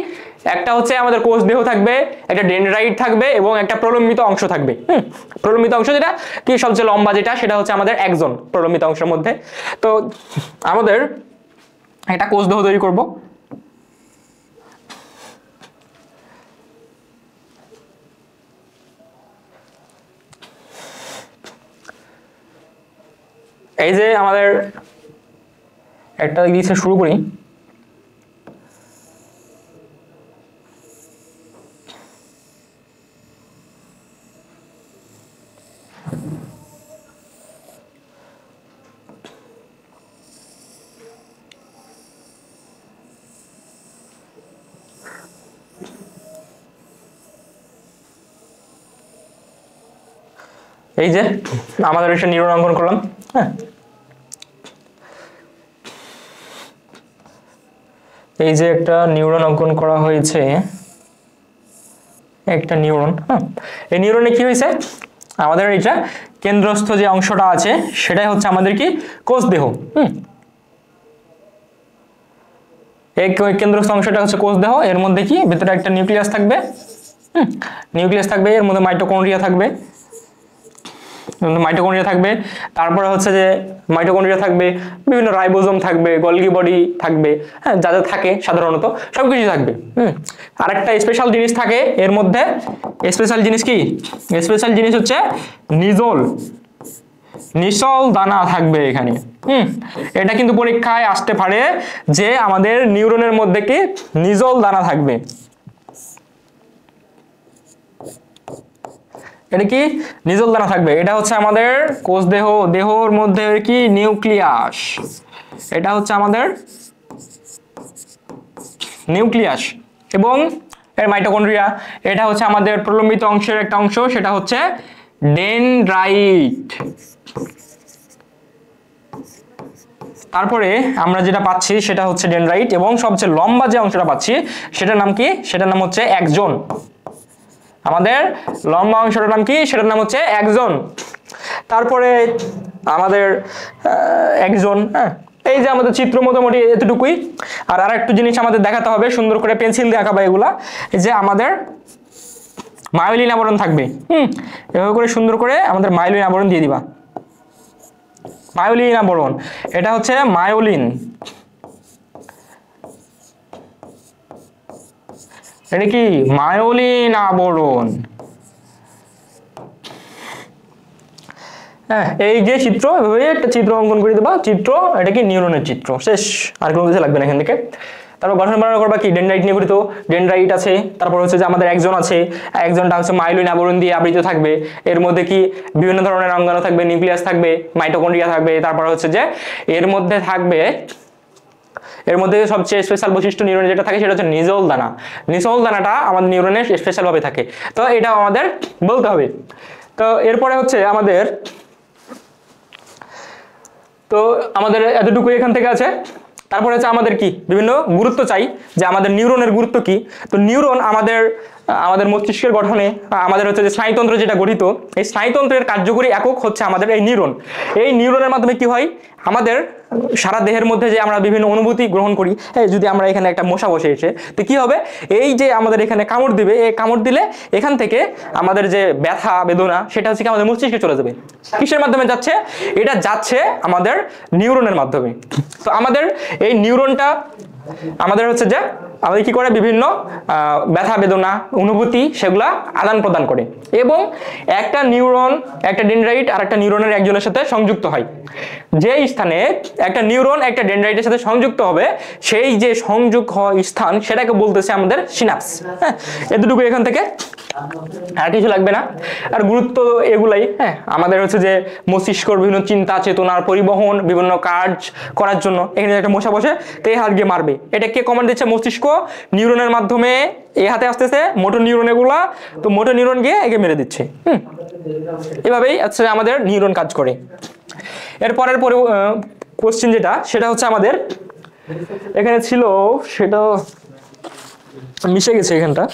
Speaker 1: একটা হচ্ছে আমাদের কোষ দেহ থাকবে, একটা ডেনড্রাইট থাকবে এবং একটা প্রলম্বিত অংশ থাকবে। প্রলম্বিত অংশ যেটা কি সবচেয়ে লম্বা, যেটা সেটা হচ্ছে আমাদের একজন প্রলম্বিত অংশের মধ্যে। তো আমাদের একটা কোষ দেহ তৈরি করব। এই যে আমাদের একটা দিকে শুরু করি। এই যে আমাদের একটা নিউরন অঙ্কন করলাম, হ্যাঁ এই যে একটা নিউরন অঙ্কন করা হয়েছে, একটা নিউরন, হ্যাঁ এই নিউরনে কি হয়েছে, আমাদের এটা কেন্দ্রস্থ যে অংশটা আছে সেটাই হচ্ছে আমাদের কি কোষ দেহ। এই কেন্দ্রস্থ অংশটা হচ্ছে কোষ দেহ, এর মধ্যে কি ভিতরে একটা নিউক্লিয়াস থাকবে, নিউক্লিয়াস থাকবে, এর মধ্যে মাইটোকন্ড্রিয়া থাকবে, তারপরে হচ্ছে যে মাইটোকন্ড্রিয়া থাকবে, বিভিন্ন রাইবোজোম থাকবে, গলগি বডি থাকবে, হ্যাঁ যা যা থাকে সাধারণত সবকিছু থাকবে। আরেকটা স্পেশাল জিনিস থাকে এর মধ্যে, স্পেশাল জিনিস কি, স্পেশাল জিনিস হচ্ছে নিসল দানা থাকবে এখানে। এটা কিন্তু পরীক্ষায় আসতে পারে যে আমাদের নিউরনের মধ্যে কি নিজল দানা থাকবে, এটা কি নিজল দানা থাকবে, এটা হচ্ছে আমাদের কোষ দেহ, দেহর মধ্যে কি নিউক্লিয়াস, এটা হচ্ছে আমাদের নিউক্লিয়াস এবং এর মাইটোকন্ড্রিয়া, এটা হচ্ছে আমাদের প্রলম্বিত অংশের একটা অংশ, সেটা হচ্ছে ডেনড্রাইট। তারপরে আমরা যেটা পাচ্ছি সেটা হচ্ছে ডেনড্রাইট এবং সবচেয়ে লম্বা যে অংশটা পাচ্ছি সেটার নাম কি, সেটার নাম হচ্ছে অ্যাক্সন। আমাদের লম্বা অংশটার নাম কি, সেটার নাম হচ্ছে অ্যাক্সন। তারপরে আমাদের অ্যাক্সন, হ্যাঁ এই যে আমাদের চিত্র মোটামুটি এতটুকুই। আর আরেকটু জিনিস আমাদের দেখাতে হবে, সুন্দর করে পেন্সিল দিয়ে আঁকাবা এগুলা, যে আমাদের মায়োলিন আবরণ থাকবে, এভাবে করে সুন্দর করে আমাদের মায়োলিন আবরণ দিয়ে দিবা, মায়োলিন আবরণ, এটা হচ্ছে মায়োলিন, এটা কি মায়োলিন আবরণ। হ্যাঁ এই যে চিত্র, এভাবে একটা চিত্র অঙ্কন করে দেবা, চিত্র এটা কি নিউরনের চিত্র, শেষ, আর কোনো কিছু লাগবে না এখান থেকে। তারপর গঠন বর্ণনা করবা কি, ডেনড্রাইট নিয়ে গঠিত, ডেনড্রাইট আছে, তারপর হচ্ছে যে আমাদের অ্যাক্সন আছে, অ্যাক্সনটা হচ্ছে মায়োলিন আবরণ দিয়ে আবৃত থাকবে, এর মধ্যে কি বিভিন্ন ধরনের অঙ্গাণু থাকবে, নিউক্লিয়াস থাকবে, মাইটোকন্ড্রিয়া থাকবে, তারপর হচ্ছে যে এর মধ্যে থাকবে, এর মধ্যে সবচেয়ে স্পেশাল বৈশিষ্ট্য নিউরনে যেটা থাকে সেটা হচ্ছে নিজল দানা। নিজল দানাটা আমাদের নিউরনে স্পেশাল ভাবে থাকে, তো এটা আমাদের বলতে হবে। তো এরপরে হচ্ছে আমাদের, তো আমাদের এতটুকু এখান থেকে আছে। তারপরে হচ্ছে আমাদের কি বিভিন্ন গুরুত্ব চাই, যে আমাদের নিউরনের গুরুত্ব কি। তো নিউরন আমাদের মস্তিষ্কের গঠনে, আমাদের হচ্ছে যে স্নায়ুতন্ত্র যেটা গঠিত, এই স্নায়ুতন্ত্রের কার্যকরী একক হচ্ছে আমাদের এই নিউরন। এই নিউরনের মাধ্যমে কি হয়, আমাদের সারা দেহের মধ্যে যে আমরা বিভিন্ন অনুভূতি গ্রহণ করি, হ্যাঁ যদি আমরা এখানে একটা মশা বসে এসে, তো কি হবে, এই যে আমাদের এখানে কামড় দিবে, এই কামড় দিলে এখান থেকে আমাদের যে ব্যথা বেদনা সেটা হচ্ছে কি আমাদের মস্তিষ্কে চলে যাবে। কিসের মাধ্যমে যাচ্ছে, এটা যাচ্ছে আমাদের নিউরনের মাধ্যমে। তো আমাদের এই নিউরনটা আমাদের হচ্ছে যে আমাদের কি করে, বিভিন্ন ব্যথা বেদনা অনুভূতি সেগুলা আদান প্রদান করে, এবং একটা নিউরন, একটা ডেনড্রাইট আর একটা নিউরনের একজনের সাথে সংযুক্ত হয়। যে স্থানে একটা নিউরন একটা ডেনড্রাইটের সাথে সংযুক্ত হবে, সেই যে সংযোগ হওয়া স্থান সেটাকে বলতেছে আমাদের সিনাপস। হ্যাঁ এতটুকু এখান থেকে, আর কিছু লাগবে না। আর গুরুত্ব এগুলাই, হ্যাঁ আমাদের হচ্ছে যে মস্তিষ্কর বিভিন্ন চিন্তা চেতনার পরিবহন, বিভিন্ন কাজ করার জন্য এখানে একটা মশা বসে, তো এই হাত গিয়ে মারবে, এটা কে কমান্ড দিচ্ছে, মস্তিষ্ক নিউরনের মাধ্যমে এই হাতে আসতেছে মোটর নিউরন এগুলা, তো মোটর নিউরন গিয়ে একে মেরে দিচ্ছে। এভাবেই আচ্ছা আমাদের নিউরন কাজ করে। এরপরের কোশ্চেন যেটা, সেটা হচ্ছে আমাদের এখানে ছিল, সেটা মিশে গেছে এখানটা,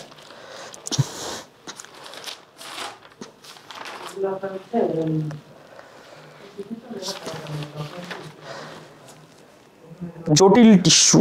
Speaker 1: জটিল টিস্যু।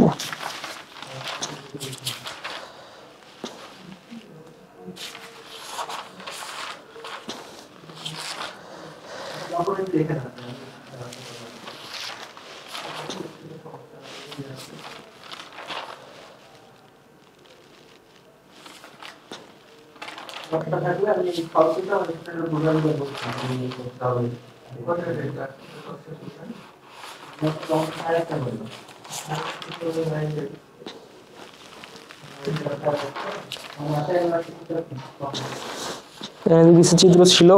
Speaker 1: কিছু চিত্র ছিল,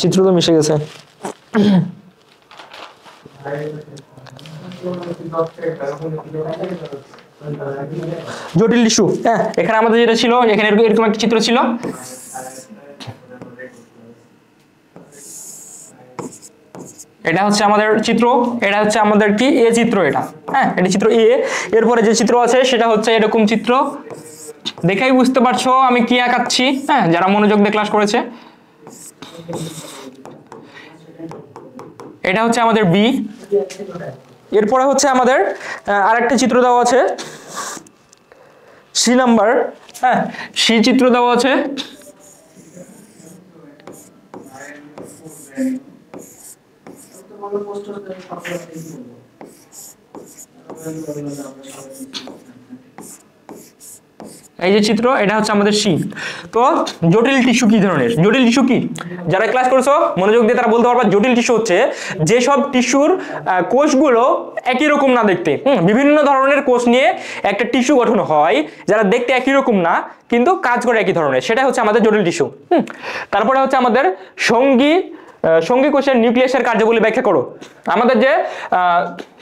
Speaker 1: চিত্র তো মিশে গেছে। জটিল টিস্যু, হ্যাঁ এখানে আমাদের যেটা ছিল, এখানে এরকম একটা চিত্র ছিল, এটা হচ্ছে আমাদের চিত্র, এটা হচ্ছে আমাদের কি এ চিত্র, এটা হ্যাঁ এটা চিত্র এ। এরপরে যে চিত্র আছে সেটা হচ্ছে এরকম চিত্র, দেখেই বুঝতে পারছো আমি কি আঁকাচ্ছি, হ্যাঁ যারা মনোযোগ দিয়ে ক্লাস করেছে। এটা হচ্ছে আমাদের বি। এরপরে হচ্ছে আমাদের আরেকটা চিত্র দেওয়া আছে সি নাম্বার, হ্যাঁ সি চিত্র দেওয়া আছে। এই যে চিত্র, এটা হচ্ছে আমাদের সি। তো জটিল টিস্যু কি ধরনের, জটিল টিস্যু কি, যারা ক্লাস করছো মনোযোগ দিয়ে তারা বলতে পারবা জটিল টিস্যু হচ্ছে যেসব টিস্যুর কোষগুলো একই রকম না দেখতে, বিভিন্ন ধরনের কোষ নিয়ে একটা টিস্যু গঠন হয়, যারা দেখতে একই রকম না কিন্তু কাজ করে একই ধরনের, সেটা হচ্ছে আমাদের জটিল টিস্যু। তারপরে হচ্ছে আমাদের সঙ্গী কোষের নিউক্লিয়াসের কার্যাবলী ব্যাখ্যা করো। আমাদের যে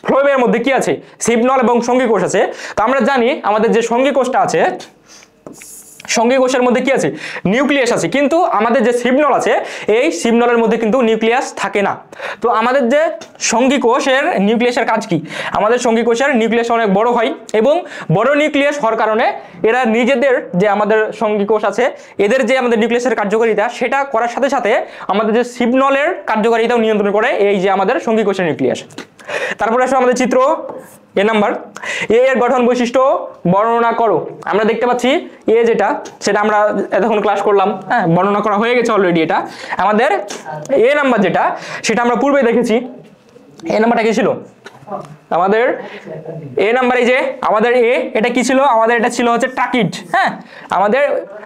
Speaker 1: ফ্লোয়েমের মধ্যে কি আছে, সিপনল এবং সঙ্গী কোষ আছে। তো আমরা জানি আমাদের যে সঙ্গী কোষটা আছে, সঙ্গী কোষের মধ্যে কি আছে, নিউক্লিয়াস আছে, কিন্তু আমাদের যে সিপনল আছে এই সিপনলের মধ্যে কিন্তু নিউক্লিয়াস থাকে না। তো আমাদের যে সঙ্গী কোষের নিউক্লিয়াসের কাজ কি, আমাদের সঙ্গী কোষের নিউক্লিয়াস অনেক বড় হয় এবং বড় নিউক্লিয়াস হওয়ার কারণে এরা নিজেদের যে আমাদের সঙ্গী কোষ আছে এদের যে আমাদের নিউক্লিয়াসের কার্যকারিতা সেটা করার সাথে সাথে আমাদের যে সিপনলের কার্যকারিতাও নিয়ন্ত্রণ করে এই যে আমাদের সঙ্গী কোষের নিউক্লিয়াস। তারপরে আসলে আমাদের চিত্র এ নাম্বার, এ এর গঠন বৈশিষ্ট্য বর্ণনা করো। আমরা দেখতে পাচ্ছি এ যেটা সেটা আমরা এতক্ষণ ক্লাস করলাম, হ্যাঁ বর্ণনা করা হয়ে গেছে অলরেডি। এটা আমাদের এ নাম্বার যেটা সেটা আমরা পূর্বে দেখেছি। এ নাম্বারটা কি ছিল আমাদের, এ নাম্বার এই যে আমাদের এ, এটা কি ছিল আমাদের, এটা ছিল হচ্ছে ট্রাকিড। হ্যাঁ আমাদের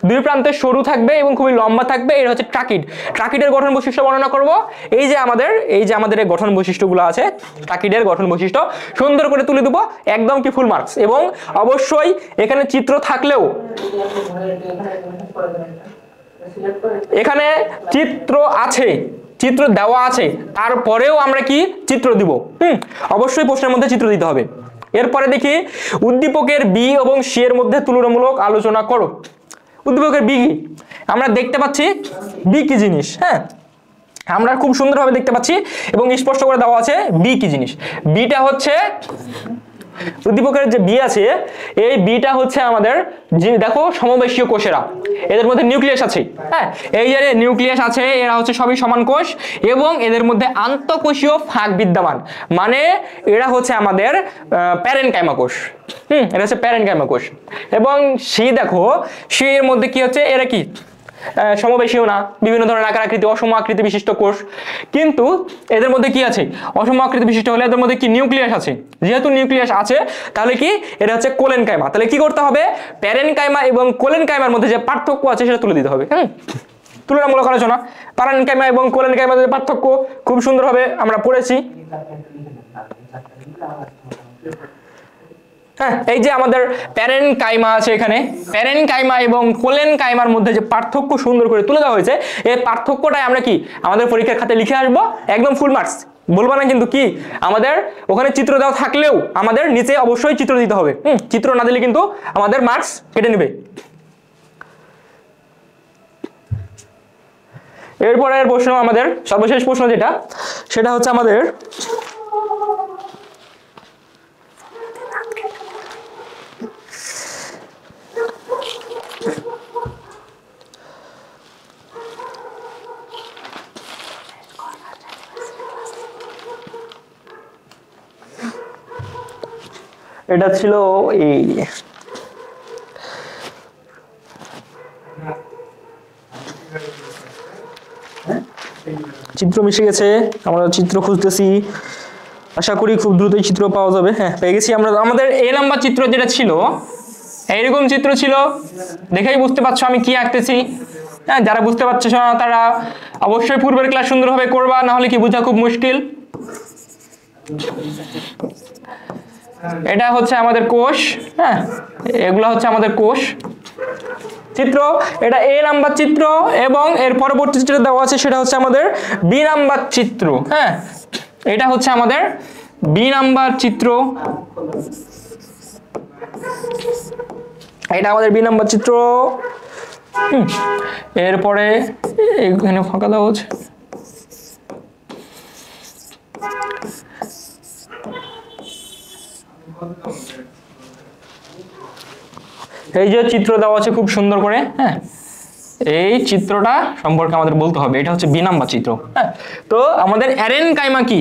Speaker 1: দুই প্রান্তে সরু থাকবে এবং খুবই লম্বা থাকবে, এটা হচ্ছে ট্রাকিড। ট্রাকিডের গঠন বৈশিষ্ট্য বর্ণনা করব। এই যে আমাদের এই গঠন বৈশিষ্ট্যগুলো আছে, ট্রাকিডের গঠন বৈশিষ্ট্য সুন্দর করে তুলে দেবো, একদম কি ফুল মার্কস। এবং অবশ্যই এখানে চিত্র থাকলেও, এখানে চিত্র আছে, চিত্র দেওয়া আছে, তারপরেও আমরা কি চিত্র দিব, অবশ্যই প্রশ্নের মধ্যে চিত্র দিতে হবে। এরপরে দেখি উদ্দীপকের বি এবং সি এর মধ্যে তুলনামূলক আলোচনা করো। উদ্দীপকের বি কি, আমরা দেখতে পাচ্ছি বি কি জিনিস, হ্যাঁ আমরা খুব সুন্দরভাবে দেখতে পাচ্ছি এবং স্পষ্ট করে দেওয়া আছে বি কি জিনিস। বিটা হচ্ছে উদ্দীপকের যে বি আছে এই বিটা হচ্ছে আমাদের দেখো সমবয়সীয় কোষেরা, এদের মধ্যে নিউক্লিয়াস আছে, হ্যাঁ এই যে নিউক্লিয়াস আছে, এরা হচ্ছে সবই সমান কোষ এবং এদের মধ্যে আন্তঃকোষীয় ফাঁক বিদ্যমান, মানে এরা হচ্ছে আমাদের প্যারেনকাইমা কোষ। এটা হচ্ছে প্যারেনকাইমা কোষ। এবং সি দেখো, সি এর মধ্যে কি হচ্ছে, এরা কি সমবয়সীয় না, বিভিন্ন ধরনের আকার আকৃতি, অসম আকৃতি বিশিষ্ট কোষ। কিন্তু এদের মধ্যে কি আছে, অসম আকৃতি বিশিষ্ট হলে এদের মধ্যে কি নিউক্লিয়াস আছে, যেহেতু নিউক্লিয়াস আছে তাহলে কি এটা হচ্ছে কোলেনকাইমা। তাহলে কি করতে হবে, প্যারেনকাইমা এবং কোলেনকাইমার মধ্যে যে পার্থক্য আছে সেটা তুলে দিতে হবে। তুলনামূলক আলোচনা, প্যারেনকাইমা এবং কোলেনকাইমার যে পার্থক্য খুব সুন্দরভাবে আমরা পড়েছি। হ্যাঁ এই যে আমাদের প্যারেনকাইমা আছে, এখানে প্যারেনকাইমা এবং কোলেনকাইমার মধ্যে যে পার্থক্য সুন্দর করে তুলে দেওয়া হয়েছে, এই পার্থক্যটাই আমরা কি আমাদের পরীক্ষার খাতায় লিখে আসবো, একদম ফুল মার্কস বলবো না কিন্তু। কি আমাদের ওখানে চিত্র দেওয়া থাকলেও আমাদের নিচে অবশ্যই চিত্র দিতে হবে, চিত্র না দিলে কিন্তু আমাদের মার্কস কেটে নেবে। এরপরের প্রশ্ন আমাদের সর্বশেষ প্রশ্ন যেটা, সেটা হচ্ছে আমাদের এটা ছিল এই চিত্র মিশে গেছে, আমরা চিত্র খুঁজতেছি, আশা করি খুব দ্রুতই চিত্র পাওয়া যাবে। হ্যাঁ পেয়ে গেছি আমরা। আমাদের এ নাম্বার চিত্র যেটা ছিল এইরকম চিত্র ছিল, দেখেই বুঝতে পারছো আমি কি আঁকতেছি। হ্যাঁ যারা বুঝতে পারছো না তারা অবশ্যই পূর্বের ক্লাস সুন্দরভাবে করবা, না হলে কি বোঝা খুব মুশকিল। এটা হচ্ছে আমাদের কোষ, হ্যাঁ এগুলা হচ্ছে আমাদের কোষ চিত্র, এটা এ নাম্বার চিত্র এবং এর পরবর্তী চিত্র দেওয়া আছে সেটা হচ্ছে আমাদের বি নাম্বার চিত্র। হ্যাঁ এটা হচ্ছে আমাদের বি নাম্বার চিত্র, এটা আমাদের বি নাম্বার চিত্র। এরপরে এখানে ফাঁকা দেওয়া আছে, এই যে চিত্র দেওয়া আছে খুব সুন্দর করে, হ্যাঁ, এই চিত্রটা সম্পর্কে আমাদের বলতে হবে। এটা হচ্ছে বি নাম্বার চিত্র। হ্যাঁ, তো আমাদের অ্যারেনকাইমা কি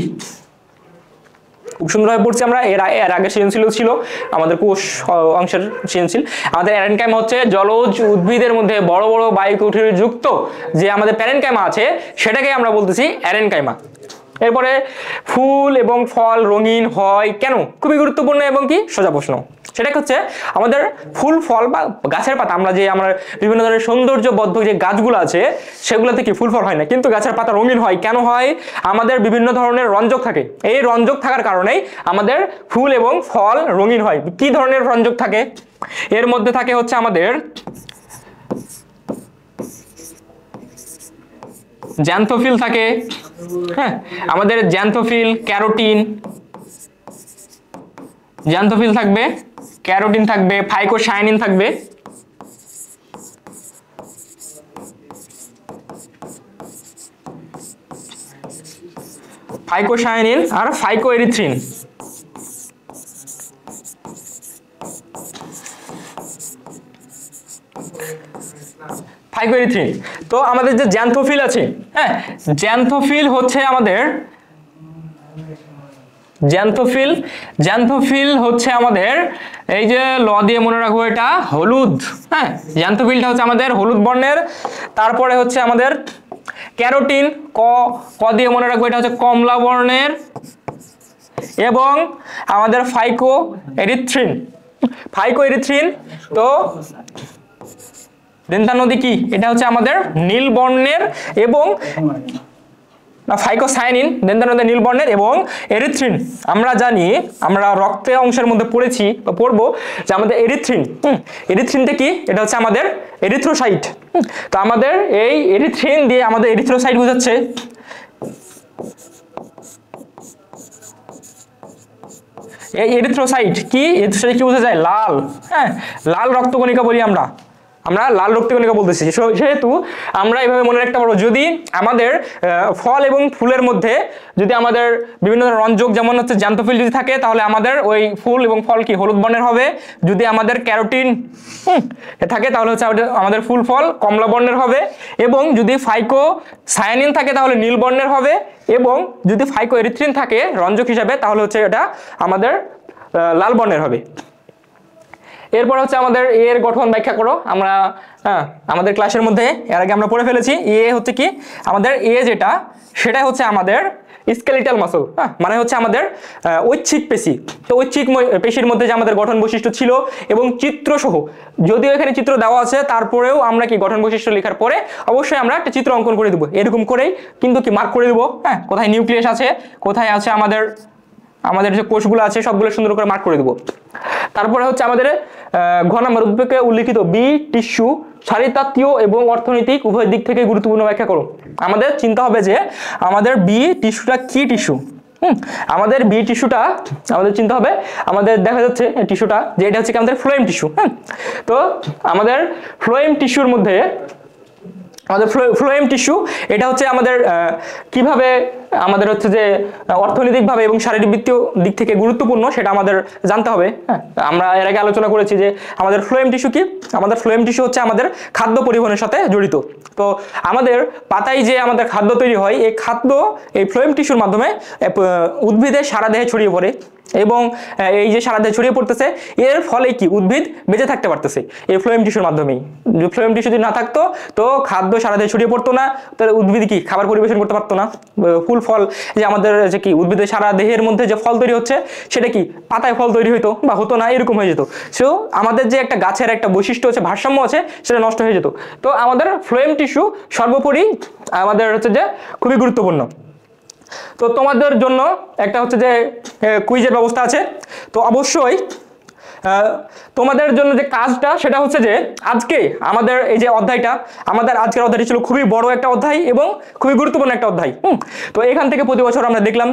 Speaker 1: খুব সুন্দরভাবে পড়ছি আমরা। এর আগে সৃজনশীল ছিল আমাদের কোষ অংশের সৃজনশীল। আমাদের অ্যারেনকাইমা হচ্ছে জলজ উদ্ভিদের মধ্যে বড় বড় বায়ুকুঠির যুক্ত যে আমাদের প্যারেনকাইমা আছে সেটাকে আমরা বলতেছি অ্যারেনকাইমা। এরপরে ফুল এবং ফল রঙিন হয় কেন, খুবই গুরুত্বপূর্ণ এবং কি সোজা প্রশ্ন। সেটা হচ্ছে আমাদের ফুল ফল বা গাছের পাতা, আমরা বিভিন্ন ধরনের সৌন্দর্যবদ্ধ যে গাছগুলো আছে সেগুলোতে কি ফুল ফল হয় না, কিন্তু গাছের পাতা রঙিন হয় কেন হয়, আমাদের বিভিন্ন ধরনের রঞ্জক থাকে। এই রঞ্জক থাকার কারণেই আমাদের ফুল এবং ফল রঙিন হয়। কি ধরনের রঞ্জক থাকে? এর মধ্যে থাকে হচ্ছে আমাদের জ্যান্থোফিল থাকে, হ্যাঁ, আমাদের জ্যান্থোফিল, ক্যারোটিন, জ্যান্থোফিল থাকবে, ক্যারোটিন থাকবে, ফাইকোসায়ানিন থাকবে, ফাইকোসায়ানিন আর ফাইকোএরিথ্রিন। ফাইকোএরিথ্রিন। তো আমাদের যে জ্যান্থোফিল আছে, হ্যাঁ, জ্যান্থোফিল হচ্ছে আমাদের জ্যান্থোফিল হচ্ছে আমাদের এই যে ল দিয়ে মনে রাখবো এটা হলুদ, হ্যাঁ, জ্যান্থোফিলটা হচ্ছে আমাদের হলুদ বর্ণের। তারপরে হচ্ছে আমাদের ক্যারোটিন, ক দিয়ে মনে রাখবো এটা হচ্ছে কমলা বর্ণের। এবং আমাদের ফাইকোএরিথ্রিন তো দেন্তা নদী কি, এটা হচ্ছে আমাদের নীল বর্ণের। এবং ফাইকোসায়ানিন দেন্তা নদী নীল বর্ণের। এবং এরিথ্রিন আমরা জানি, আমরা রক্তের অংশের মধ্যে পড়েছি বা পড়বো যে আমাদের এরিথ্রিনটা কি, এটা হচ্ছে আমাদের এরিথ্রোসাইট। তো আমাদের এই এরিথ্রিন দিয়ে আমাদের এরিথ্রোসাইট বোঝাচ্ছে। এই এরিথ্রোসাইট কি, এরিথ্রোসাইট কি বোঝা যায়? লাল, হ্যাঁ, লাল রক্তকণিকা বলি আমরা লাল রক্তকণিকা বলতেছি। সেহেতু আমরা এভাবে মনে রাখতে পারবো, যদি আমাদের ফল এবং ফুলের মধ্যে যদি আমাদের বিভিন্ন ধরনের রঞ্জক যেমন হচ্ছে জ্যান্থোফিল যদি থাকে তাহলে আমাদের ওই ফুল এবং ফল কি হলুদ বর্ণের হবে। যদি আমাদের ক্যারোটিন থাকে তাহলে হচ্ছে আমাদের ফুল ফল কমলা বর্ণের হবে। এবং যদি ফাইকোসায়ানিন থাকে তাহলে নীল বর্ণের হবে। এবং যদি ফাইকোএরিথ্রিন থাকে রঞ্জক হিসাবে তাহলে হচ্ছে এটা আমাদের লাল বর্ণের হবে। এরপর হচ্ছে আমাদের এর গঠন ব্যাখ্যা করো। আমরা আমাদের ক্লাসের মধ্যে এর আগে আমরা পড়ে ফেলেছি। হচ্ছে কি আমাদের যেটা সেটাই হচ্ছে আমাদের স্কেলিটাল মাসল, মানে হচ্ছে আমাদের ঐচ্ছিক পেশি। তো ঐচ্ছিক পেশির মধ্যে যে আমাদের গঠন বৈশিষ্ট্য ছিল এবং চিত্র সহ, যদিও এখানে চিত্র দেওয়া আছে তারপরেও আমরা কি গঠন বৈশিষ্ট্য লেখার পরে অবশ্যই আমরা একটা চিত্র অঙ্কন করে দেবো। এরকম করেই কিন্তু কি মার্ক করে দেবো, হ্যাঁ, কোথায় নিউক্লিয়াস আছে, কোথায় আছে আমাদের যে কোষগুলো আছে সবগুলো সুন্দর করে মার্ক করে দেবো। তারপরে হচ্ছে আমাদের ঘ নম্বর উদ্বেগে উল্লিখিত বি টিস্যু চারিতাত্ত্বীয় এবং অর্থনৈতিক উভয় দিক থেকে গুরুত্বপূর্ণ ব্যাখ্যা করো। আমাদের চিন্তা হবে যে আমাদের বি টিস্যুটা কি টিস্যু। আমাদের বি টিস্যুটা আমাদের চিন্তা হবে, আমাদের দেখা যাচ্ছে টিস্যুটা যে এটা হচ্ছে আমাদের ফ্লোয়েম টিস্যু। হ্যাঁ, তো আমাদের ফ্লোয়েম টিস্যুর মধ্যে ফ্লোয়েম টিস্যু এটা হচ্ছে আমাদের কিভাবে আমাদের হচ্ছে যে অর্থনৈতিকভাবে এবং শারীরবৃত্তীয় দিক থেকে গুরুত্বপূর্ণ সেটা আমাদের জানতে হবে। হ্যাঁ, আমরা এর আগে আলোচনা করেছি যে আমাদের ফ্লোয়েম টিস্যু কি, আমাদের ফ্লোয়েম টিস্যু হচ্ছে আমাদের খাদ্য পরিবহনের সাথে জড়িত। তো আমাদের পাতায় যে আমাদের খাদ্য তৈরি হয় এই খাদ্য এই ফ্লোয়েম টিস্যুর মাধ্যমে উদ্ভিদের সারা দেহে ছড়িয়ে পড়ে। এবং এই যে সারা দেহে ছড়িয়ে পড়তেছে এর ফলে কি উদ্ভিদ বেঁচে থাকতে পারতেছে এই ফ্লোয়েম টিস্যুর মাধ্যমেই। ফ্লোয়েম টিস্যু যদি না থাকতো তো খাদ্য সারা দেহে ছড়িয়ে পড়তো না, তাহলে উদ্ভিদ কি খাবার পরিবেশন করতে পারতো না। ফুল ফল যে আমাদের যে কি উদ্ভিদের সারা দেহের মধ্যে যে ফল তৈরি হচ্ছে সেটা কি পাতায় ফল তৈরি হইতো বা হতো না, এরকম হয়ে যেত। সো আমাদের যে একটা গাছের একটা বৈশিষ্ট্য আছে, ভারসাম্য আছে, সেটা নষ্ট হয়ে যেত। তো আমাদের ফ্লোয়েম টিস্যু সর্বোপরি আমাদের হচ্ছে যে খুবই গুরুত্বপূর্ণ। তো তোমাদের জন্য একটা হচ্ছে যে কুইজের ব্যবস্থা আছে। তো অবশ্যই তোমাদের জন্য যে কাজটা সেটা হচ্ছে যে আজকে আমাদের এই যে অধ্যায়টা, আমাদের আজকের অধ্যায়টি ছিল খুবই বড় একটা অধ্যায় এবং খুবই গুরুত্বপূর্ণ একটা অধ্যায়। তো এখান থেকে প্রতি বছর আমরা দেখলাম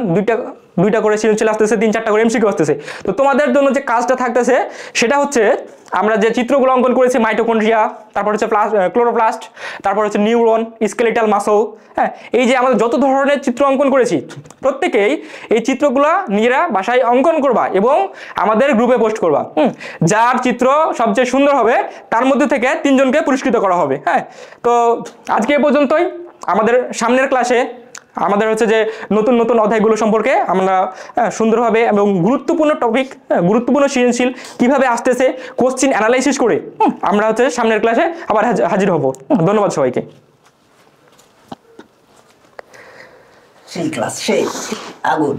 Speaker 1: 2টা করে সৃজনশীল আসতেছে, 3-4টা করে এমসিকিউ আসতেছে। তো তোমাদের জন্য যে কাজটা থাকতেছে সেটা হচ্ছে আমরা যে চিত্রগুলো অঙ্কন করেছি মাইটোকন্ড্রিয়া, তারপর হচ্ছে ক্লোরোপ্লাস্ট, তারপর হচ্ছে নিউরন, স্কেলেটাল মাসল, হ্যাঁ, এই যে আমাদের যত ধরনের চিত্র অঙ্কন করেছি প্রত্যেকেই এই চিত্রগুলো নিজেরা বাসায় অঙ্কন করবা এবং আমাদের গ্রুপে পোস্ট করবা। যার চিত্র সবচেয়ে সুন্দর হবে তার মধ্যে থেকে 3 জনকে পুরস্কৃত করা হবে। হ্যাঁ, তো আজকে এ পর্যন্তই। আমাদের সামনের ক্লাসে আমাদের হচ্ছে যে নতুন নতুন অধ্যায়গুলো সম্পর্কে আমরা সুন্দরভাবে এবং গুরুত্বপূর্ণ টপিক, গুরুত্বপূর্ণ সৃজনশীল কিভাবে আসতেছে কোশ্চিন অ্যানালাইসিস করে আমরা হচ্ছে সামনের ক্লাসে আবার হাজির হব। ধন্যবাদ সবাইকে।
Speaker 2: সেই ক্লাস সেই আগুন।